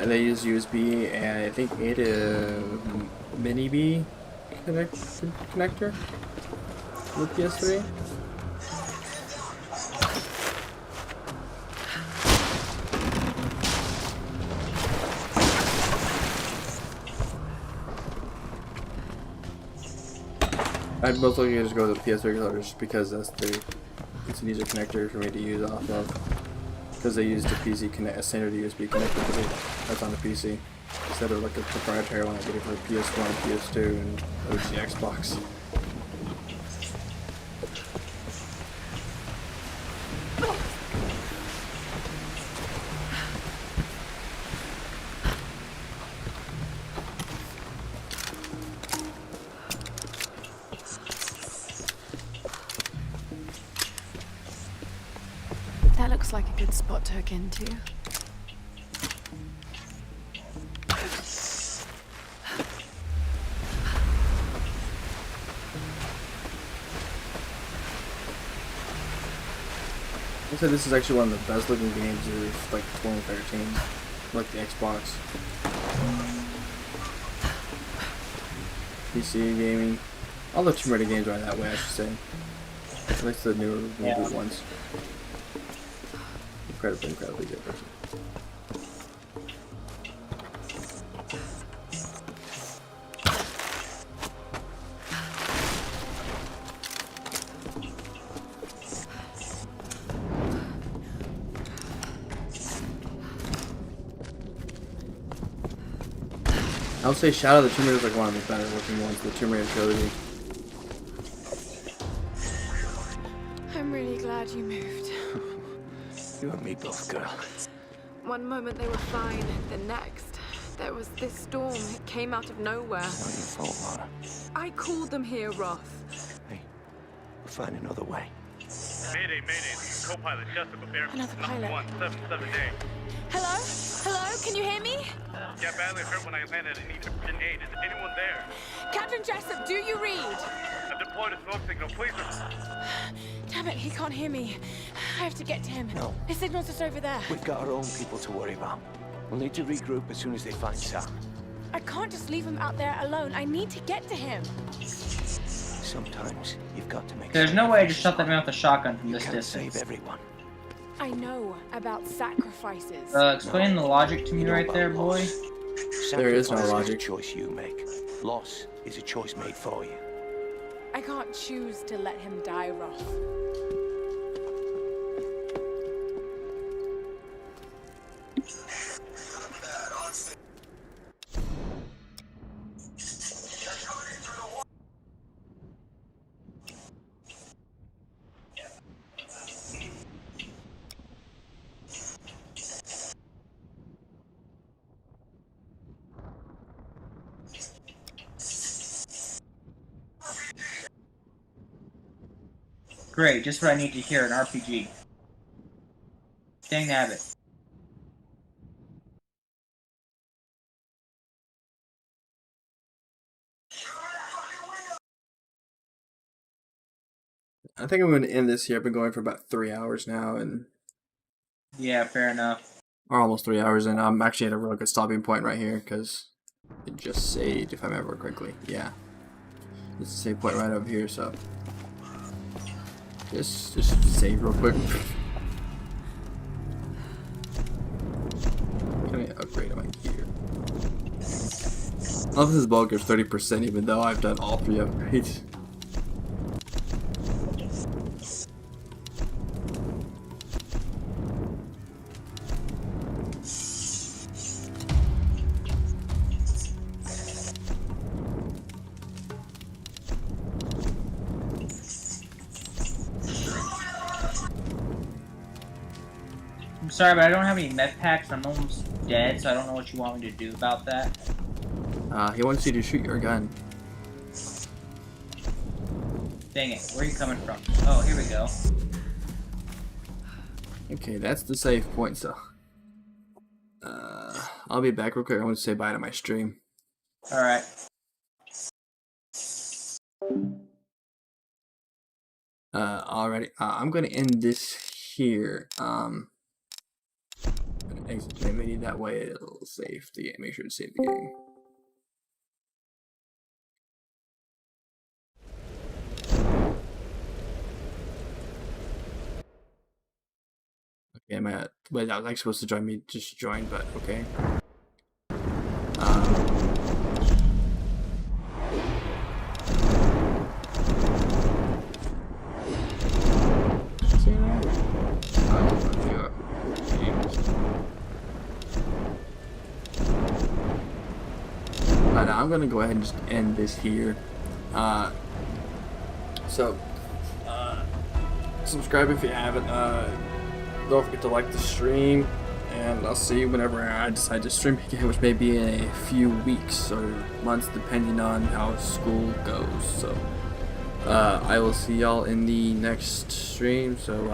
They use USB and I think it mini B connector with PS3. I'd most likely just go with the PS3 controller just because it's an easier connector for me to use off of. Because they use the PC a standard USB connector that's on the PC instead of like a proprietary one I get it for PS1, PS2, and OG Xbox. That looks like a good spot to hook into. I said this is actually one of the best looking games of like 2013, like the Xbox. PC gaming. All the Tomb Raider games are that way, I should say. At least the newer reboot ones. Incredibly good version. I'll say Shadow of the Tomb Raider is like one of the better looking ones, the Tomb Raider trilogy. I'm really glad you moved. You and me both, girl. One moment they were fine, the next, there was this storm. It came out of nowhere. It's not your fault, Lara. I called them here, Roth. We'll find another way. Mayday, mayday. This is co-pilot Jessica Bear. Another pilot. 1778. Hello? Hello? Can you hear me? Yeah, badly hurt when I landed and need urgent aid. Is anyone there? Captain Jessup, do you read? I've deployed a smoke signal. Please. Damn it, he can't hear me. I have to get to him. No. His signal's just over there. We've got our own people to worry about. We'll need to regroup as soon as they find Sam. I can't just leave him out there alone. I need to get to him. Sometimes you've got to make. There's no way to shut them out with a shotgun from You this can't distance. save everyone. I know about sacrifices. Explain the logic to me right there, boy. There is no Sacrifice logic. a choice you make. Loss is a choice made for you. I can't choose to let him die, Roth. Great, just what I need to hear, an RPG. Dang nabbit. I think I'm going to end this here. I've been going for about 3 hours now, and Yeah, fair enough. or almost 3 hours, and I'm actually at a real good stopping point right here because it just saved, if I remember correctly. Yeah, it's a save point right over here, so just save real quick. Can I upgrade my gear? Office's bulk is 30%, even though I've done all 3 upgrades. I'm sorry, but I don't have any med packs. I'm almost dead, so I don't know what you want me to do about that. He wants you to shoot your gun. Dang it, where are you coming from? Oh, here we go. Okay, that's the save point, so I'll be back real quick. I want to say bye to my stream. Alright. Alrighty. I'm gonna end this here. I'm gonna exit the video, that way it'll save the game. Make sure to save the game. Okay, I'm at. Wait, I was actually supposed to join me. Just join, but okay. But I'm gonna go ahead and just end this here. Subscribe if you haven't. Don't forget to like the stream, and I'll see you whenever I decide to stream again, which may be in a few weeks or months, depending on how school goes. So I will see y'all in the next stream. So